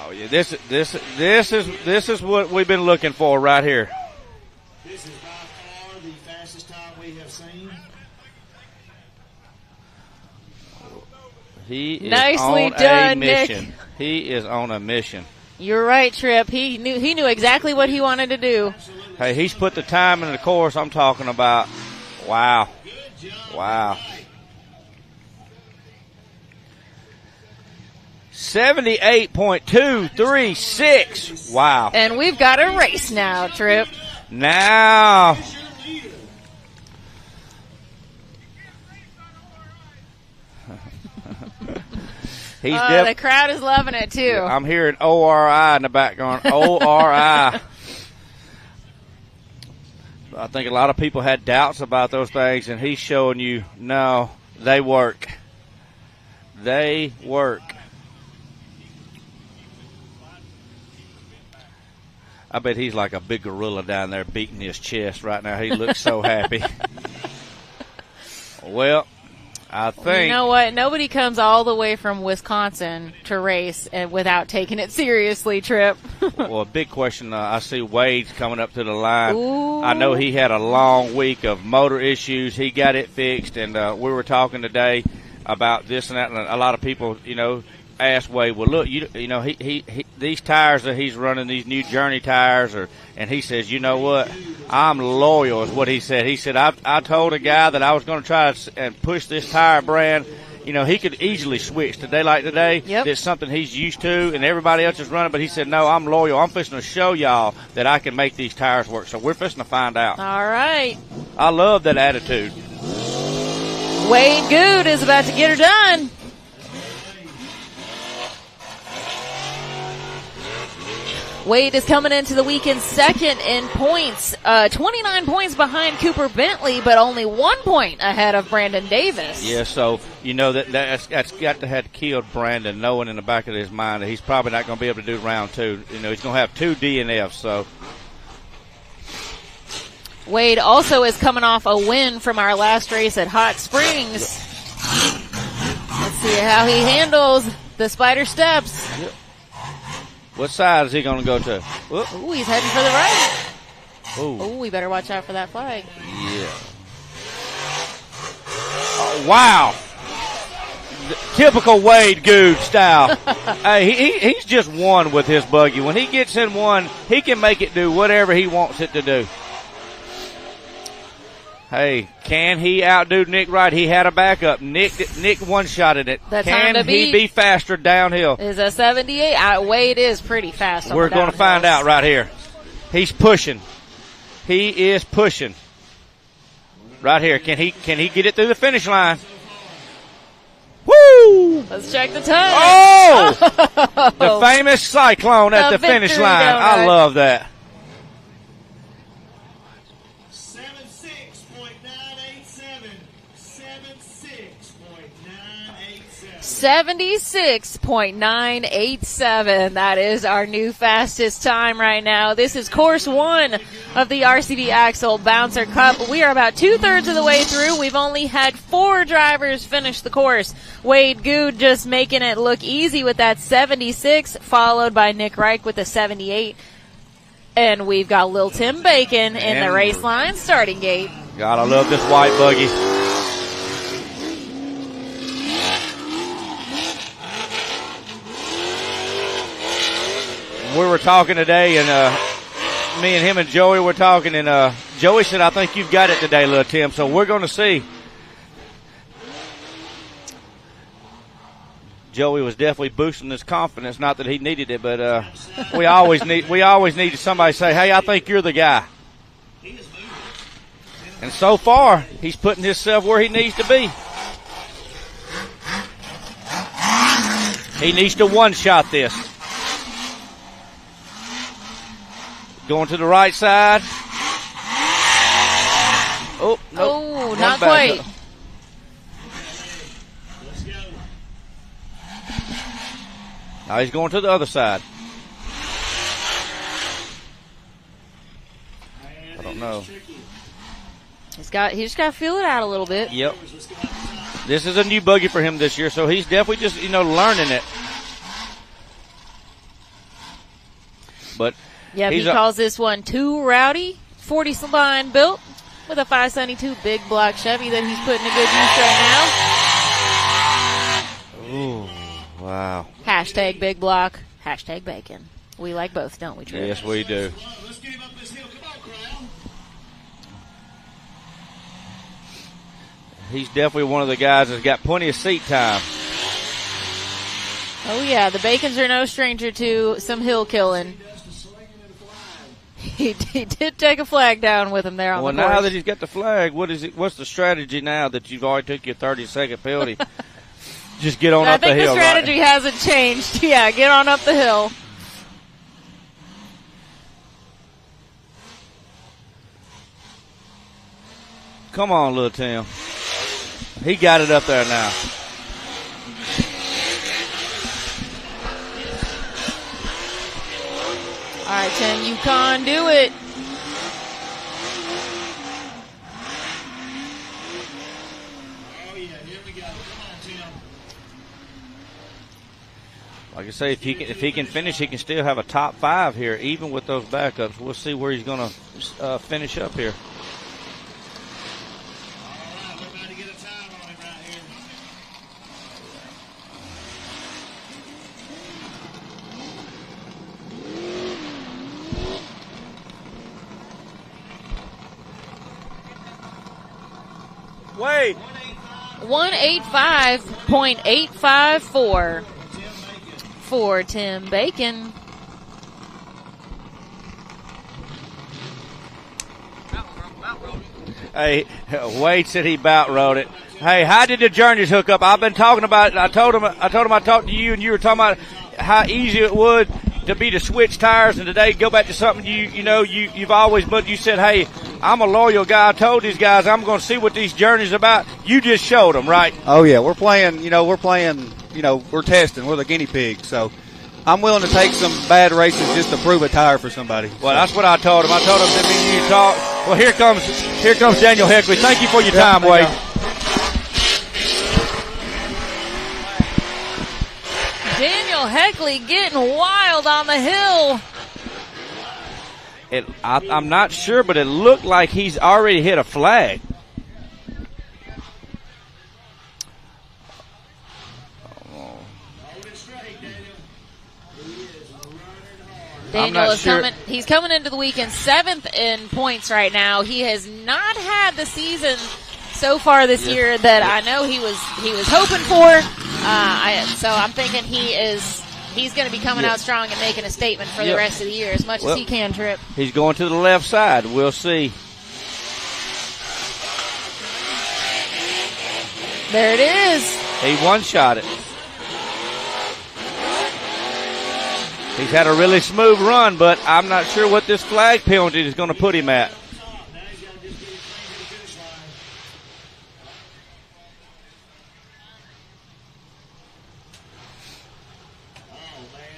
Oh yeah, this is what we've been looking for right here. This is by far the fastest time we have seen. He is nicely on done, a mission. Nick. He is on a mission. You're right, Tripp. He knew exactly what he wanted to do. Hey, he's put the time in the course I'm talking about. Wow. Wow. 78.236. Wow. And we've got a race now, Tripp. Now. The crowd is loving it, too. Yeah, I'm hearing ORI in the background. ORI. I think a lot of people had doubts about those things, and he's showing you, no, they work. They work. I bet he's like a big gorilla down there beating his chest right now. He looks so happy. Well, I think. You know what? Nobody comes all the way from Wisconsin to race and without taking it seriously, Trip. Well, a big question. I see Wade's coming up to the line. Ooh. I know he had a long week of motor issues. He got it fixed, and we were talking today about this and that. And a lot of people, asked Wade, well, look, he these tires that he's running, these new Journey tires, and he says, you know what? I'm loyal, is what he said. He said, I told a guy that I was going to try and push this tire brand. He could easily switch today like today. Yep. It's something he's used to, and everybody else is running. But he said, no, I'm loyal. I'm fixing to show y'all that I can make these tires work. So we're fixing to find out. All right. I love that attitude. Wade Good is about to get her done. Wade is coming into the weekend second in points, 29 points behind Cooper Bentley, but only 1 point ahead of Brandon Davis. Yeah, so that's got to have killed Brandon, knowing in the back of his mind that he's probably not going to be able to do round two. He's going to have 2 DNFs. So Wade also is coming off a win from our last race at Hot Springs. Let's see how he handles the spider steps. Yep. What side is he going to go to? Ooh, he's heading for the right. Ooh, we better watch out for that flag. Yeah. Oh, wow. Typical Wade Good style. Hey, he's just one with his buggy. When he gets in one, he can make it do whatever he wants it to do. Hey, can he outdo Nick Wright? He had a backup. Nick one-shotted it. Can he be faster downhill? Is a 78. Wade is pretty fast. We're going to find out right here. He's pushing. He is pushing. Right here. Can he get it through the finish line? Woo! Let's check the time. Oh! The famous cyclone at the finish line. I love that. 76.987. That is our new fastest time right now. This is course 1 of the RCV Axle Bouncer Cup. We are about 2/3 of the way through. We've only had 4 drivers finish the course. Wade Good just making it look easy with that 76, followed by Nick Reich with the 78. And we've got Lil Tim Bacon in the race line starting gate. God, I love this white buggy. We were talking today, and me and him and Joey were talking, and Joey said, I think you've got it today, Lil Tim, so we're going to see. Joey was definitely boosting his confidence, not that he needed it, but we always need somebody to say, hey, I think you're the guy. And so far, he's putting himself where he needs to be. He needs to one-shot this. Going to the right side. Oh, nope. Oh, not quite. Up. Now he's going to the other side. I don't know. He's just got to feel it out a little bit. Yep. This is a new buggy for him this year, so he's definitely just, learning it. But yeah, he calls this one too rowdy. 40 line built with a 572 big block Chevy that he's putting to good use right now. Ooh, wow. Hashtag big block, hashtag bacon. We like both, don't we, Trey? Yes, we do. Let's get him up this hill. Come on, crowd. He's definitely one of the guys that's got plenty of seat time. Oh, yeah, the Bacons are no stranger to some hill killing. He did take a flag down with him there on the course. Well, now that he's got the flag, what's the strategy now that you've already took your 30-second penalty? just get on I up the think hill. the strategy hasn't changed. Yeah, get on up the hill. Come on, little Tim. He got it up there now. All right, Tim, you can do it. Oh, yeah, here we go. Come on, Tim. Like I say, if he can finish, he can still have a top 5 here, even with those backups. We'll see where he's going to finish up here. All right, we're about to get a time on him right here. Wait. 185.854 for Tim Bacon. Hey, Wade said he about rode it. Hey, how did the journeys hook up? I've been talking about it. I told him I talked to you, and you were talking about how easy it would to switch tires, and today go back to something you've always. But you said, hey, I'm a loyal guy. I told these guys I'm going to see what these journeys about. You just showed them, right? Oh yeah, we're playing. We're testing. We're the guinea pigs. So I'm willing to take some bad races just to prove a tire for somebody. Well, that's what I told him. I told him that me and you talk. Well, here comes Daniel Heckley. Thank you for your time, Wade. Daniel Heckley getting wild on the hill. I'm not sure, but it looked like he's already hit a flag. Daniel is coming. He's coming into the weekend 7th in points right now. He has not had the season so far this year that I know he was hoping for. So I'm thinking he's going to be coming out strong and making a statement for the rest of the year as much as he can, Trip. He's going to the left side. We'll see. There it is. He one-shot it. He's had a really smooth run, but I'm not sure what this flag penalty is going to put him at.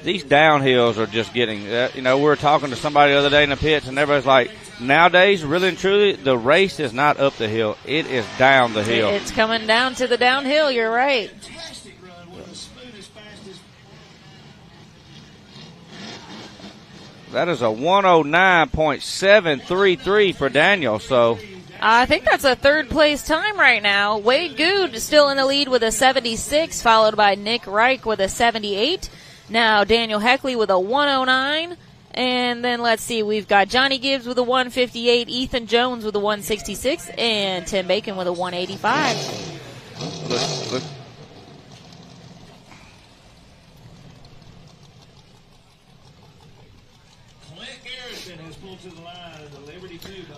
These downhills are just getting, we were talking to somebody the other day in the pits, and everybody's like, nowadays, really and truly, the race is not up the hill. It is down the hill. It's coming down to the downhill. You're right. That is a 109.733 for Daniel, so. I think that's a third-place time right now. Wade Good is still in the lead with a 76, followed by Nick Reich with a 78. Now Daniel Heckley with a 109. And then let's see, we've got Johnny Gibbs with a 158, Ethan Jones with a 166, and Tim Bacon with a 185. Look.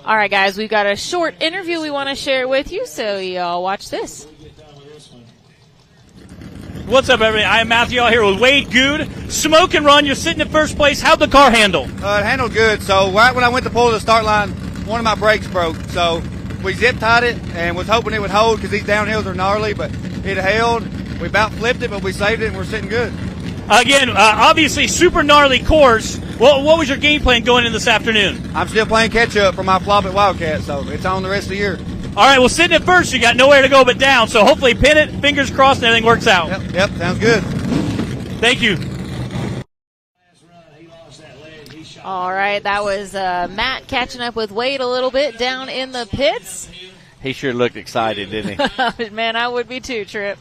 All right, guys, we've got a short interview we want to share with you, so y'all watch this. What's up, everybody? I'm Matthew out here with Wade Good. Smoke and run. You're sitting in first place. How'd the car handle? It handled good. So right when I went to pull the start line, one of my brakes broke. So we zip tied it and was hoping it would hold because these downhills are gnarly, but it held. We about flipped it, but we saved it and we're sitting good. Again, obviously super gnarly course. What was your game plan going in this afternoon? I'm still playing catch up for my flop at Wildcat, so it's on the rest of the year. All right, well, sitting at first, you got nowhere to go but down, so hopefully pin it, fingers crossed, and everything works out. Yep, sounds good. Thank you. All right, that was Matt catching up with Wade a little bit down in the pits. He sure looked excited, didn't he? Man, I would be too, Trip.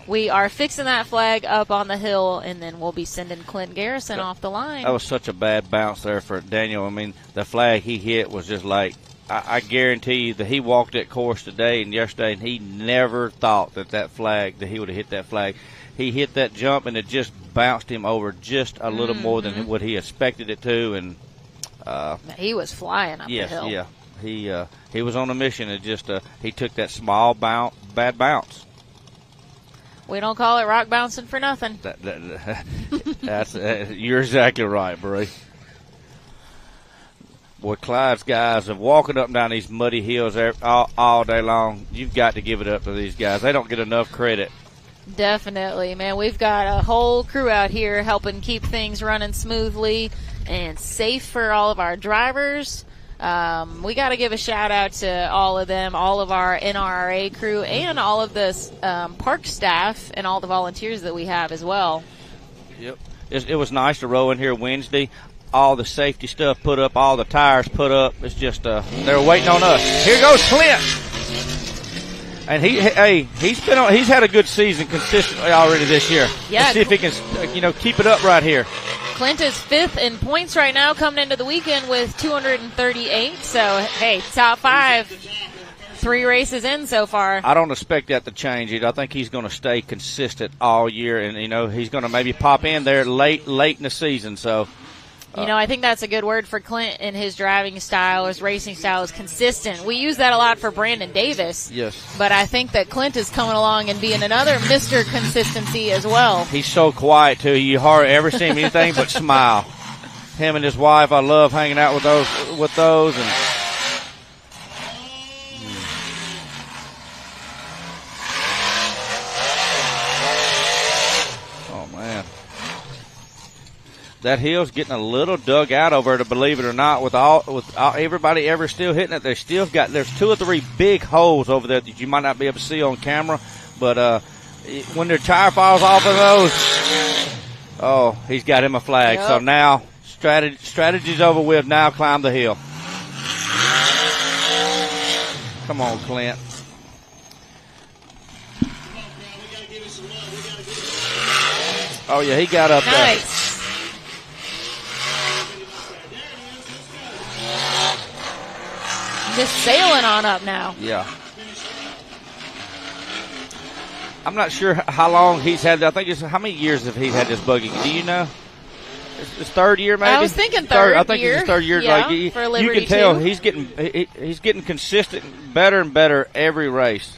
We are fixing that flag up on the hill, and then we'll be sending Clint Garrison off the line. That was such a bad bounce there for Daniel. I mean, the flag he hit was just like, I guarantee you that he walked that course today and yesterday, and he never thought that he would have hit that flag. He hit that jump, and it just bounced him over just a little more than what he expected it to. And he was flying up the hill. Yeah. He was on a mission. It just he took that small bad bounce. We don't call it rock bouncing for nothing. That's you're exactly right, Bree. Boy, Clyde's guys are walking up and down these muddy hills all day long. You've got to give it up to these guys. They don't get enough credit. Definitely, man. We've got a whole crew out here helping keep things running smoothly and safe for all of our drivers. We got to give a shout out to all of them, all of our NRRA crew, and all of this park staff and all the volunteers that we have as well. Yep. It was nice to row in here Wednesday. All the safety stuff put up, all the tires put up. It's just they're waiting on us. Here goes Clint, and he's had a good season consistently already this year. Yeah. Let's see if he can keep it up right here. Clint is 5th in points right now, coming into the weekend with 238. So hey, top 5, 3 races in so far. I don't expect that to change it. I think he's going to stay consistent all year, and he's going to maybe pop in there late in the season. So. I think that's a good word for Clint in his driving style. His racing style is consistent. We use that a lot for Brandon Davis. Yes. But I think that Clint is coming along and being another Mr. Consistency as well. He's so quiet, too. You hardly ever see him anything but smile. Him and his wife, I love hanging out with those. And that hill's getting a little dug out over there, believe it or not. With everybody ever still hitting it, there's 2 or 3 big holes over there that you might not be able to see on camera. But when their tire falls off of those, he's got him a flag. Yep. So now strategy's over with. Now climb the hill. Come on, Clint. Oh yeah, he got up there. Just sailing on up now. Yeah. I'm not sure how long he's had. I think how many years have he had this buggy? Do you know? It's 3rd year, maybe. I was thinking third. I think it's his 3rd year. Yeah, like for Liberty you can tell too. he's getting consistent, better and better every race.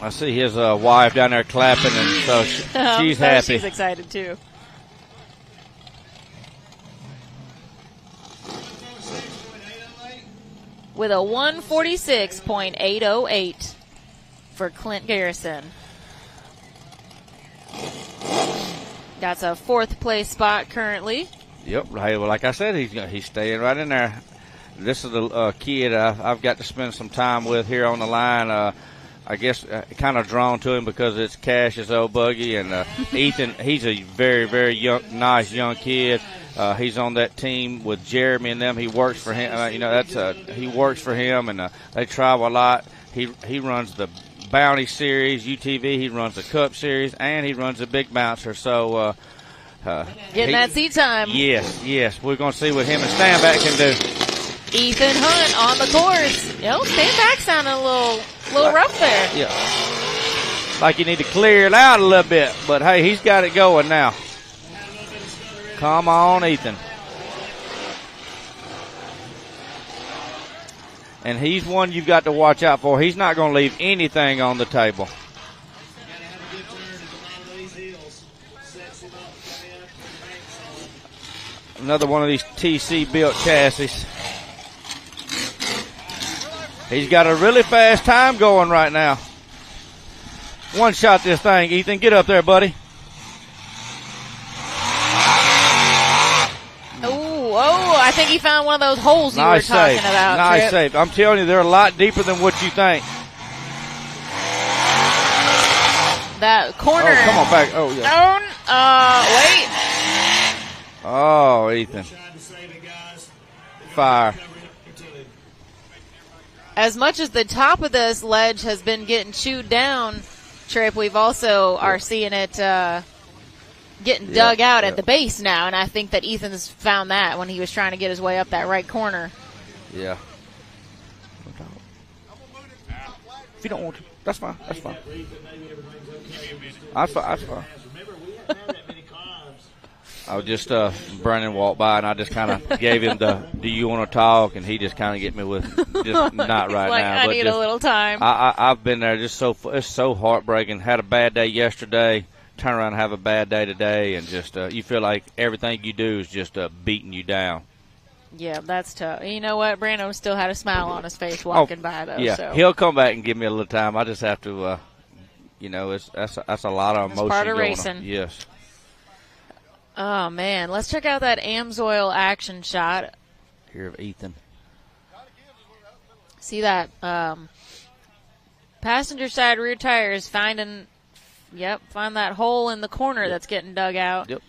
I see his wife down there clapping, and so she's happy. She's excited too. With a 146.808 for Clint Garrison. That's a 4th place spot currently. Yep. Hey, well, like I said, he's staying right in there. This is the kid I've got to spend some time with here on the line. I guess kind of drawn to him because it's Cash's old buggy, and Ethan. He's a very, very nice young kid. He's on that team with Jeremy and them. He works for him. He works for him, and they travel a lot. He runs the Bounty Series, UTV. He runs the Cup Series, and he runs the Big Bouncer. So getting that seat time. Yes. We're going to see what him and Standback can do. Ethan Hunt on the course. Standback sounded a little rough there. Yeah. Like you need to clear it out a little bit, but hey, he's got it going now. Come on, Ethan. And he's one you've got to watch out for. He's not going to leave anything on the table. Another one of these TC-built chassis. He's got a really fast time going right now. One shot this thing, Ethan. Get up there, buddy. I think he found one of those holes you were talking about. Nice save. I'm telling you, they're a lot deeper than what you think. That corner. Oh, come on back. Oh, yeah. Wait. Oh, Ethan. Fire. As much as the top of this ledge has been getting chewed down, Trip, we've also are seeing it getting dug out at the base now, and I think that Ethan's found that when he was trying to get his way up that right corner. Yeah. If you don't want to, that's fine. That's fine. That's fine. I was just Brennan walked by, and I just kind of gave him the "Do you want to talk?" and he just kind of get me with just not right like, now. I but need just, a little time. I've been there. It's so heartbreaking. Had a bad day yesterday. Turn around and have a bad day today, and just you feel like everything you do is just beating you down. Yeah, that's tough. You know what? Brando still had a smile on his face walking by, though. Yeah, so. He'll come back and give me a little time. I just have to, that's a lot of emotion. Part of going racing. on. Yes. Oh, man. Let's check out that AMSOIL action shot. Here of Ethan. See that passenger side rear tire is find that hole in the corner that's getting dug out. Yep.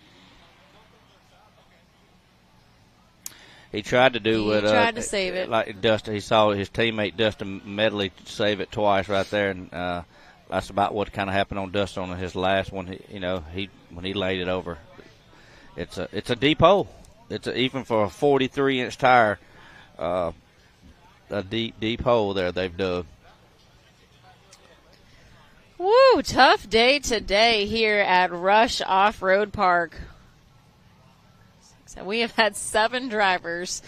He tried to do what tried to save it. Like Dustin, he saw his teammate Dustin Medley save it twice right there, and that's about what kind of happened on Dustin on his last one. When he laid it over, it's a deep hole. Even for a 43-inch tire, a deep hole there they've dug. Woo! Tough day today here at Rush Off-Road Park. So we have had 7 drivers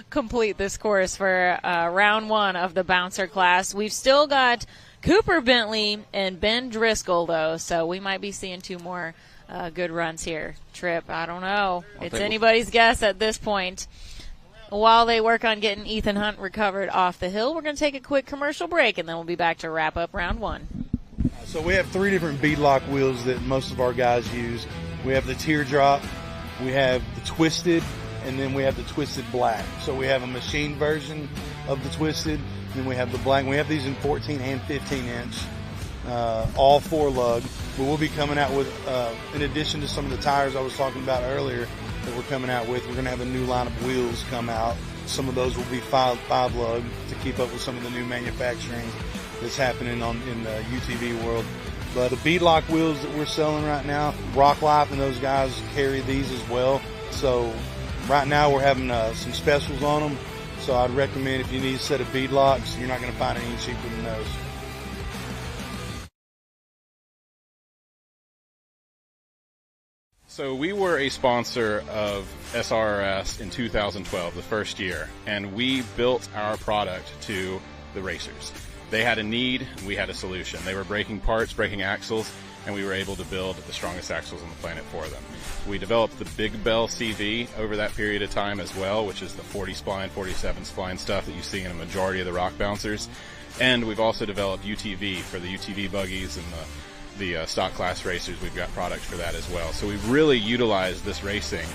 complete this course for round 1 of the bouncer class. We've still got Cooper Bentley and Ben Driscoll, though, so we might be seeing 2 more good runs here. Tripp, I don't know. It's anybody's guess at this point. While they work on getting Ethan Hunt recovered off the hill, we're going to take a quick commercial break, and then we'll be back to wrap up round 1. So we have 3 different beadlock wheels that most of our guys use. We have the teardrop, we have the twisted, and then we have the twisted black. So we have a machine version of the twisted, and then we have the black. We have these in 14 and 15 inch, all 4 lug. But we'll be coming out with, in addition to some of the tires I was talking about earlier that we're coming out with, we're going to have a new line of wheels come out. Some of those will be 5 lug to keep up with some of the new manufacturing that's happening in the UTV world. But the beadlock wheels that we're selling right now, Rock Life and those guys carry these as well. So right now we're having some specials on them. So I'd recommend if you need a set of beadlocks, you're not going to find any cheaper than those. So we were a sponsor of SRRS in 2012, the first year, and we built our product to the racers. They had a need, we had a solution. They were breaking parts, breaking axles, and we were able to build the strongest axles on the planet for them. We developed the Big Bell CV over that period of time as well, which is the 40 spline, 47 spline stuff that you see in a majority of the rock bouncers. And we've also developed UTV for the UTV buggies and the stock class racers. We've got products for that as well. So we've really utilized this racing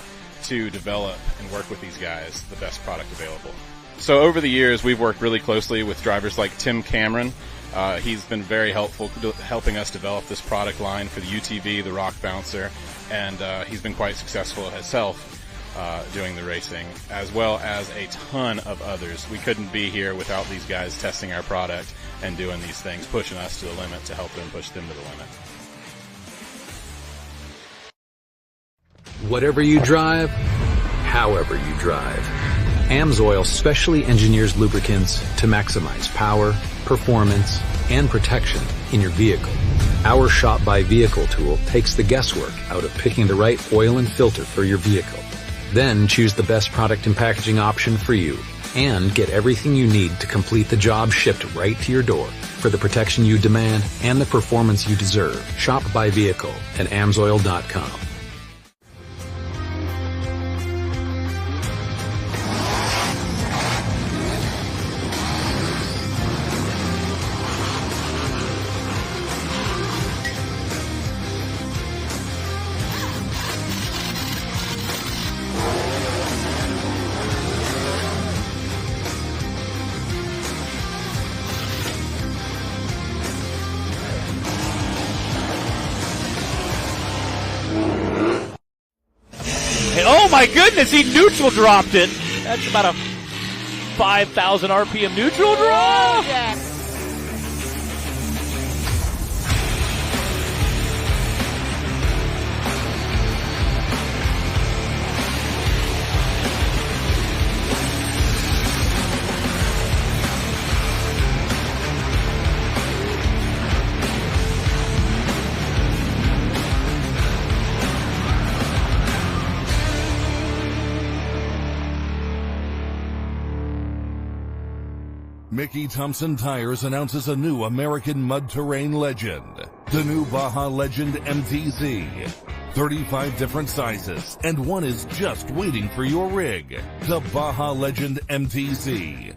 to develop and work with these guys the best product available. So over the years, we've worked really closely with drivers like Tim Cameron. He's been very helpful helping us develop this product line for the UTV, the Rock Bouncer, and he's been quite successful himself doing the racing, as well as a ton of others. We couldn't be here without these guys testing our product and doing these things, pushing us to the limit to help them push them to the limit. Whatever you drive, however you drive, AMSOIL specially engineers lubricants to maximize power, performance, and protection in your vehicle. Our Shop by Vehicle tool takes the guesswork out of picking the right oil and filter for your vehicle. Then choose the best product and packaging option for you and get everything you need to complete the job shipped right to your door for the protection you demand and the performance you deserve. Shop by Vehicle at AMSOIL.com. Oh my goodness, he neutral dropped it. That's about a 5,000 RPM neutral drop. Yes. Mickey Thompson Tires announces a new American mud terrain legend. The new Baja Legend MTZ. 35 different sizes, and one is just waiting for your rig. The Baja Legend MTZ.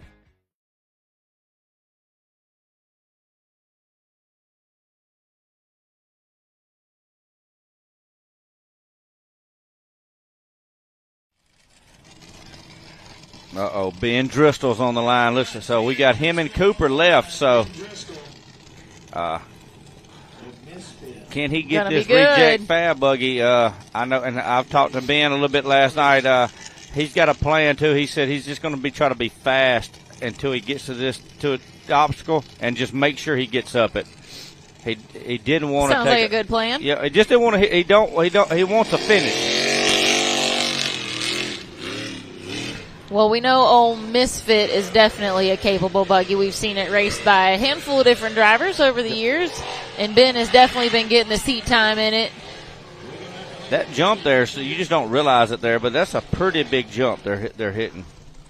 Uh-oh, Ben Driscoll's on the line. Listen, so we got him and Cooper left, so can he get this reject fab buggy? I know, and I've talked to Ben a little bit last night. He's got a plan, too. He said he's just going to be trying to be fast until he gets to the obstacle and just make sure he gets up it. He didn't want to take Sounds like a good plan. Yeah, he just didn't want to. He wants to finish. Well, we know old Misfit is definitely a capable buggy. We've seen it raced by a handful of different drivers over the years, and Ben has definitely been getting the seat time in it. That jump there, so you just don't realize it there, but that's a pretty big jump they're hitting,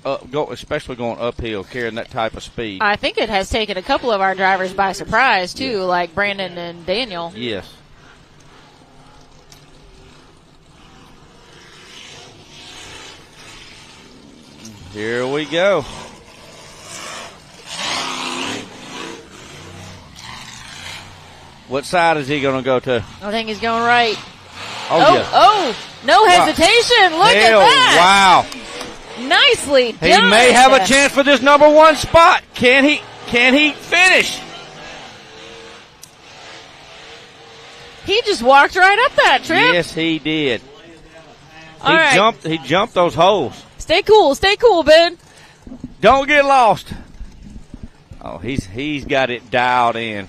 especially going uphill, carrying that type of speed. I think it has taken a couple of our drivers by surprise, too, like Brandon and Daniel. Yes. Here we go. What side is he going to go to? I think he's going right. Yeah. No hesitation. Look at that. Wow. Nicely done. He may have a chance for this number one spot. Can he finish? He just walked right up that, Trip. Yes, he did. He jumped those holes. Stay cool, Ben. Don't get lost. Oh, he's got it dialed in.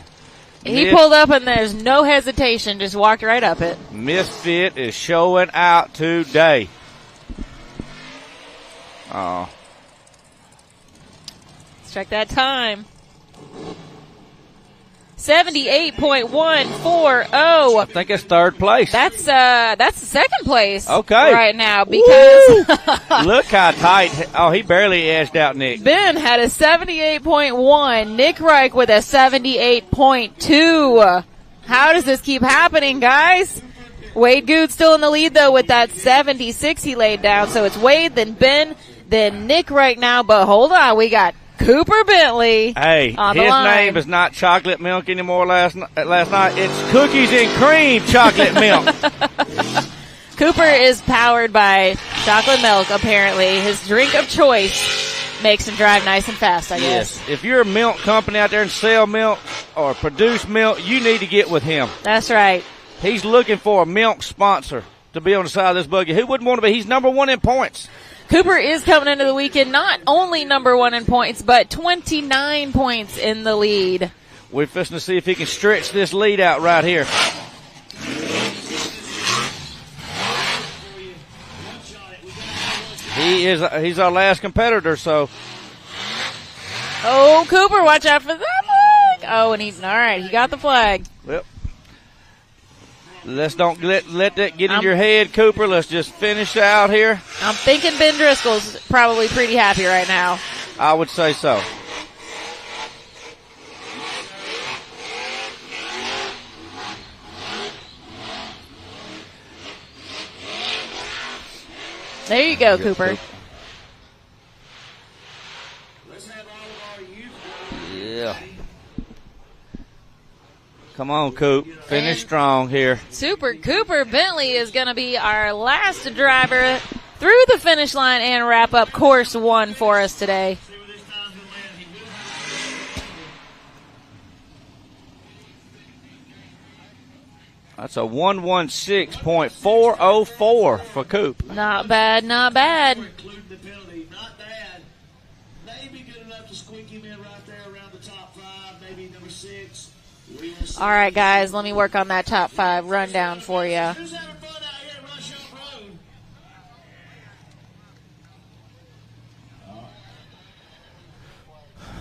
He pulled up and there's no hesitation, just walked right up it. Misfit is showing out today. Oh. Let's check that time. 78.140. I think it's third place. That's the second place. Okay. Right now because look how tight. Oh, he barely edged out Nick. Ben had a 78.1. Nick Reich with a 78.2. How does this keep happening, guys? Wade Good still in the lead though with that 76 he laid down. So it's Wade, then Ben, then Nick right now. But hold on, we got Cooper Bentley. Hey, his name is not chocolate milk anymore last night. It's cookies and cream chocolate milk. Cooper is powered by chocolate milk, apparently. His drink of choice makes him drive nice and fast, I guess. Yes. If you're a milk company out there and sell milk or produce milk, you need to get with him. That's right. He's looking for a milk sponsor to be on the side of this buggy. Who wouldn't want to be? He's number one in points. Cooper is coming into the weekend not only number one in points, but 29 points in the lead. We're fixing to see if he can stretch this lead out right here. He's our last competitor, so. Oh, Cooper, watch out for that flag. Oh, and all right, he got the flag. Yep. Let's don't let that get in your head, Cooper. Let's just finish out here. I'm thinking Ben Driscoll's probably pretty happy right now. I would say so. There you go, Cooper. Yeah. Come on, Coop. Finish strong here. Super Cooper Bentley is going to be our last driver through the finish line and wrap up course one for us today. That's a 116.404 for Coop. Not bad, not bad. All right, guys, let me work on that top five rundown for you.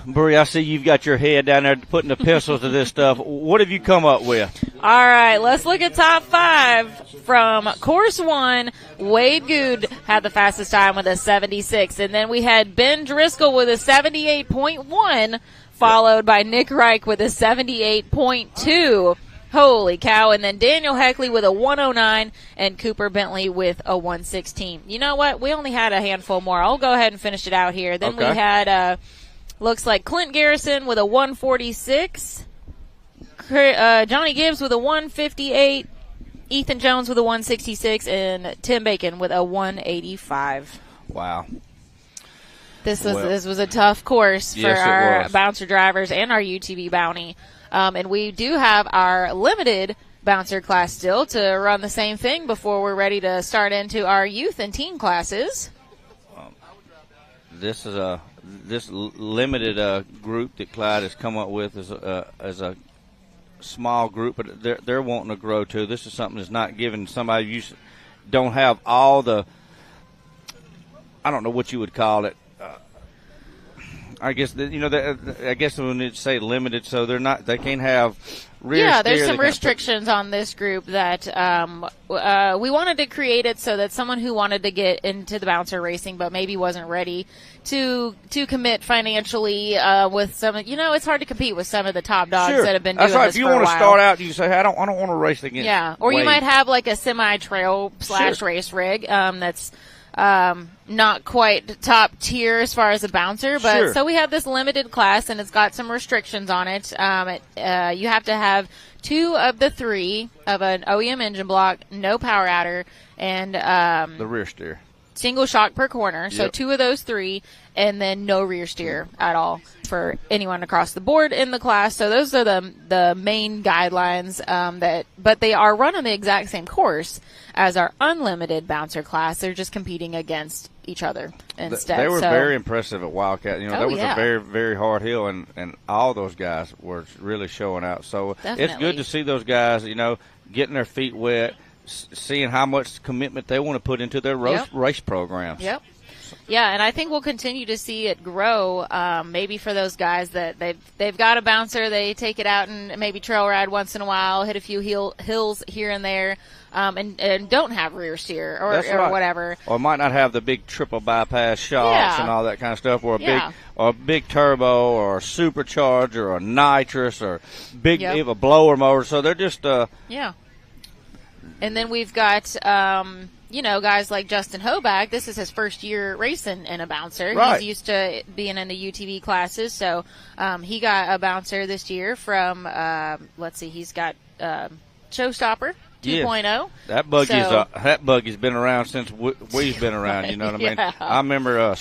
Bree, I see you've got your head down there putting the pencils to this stuff. What have you come up with? All right, let's look at top 5 from course 1. Wade Good had the fastest time with a 76, and then we had Ben Driscoll with a 78.1, followed by Nick Reich with a 78.2. Holy cow. And then Daniel Heckley with a 109 and Cooper Bentley with a 116. You know what? We only had a handful more. I'll go ahead and finish it out here. Then we had, looks like Clint Garrison with a 146. Johnny Gibbs with a 158. Ethan Jones with a 166. And Tim Bacon with a 185. Wow. This was a tough course for our bouncer drivers and our UTV Bounty. And we do have our limited bouncer class still to run the same thing before we're ready to start into our youth and teen classes. This limited group that Clyde has come up with as a small group, but they're wanting to grow too. This is something that's not given somebody you don't have all the, I don't know what you would call it. I guess I guess when they say limited, so they can't have rear steer. Yeah, there's some restrictions on this group that we wanted to create it so that someone who wanted to get into the bouncer racing but maybe wasn't ready to commit financially with some, it's hard to compete with some of the top dogs that have been doing this for a while. That's right. If you want to start out, you say, hey, I don't want to race against. Yeah, or Wade. You might have like a semi-trail / race rig that's not quite top tier as far as a bouncer, but so we have this limited class and it's got some restrictions on it. You have to have 2 of the 3 of an OEM engine block, no power adder, and the rear steer. Single shock per corner, so 2 of those 3, and then no rear steer at all for anyone across the board in the class. So those are the main guidelines but they are run on the exact same course as our unlimited bouncer class. They're just competing against each other instead. They were very impressive at Wildcat. That was a very, very hard hill, and all those guys were really showing out. So It's good to see those guys, getting their feet wet, seeing how much commitment they want to put into their race programs. Yep. Yeah, and I think we'll continue to see it grow. Maybe for those guys that they've got a bouncer, they take it out and maybe trail ride once in a while, hit a few hills here and there, and don't have rear steer or whatever. Or might not have the big triple bypass shocks and all that kind of stuff, or a big turbo or a supercharger or a nitrous or a blower motor. So they're just And then we've got guys like Justin Hoback. This is his first year racing in a bouncer. Right. He's used to being in the UTV classes, so he got a bouncer this year from, he's got Showstopper 2.0. Yes. That buggy's been around since we've been around, you know what I mean? I remember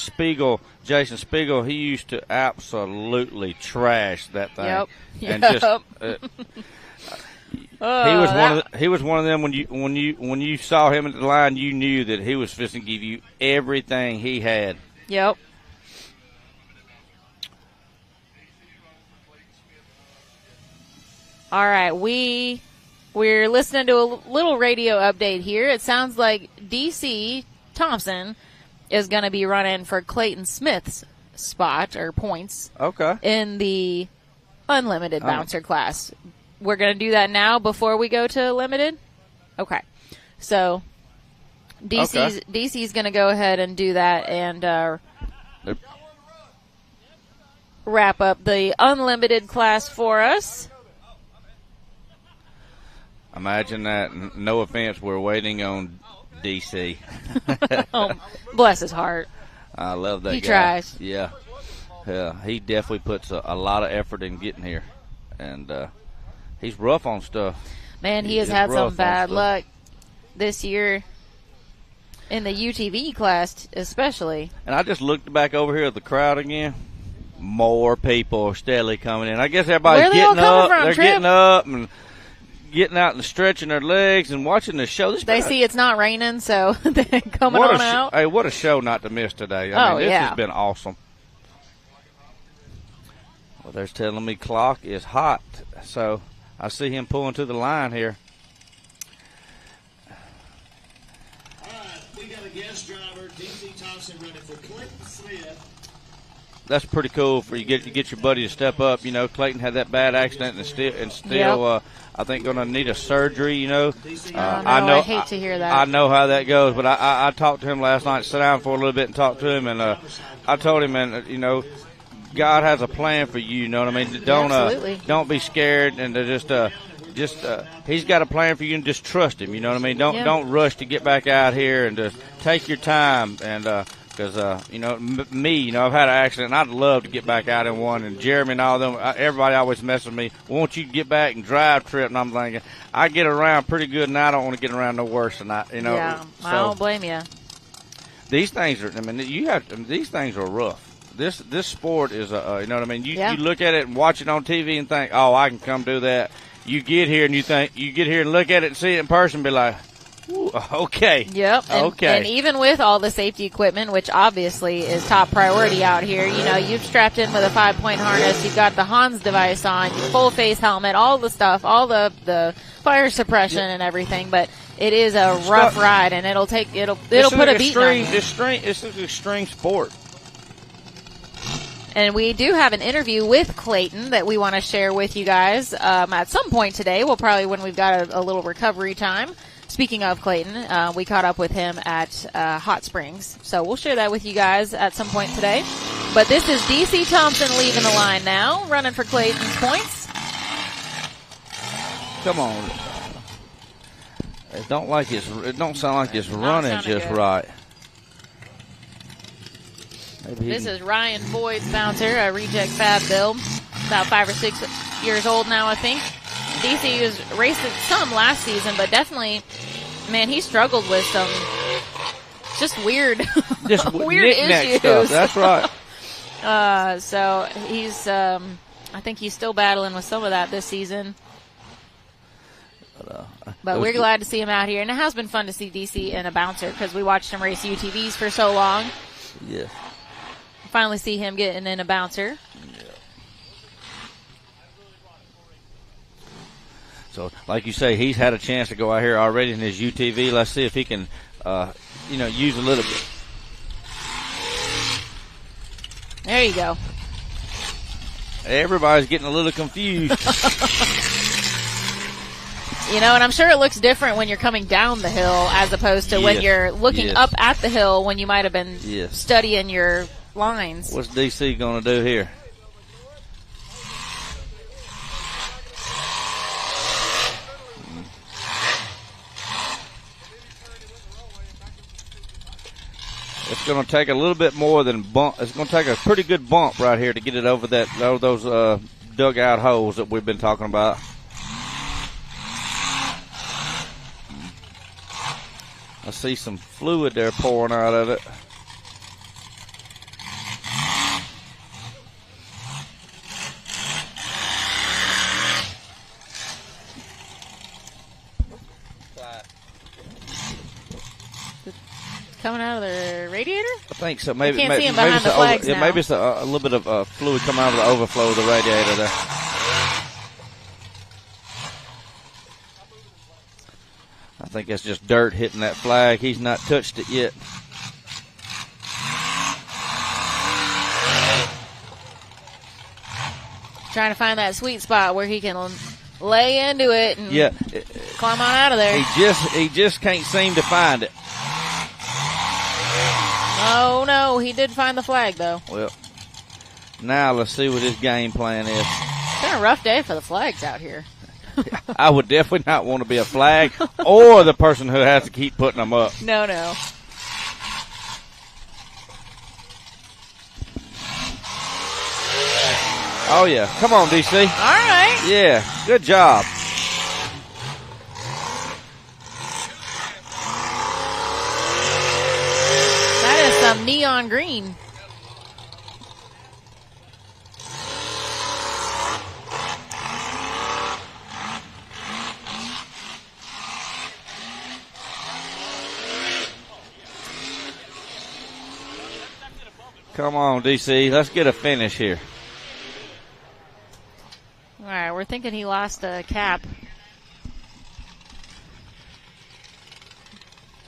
Jason Spiegel, he used to absolutely trash that thing. And just he was one of them when you saw him at the line, you knew that he was fixing to give you everything he had. Yep. All right, we're listening to a little radio update here. It sounds like DC Thompson is going to be running for Clayton Smith's spot or points. In the unlimited bouncer class. We're going to do that now before we go to limited? Okay. So, DC's going to go ahead and do that and wrap up the unlimited class for us. Imagine that. No offense, we're waiting on DC. Bless his heart. I love that guy. He tries. Yeah. He definitely puts a lot of effort in getting here. And, he's rough on stuff. Man, he has had some bad luck this year in the UTV class especially. And I just looked back over here at the crowd again. More people are steadily coming in. I guess everybody's getting up. They're getting up and getting out and stretching their legs and watching the show. They see it's not raining, so they're coming on out. Hey, what a show not to miss today. I mean, this has been awesome. Well, they're telling me clock is hot, so I see him pulling to the line here. All right, we got a guest driver, DC Thompson, running for Clinton Smith. that's pretty cool for you get your buddy to step up. You know, Clayton had that bad accident and still I think going to need a surgery. You know, I hate to hear that. I know how that goes, but I talked to him last night. Sat down for a little bit and talked to him, and I told him, and you know, God has a plan for you. You know what I mean? Don't be scared, and He's got a plan for you, and just trust him. You know what I mean? Don't rush to get back out here, and just take your time. And because you know me, you know, I've had an accident, and I'd love to get back out in one. And Jeremy and all them, everybody always mess with me. Won't you get back and drive Trip? And I'm thinking, I get around pretty good, and I don't want to get around no worse than that. You know? Yeah, I don't blame you. These things are. I mean, these things are rough. This sport is you know what I mean? You look at it and watch it on TV and think, oh, I can come do that. You get here and you get here and look at it and see it in person and be like, ooh, okay. Yep. And even with all the safety equipment, which obviously is top priority out here, you know, you've strapped in with a 5-point harness, you've got the Hans device on, your full face helmet, all the stuff, all the fire suppression and everything, but it is a rough ride, and it'll put a beat on you. It's an extreme sport. And we do have an interview with Clayton that we want to share with you guys at some point today. We'll probably when we've got a little recovery time. Speaking of Clayton, we caught up with him at Hot Springs. So we'll share that with you guys at some point today. But this is D.C. Thompson leaving the line now, running for Clayton's points. Come on. It don't sound like it's running just good. Right. This is Ryan Boyd's bouncer, a reject fab build, about 5 or 6 years old now, I think. DC was racing some last season, but definitely, man, he struggled with some just weird issues. Stuff. That's right. So he's, I think he's still battling with some of that this season. But we're glad to see him out here, and it has been fun to see DC in a bouncer because we watched him race UTVs for so long. Yeah. Finally see him getting in a bouncer. Yeah. So, like you say, he's had a chance to go out here already in his UTV. Let's see if he can, use a little bit. There you go. Everybody's getting a little confused. You know, and I'm sure it looks different when you're coming down the hill as opposed to when you're looking up at the hill when you might have been studying your lines. What's DC going to do here? It's going to take a little bit more than bump. It's going to take a pretty good bump right here to get it over those dugout holes that we've been talking about. I see some fluid there pouring out of it. Coming out of the radiator? I think so. Maybe see him behind the flags now. Maybe it's a little bit of fluid coming out of the overflow of the radiator there. I think that's just dirt hitting that flag. He's not touched it yet. Trying to find that sweet spot where he can lay into it and climb on out of there. He just can't seem to find it. Oh, no. He did find the flag, though. Well, now let's see what his game plan is. It's been a rough day for the flags out here. I would definitely not want to be a flag or the person who has to keep putting them up. No. Oh, yeah. Come on, DC. All right. Yeah. Good job. That is some neon green. Come on, DC. Let's get a finish here. All right, we're thinking he lost a cap.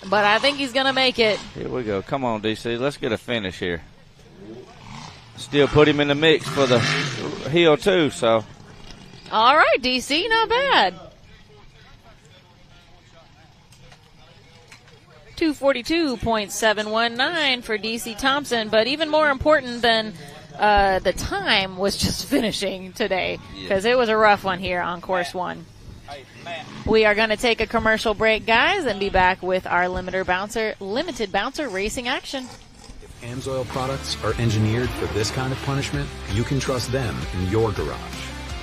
But I think he's going to make it. Here we go. Come on, DC. Let's get a finish here. still put him in the mix for the hill too. So. All right, DC, not bad. 242.719 for DC Thompson, but even more important than the time was just finishing today, because it was a rough one here on course 1. We are going to take a commercial break, guys, and be back with our limited bouncer racing action. If AMSOIL products are engineered for this kind of punishment, you can trust them in your garage.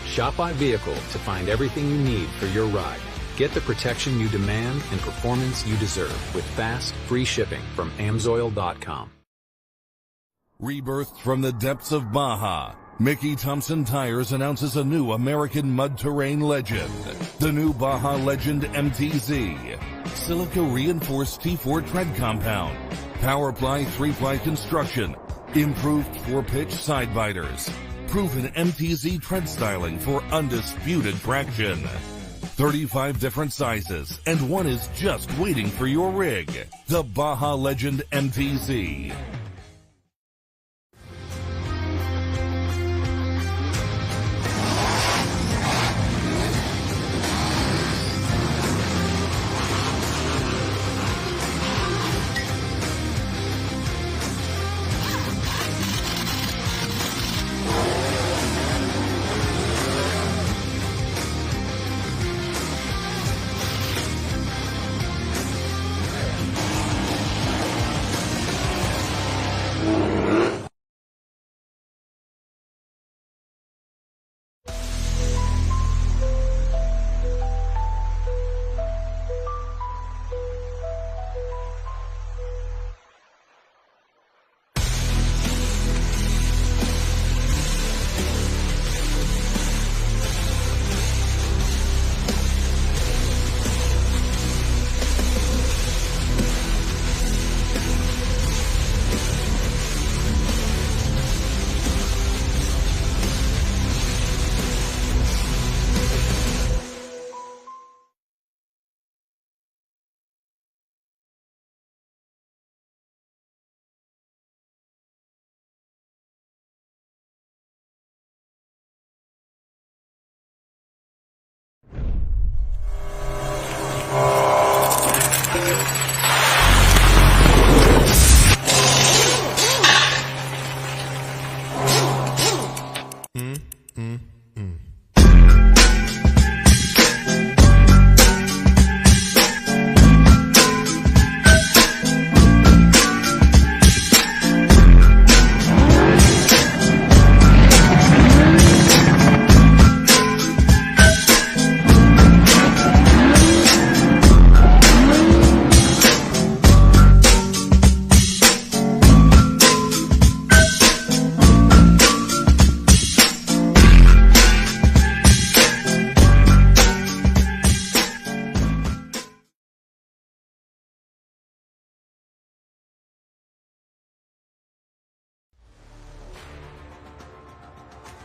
Shop by vehicle to find everything you need for your ride. Get the protection you demand and performance you deserve with fast, free shipping from AMSOIL.com. Rebirthed from the depths of Baja, Mickey Thompson Tires announces a new American mud terrain legend. The new Baja Legend MTZ. Silica reinforced T4 tread compound. Powerply 3-ply construction. Improved 4-pitch side biters. Proven MTZ tread styling for undisputed traction. 35 different sizes, and one is just waiting for your rig. The Baja Legend MTZ.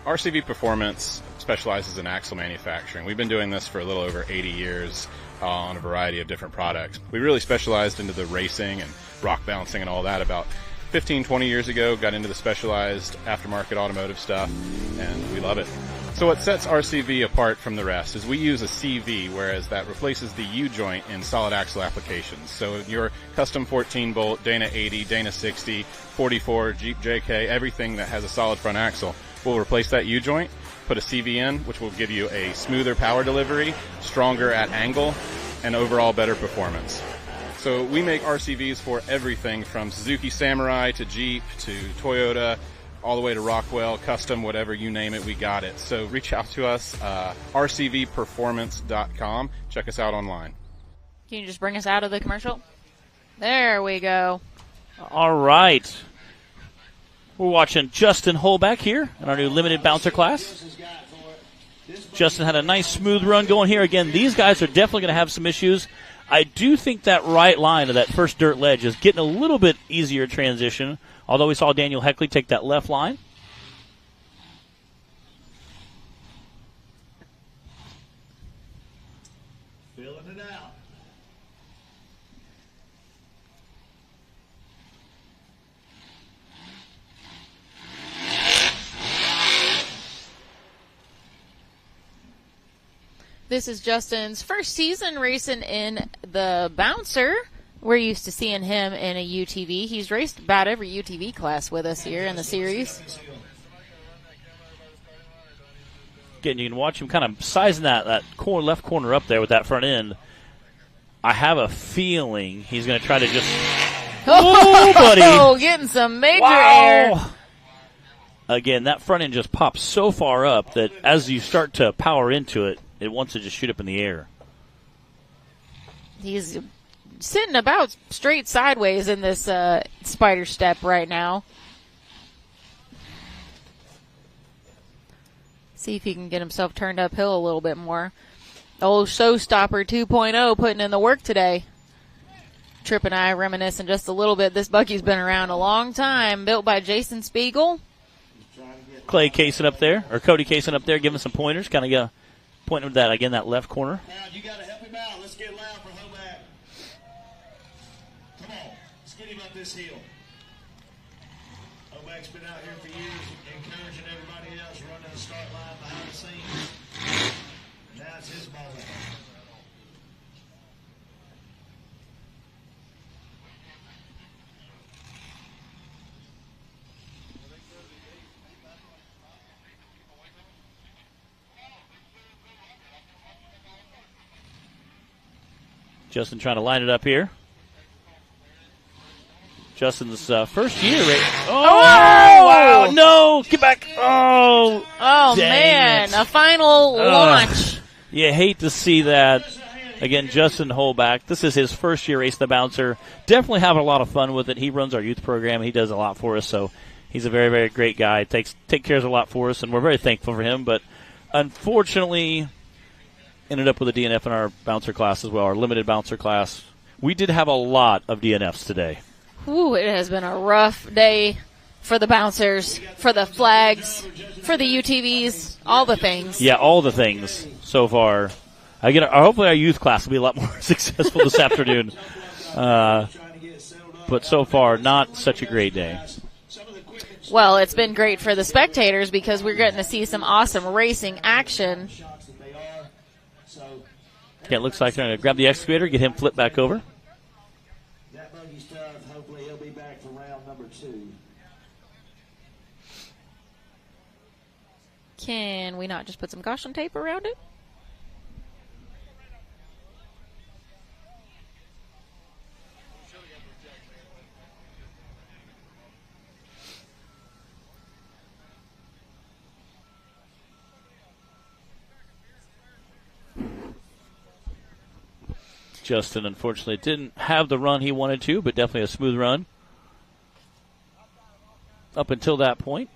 RCV Performance specializes in axle manufacturing. We've been doing this for a little over 80 years on a variety of different products. We really specialized into the racing and rock balancing and all that about 15, 20 years ago, got into the specialized aftermarket automotive stuff, and we love it. So what sets RCV apart from the rest is we use a CV, whereas that replaces the U-joint in solid axle applications. So your custom 14-bolt, Dana 80, Dana 60, 44, Jeep JK, everything that has a solid front axle, we'll replace that U-joint, put a CV in, which will give you a smoother power delivery, stronger at angle, and overall better performance. So we make RCVs for everything from Suzuki Samurai to Jeep to Toyota, all the way to Rockwell, custom, whatever, you name it, we got it. So reach out to us, rcvperformance.com. Check us out online. Can you just bring us out of the commercial? There we go. All right. We're watching Justin Holbeck here in our new limited bouncer class. Justin had a nice smooth run going here. Again, these guys are definitely going to have some issues. I do think that right line of that first dirt ledge is getting a little bit easier transition, although we saw Daniel Heckley take that left line. Filling it out. This is Justin's first season racing in the Bouncer. We're used to seeing him in a UTV. He's raced about every UTV class with us here in the series. Again, you can watch him kind of sizing that left corner up there with that front end. I have a feeling he's going to try to just... Oh, buddy! Oh, getting some major air. Again, that front end just pops so far up that as you start to power into it, it wants to just shoot up in the air. He's sitting about straight sideways in this spider step right now. See if he can get himself turned uphill a little bit more. Old Showstopper 2.0 putting in the work today. Tripp and I reminiscing just a little bit. This Bucky's been around a long time. Built by Jason Spiegel. Clay casing up there, or Cody casing up there, giving some pointers. Kind of pointing with that, again, that left corner. Now, you got to help him out. Let's get loud for Hoback. Come on. Let's get him up this hill. Hoback's been out here for years encouraging everybody else running the start line behind the scenes. Now it's his ball. Justin trying to line it up here. Justin's first year. Wow. No. Get back. Oh, man. It. A final launch. You hate to see that. Again, Justin Holback. This is his first year racing the Bouncer. Definitely having a lot of fun with it. He runs our youth program. He does a lot for us, so he's a very, very great guy. Take care of a lot for us, and we're very thankful for him. But unfortunately, ended up with a DNF in our bouncer class as well, our limited bouncer class. We did have a lot of DNFs today. Ooh, it has been a rough day for the bouncers, for the flags, for the UTVs, all the things. Yeah, all the things so far. Hopefully our youth class will be a lot more successful this afternoon. But so far, not such a great day. Well, it's been great for the spectators because we're getting to see some awesome racing action. Yeah, it looks like they're going to grab the excavator, get him flipped back over. That buggy's tough. Hopefully he'll be back for round number 2. Can we not just put some caution tape around it? Justin, unfortunately, didn't have the run he wanted to, but definitely a smooth run up until that point.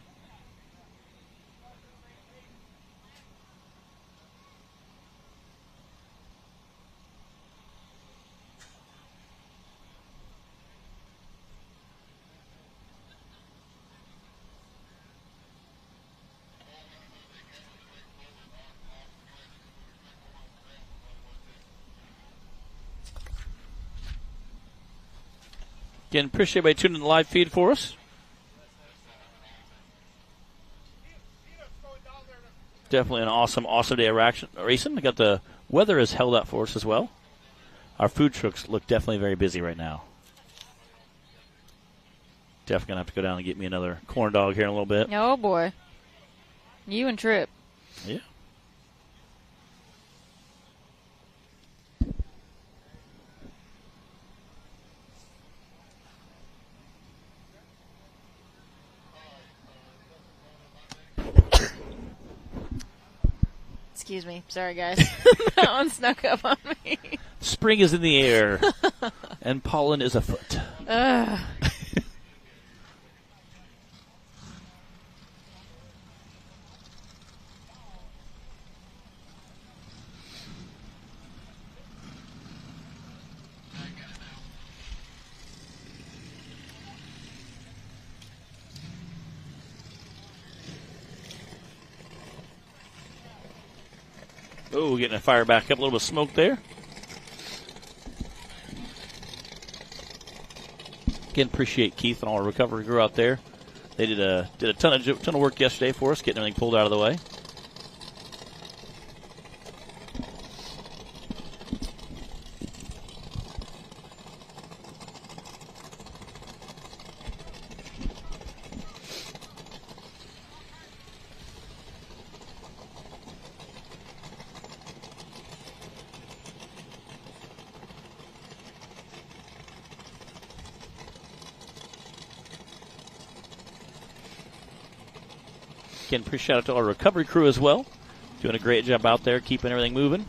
Again, appreciate everybody tuning in the live feed for us. Definitely an awesome day of racing. We got the weather has held up for us as well. Our food trucks look definitely very busy right now. Definitely going to have to go down and get me another corn dog here in a little bit. Oh, boy. You and Tripp. Yeah. Excuse me. Sorry, guys. That one snuck up on me. Spring is in the air, and pollen is afoot. Oh, getting a fire back up, a little bit of smoke there. Again, appreciate Keith and all our recovery crew out there. They did a ton of work yesterday for us, getting everything pulled out of the way. Again, shout out to our recovery crew as well. Doing a great job out there, keeping everything moving.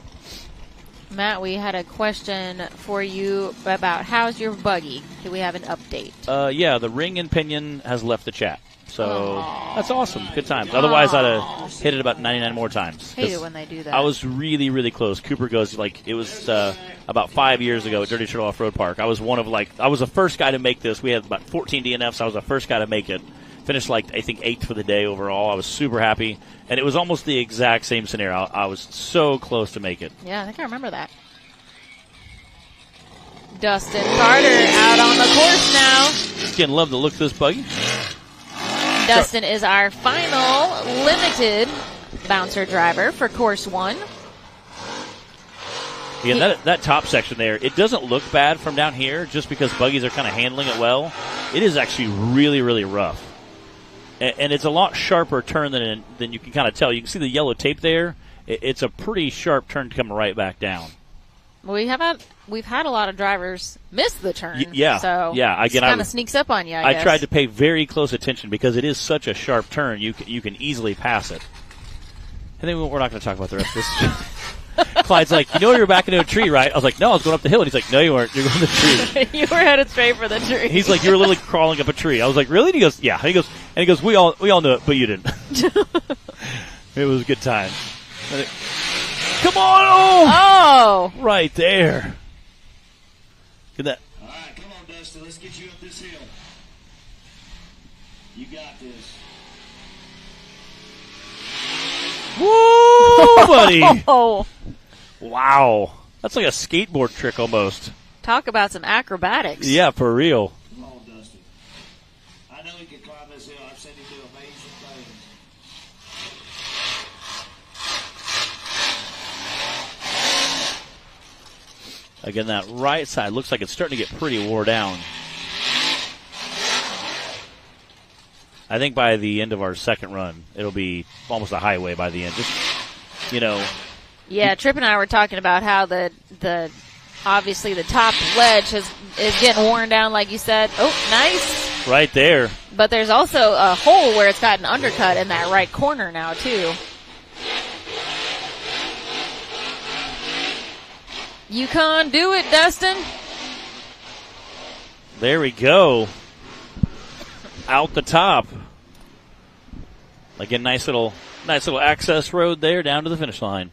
Matt, we had a question for you about how's your buggy? Do we have an update? Yeah, the ring and pinion has left the chat. So that's awesome. Good times. Otherwise, I'd have hit it about 99 more times. Hate it when they do that. I was really, really close. Cooper goes, it was about 5 years ago at Dirty Turtle Off-Road Park. I was I was the first guy to make this. We had about 14 DNFs. I was the first guy to make it. Finished, I think, 8th for the day overall. I was super happy. And it was almost the exact same scenario. I was so close to make it. Yeah, I think I remember that. Dustin Carter out on the course now. Again, love the look of this buggy. Dustin is our final limited bouncer driver for course 1. Yeah, that top section there, it doesn't look bad from down here just because buggies are kind of handling it well. It is actually really, really rough. And it's a lot sharper turn than you can kind of tell. You can see the yellow tape there. It's a pretty sharp turn coming right back down. We've had a lot of drivers miss the turn. So again, it kind of sneaks up on you, I guess. I tried to pay very close attention because it is such a sharp turn. You can easily pass it. And then we're not going to talk about the rest of this. Clyde's like, you're back into a tree, right? I was like, no, I was going up the hill. And he's like, no, you weren't. You're going to the tree. You were headed straight for the tree. He's like, you were literally crawling up a tree. I was like, really? And he goes, yeah. And he goes, we all knew it, but you didn't. It was a good time. Come on! Oh! Right there. Get that. All right, come on, Dustin. Let's get you up this hill. You got this. Woo, buddy! Oh. Wow. That's like a skateboard trick almost. Talk about some acrobatics. Yeah, for real. Come on, Dustin. I know he can climb this hill. I've seen him do amazing things. Again, that right side looks like it's starting to get pretty wore down. I think by the end of our second run, it'll be almost a highway by the end. Just, Yeah, Tripp and I were talking about how the obviously the top ledge is getting worn down, like you said. Oh, nice. Right there. But there's also a hole where it's got an undercut in that right corner now, too. You can't do it, Dustin. There we go. Out the top. Again, nice little access road there down to the finish line.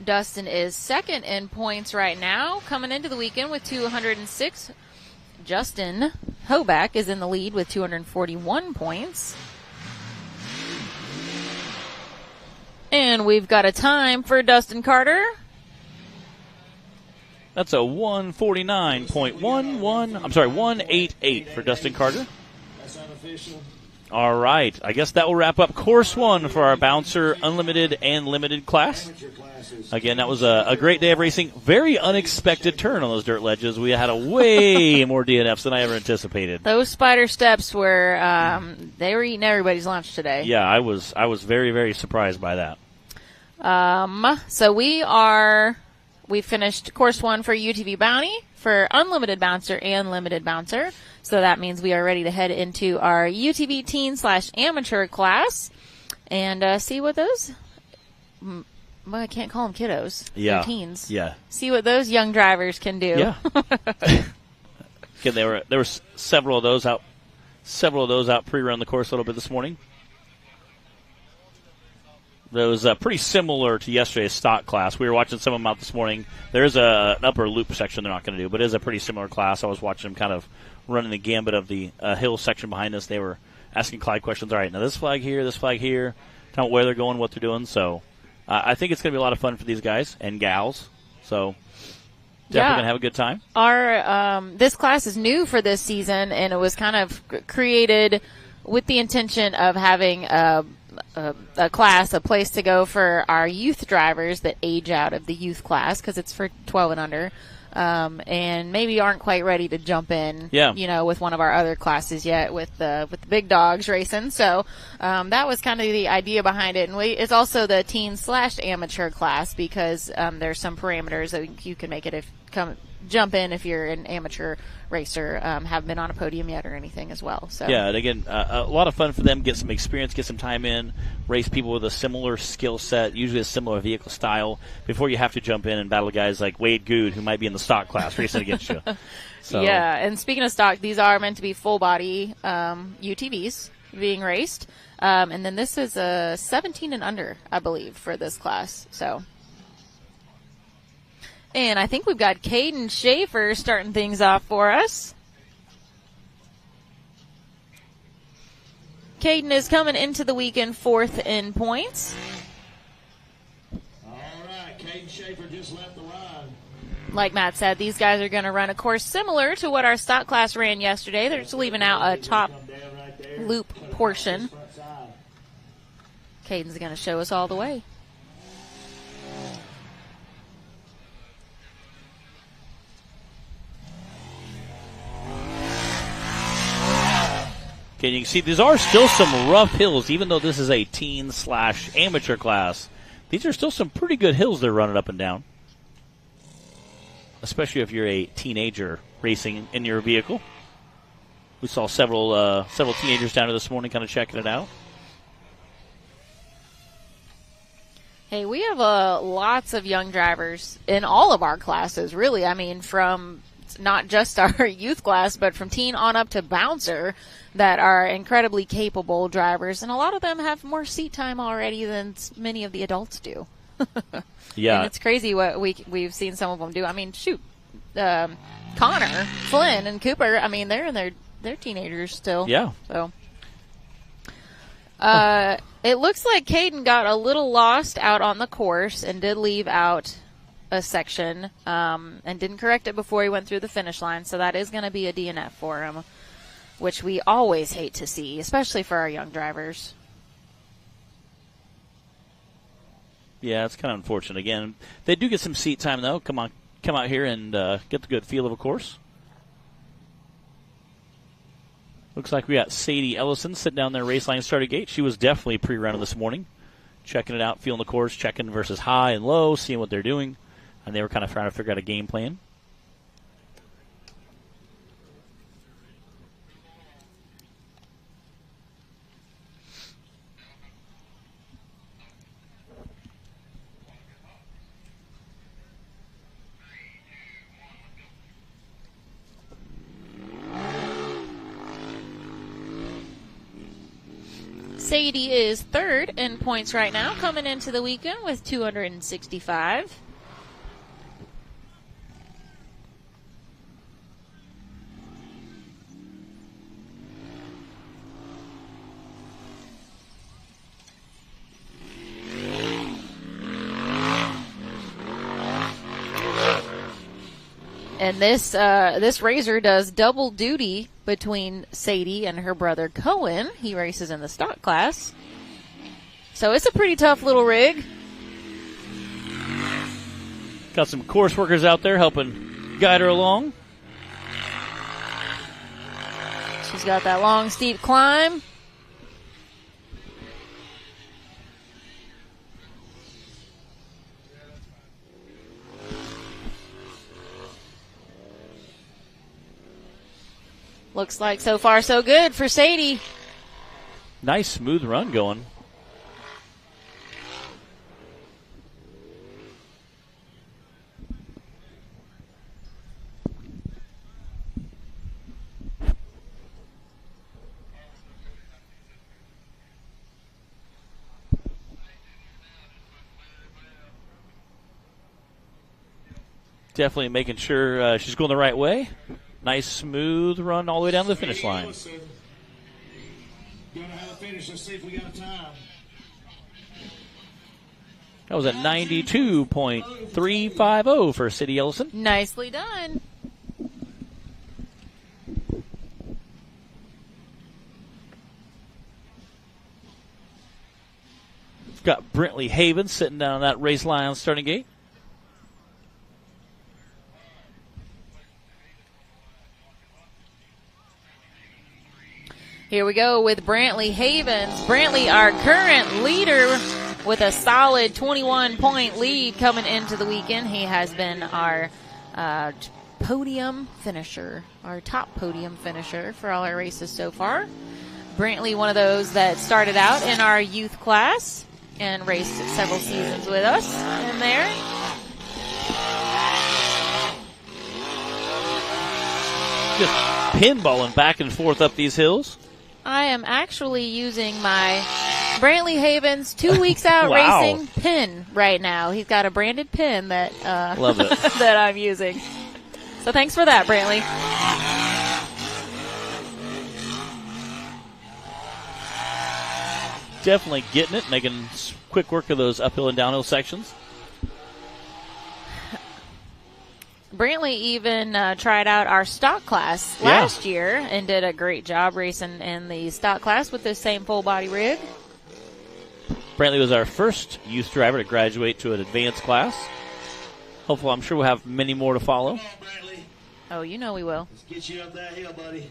Dustin is second in points right now, coming into the weekend with 206. Justin Hoback is in the lead with 241 points. And we've got a time for Dustin Carter. That's a 149.11. I'm sorry, 188 for Dustin Carter. That's unofficial. All right. I guess that will wrap up course 1 for our Bouncer Unlimited and Limited class. Again, that was a great day of racing. Very unexpected turn on those dirt ledges. We had a way more DNFs than I ever anticipated. Those spider steps were they were eating everybody's lunch today. Yeah, I was very, very surprised by that. So we finished course 1 for UTV Bounty for Unlimited Bouncer and Limited Bouncer. So that means we are ready to head into our UTV teen/amateur class and see what those. Well, I can't call them kiddos. Yeah. They're teens. Yeah. See what those young drivers can do. Yeah. Again, there were several of those out pre-run the course a little bit this morning. That was pretty similar to yesterday's stock class. We were watching some of them out this morning. There is an upper loop section they're not going to do, but it is a pretty similar class. I was watching them kind of running the gambit of the hill section behind us. They were asking Clyde questions. All right, now this flag here, talking about where they're going, what they're doing. So I think it's going to be a lot of fun for these guys and gals. So definitely going to have a good time. Our this class is new for this season, and it was kind of created with the intention of having a class, a place to go for our youth drivers that age out of the youth class because it's for 12 and under. and maybe aren't quite ready to jump in, Yeah. with one of our other classes yet with the big dogs racing. So, that was kind of the idea behind it. And it's also the teen/amateur class because, there's some parameters that you can make it jump in if you're an amateur racer, haven't been on a podium yet or anything as well. So yeah, and again, a lot of fun for them. Get some experience, get some time in, race people with a similar skill set, usually a similar vehicle style, before you have to jump in and battle guys like Wade Good, who might be in the stock class racing against you. So. Yeah, and speaking of stock, these are meant to be full body UTVs being raced, and then this is a 17 and under, I believe, for this class. So. And I think we've got Caden Schaefer starting things off for us. Caden is coming into the weekend 4th in points. All right, Caden Schaefer just left the run. Like Matt said, these guys are going to run a course similar to what our stock class ran yesterday. They're just leaving out a top loop portion. Caden's going to show us all the way. Okay, you can see these are still some rough hills, even though this is a teen/amateur class. These are still some pretty good hills they're running up and down, especially if you're a teenager racing in your vehicle. We saw several teenagers down here this morning kind of checking it out. Hey, we have lots of young drivers in all of our classes, really. I mean, from not just our youth class, but from teen on up to bouncer, that are incredibly capable drivers, and a lot of them have more seat time already than many of the adults do. Yeah. And it's crazy what we've seen some of them do. I mean, shoot, Connor, Flynn, and Cooper, I mean, they're in their teenagers still. Yeah. So, it looks like Caden got a little lost out on the course and did leave out a section, and didn't correct it before he went through the finish line, so that is going to be a DNF for him, which we always hate to see, especially for our young drivers. Yeah, it's kind of unfortunate. Again, they do get some seat time, though. Come out here and get the good feel of a course. Looks like we got Sadie Ellison sitting down there race line starting gate. She was definitely pre-running this morning, checking it out, feeling the course, checking versus high and low, seeing what they're doing, and they were kind of trying to figure out a game plan. Sadie is 3rd in points right now, coming into the weekend with 265. And this Razor does double duty between Sadie and her brother Cohen. He races in the stock class. So it's a pretty tough little rig. Got some course workers out there helping guide her along. She's got that long, steep climb. Looks like so far so good for Sadie. Nice smooth run going. Definitely making sure she's going the right way. Nice smooth run all the way down to the finish line. Gonna have a finish. Let's see if we got a time. That was a 92.350 for Sadie Ellison. Nicely done. Got Brentley Haven sitting down on that race line on starting gate. Here we go with Brantley Havens. Brantley, our current leader, with a solid 21-point lead coming into the weekend. He has been our podium finisher, our top podium finisher for all our races so far. Brantley, one of those that started out in our youth class and raced several seasons with us in there. Just pinballing back and forth up these hills. I am actually using my Brantley Havens 2 weeks out Wow. racing pin right now. He's got a branded pin that Love it. that I'm using. So thanks for that, Brantley. Definitely getting it, making quick work of those uphill and downhill sections. Brantley even tried out our stock class last year and did a great job racing in the stock class with this same full body rig. Brantley was our first youth driver to graduate to an advanced class. Hopefully, I'm sure we'll have many more to follow. Oh, you know we will. Let's get you up that hill, buddy.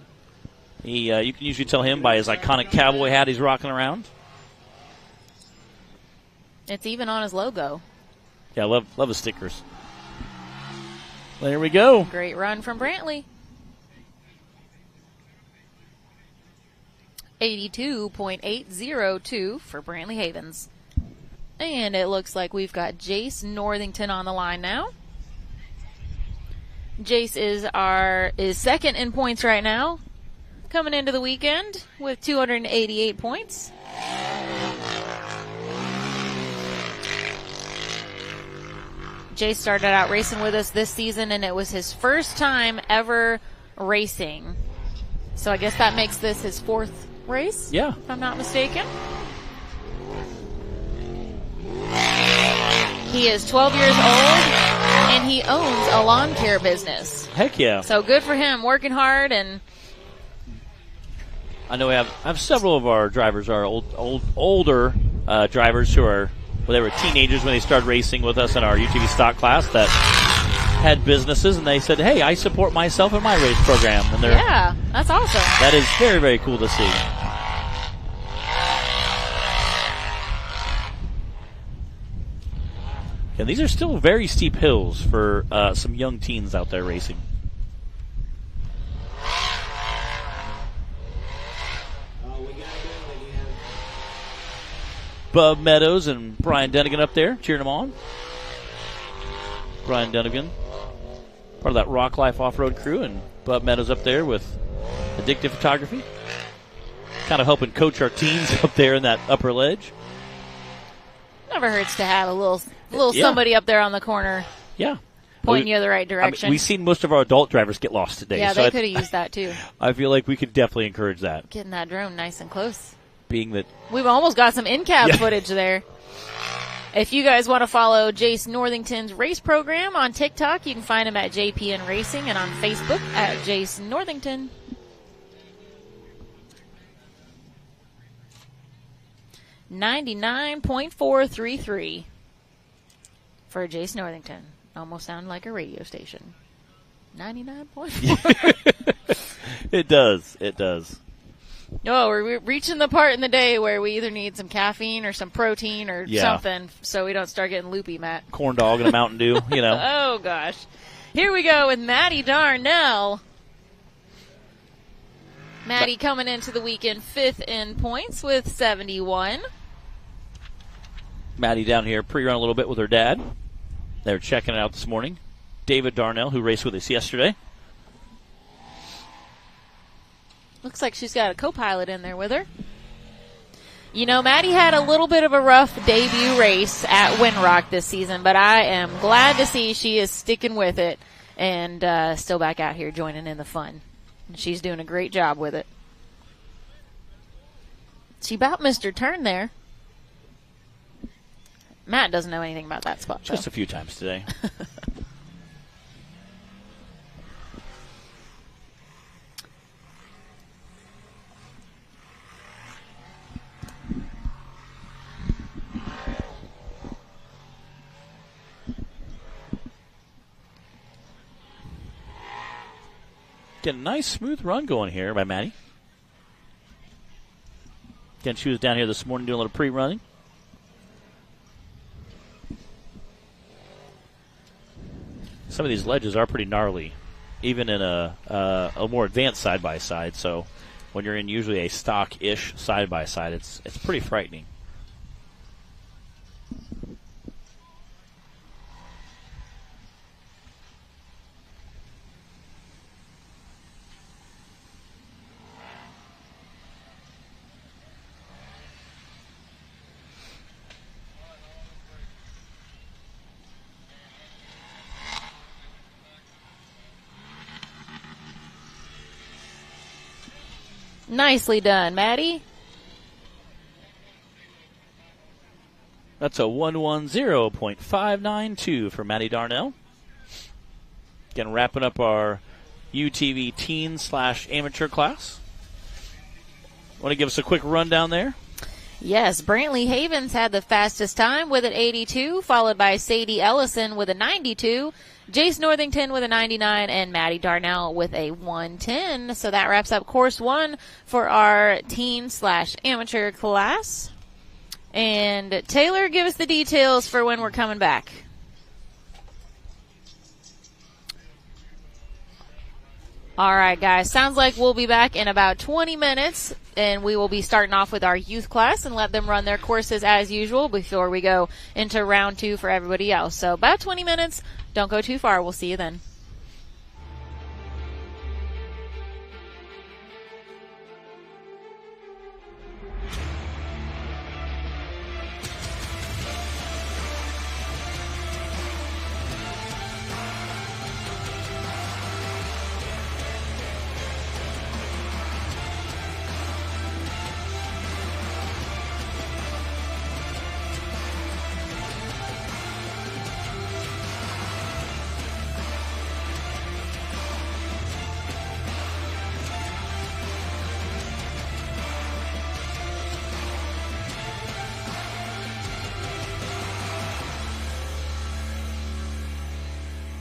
You can usually tell him by his iconic cowboy hat he's rocking around. It's even on his logo. Yeah, I love the stickers. There we go. Great run from Brantley. 82.802 for Brantley Havens. And it looks like we've got Jace Northington on the line now. Jace is second in points right now, coming into the weekend with 288 points. Jace started out racing with us this season, and it was his first time ever racing. So I guess that makes this his fourth race, Yeah. if I'm not mistaken. He is 12 years old, and he owns a lawn care business. Heck yeah. So good for him, working hard. And I know we have several of our drivers are older drivers who are, well, they were teenagers when they started racing with us in our UTV stock class that had businesses, and they said, hey, I support myself in my race program. And yeah, that's awesome. that is very, very cool to see. And these are still very steep hills for some young teens out there racing. Bub Meadows and Brian Dunnigan up there cheering them on. Brian Dunnigan, part of that Rock Life off-road crew, and Bub Meadows up there with Addictive Photography. Kind of helping coach our teens up there in that upper ledge. Never hurts to have a little Yeah. somebody up there on the corner Yeah. pointing you the right direction. We've seen most of our adult drivers get lost today. yeah, so they could have used that too. I feel like we could definitely encourage that, Getting that drone nice and close. being that We've almost got some in-cab Yeah. footage there. If you guys want to follow Jace Northington's race program on TikTok, you can find him at JPN Racing, and on Facebook at Jace Northington. $99.433 for Jace Northington. Almost sounded like a radio station. 99.4. it does. No, we're reaching the part in the day where we either need some caffeine or some protein or something so we don't start getting loopy, Matt. Corn dog and a Mountain Dew, you know. Oh, gosh. Here we go with Maddie Darnell. Maddie coming into the weekend fifth in points with 71. Maddie down here pre-run a little bit with her dad. They were checking it out this morning. David Darnell, who raced with us yesterday. Looks like she's got a co-pilot in there with her. You know, Maddie had a little bit of a rough debut race at Windrock this season, but I am glad to see she is sticking with it and still back out here joining in the fun. She's doing a great job with it. She about missed her turn there. Matt doesn't know anything about that spot, though. Just a few times today. Get a nice smooth run going here by Maddie. Again, she was down here this morning doing a little pre-running. Some of these ledges are pretty gnarly, even in a more advanced side-by-side. So when you're in usually a stock-ish side-by-side, it's pretty frightening. Nicely done, Maddie. That's a 110.592 for Maddie Darnell. Again, wrapping up our UTV teen/amateur class. Want to give us a quick rundown there? Yes, Brantley Havens had the fastest time with an 82, followed by Sadie Ellison with a 92, Jace Northington with a 99, and Maddie Darnell with a 110. So that wraps up course 1 for our teen/amateur class. And Taylor, give us the details for when we're coming back. All right, guys. Sounds like we'll be back in about 20 minutes, and we will be starting off with our youth class and let them run their courses as usual before we go into round 2 for everybody else. So about 20 minutes. Don't go too far. We'll see you then.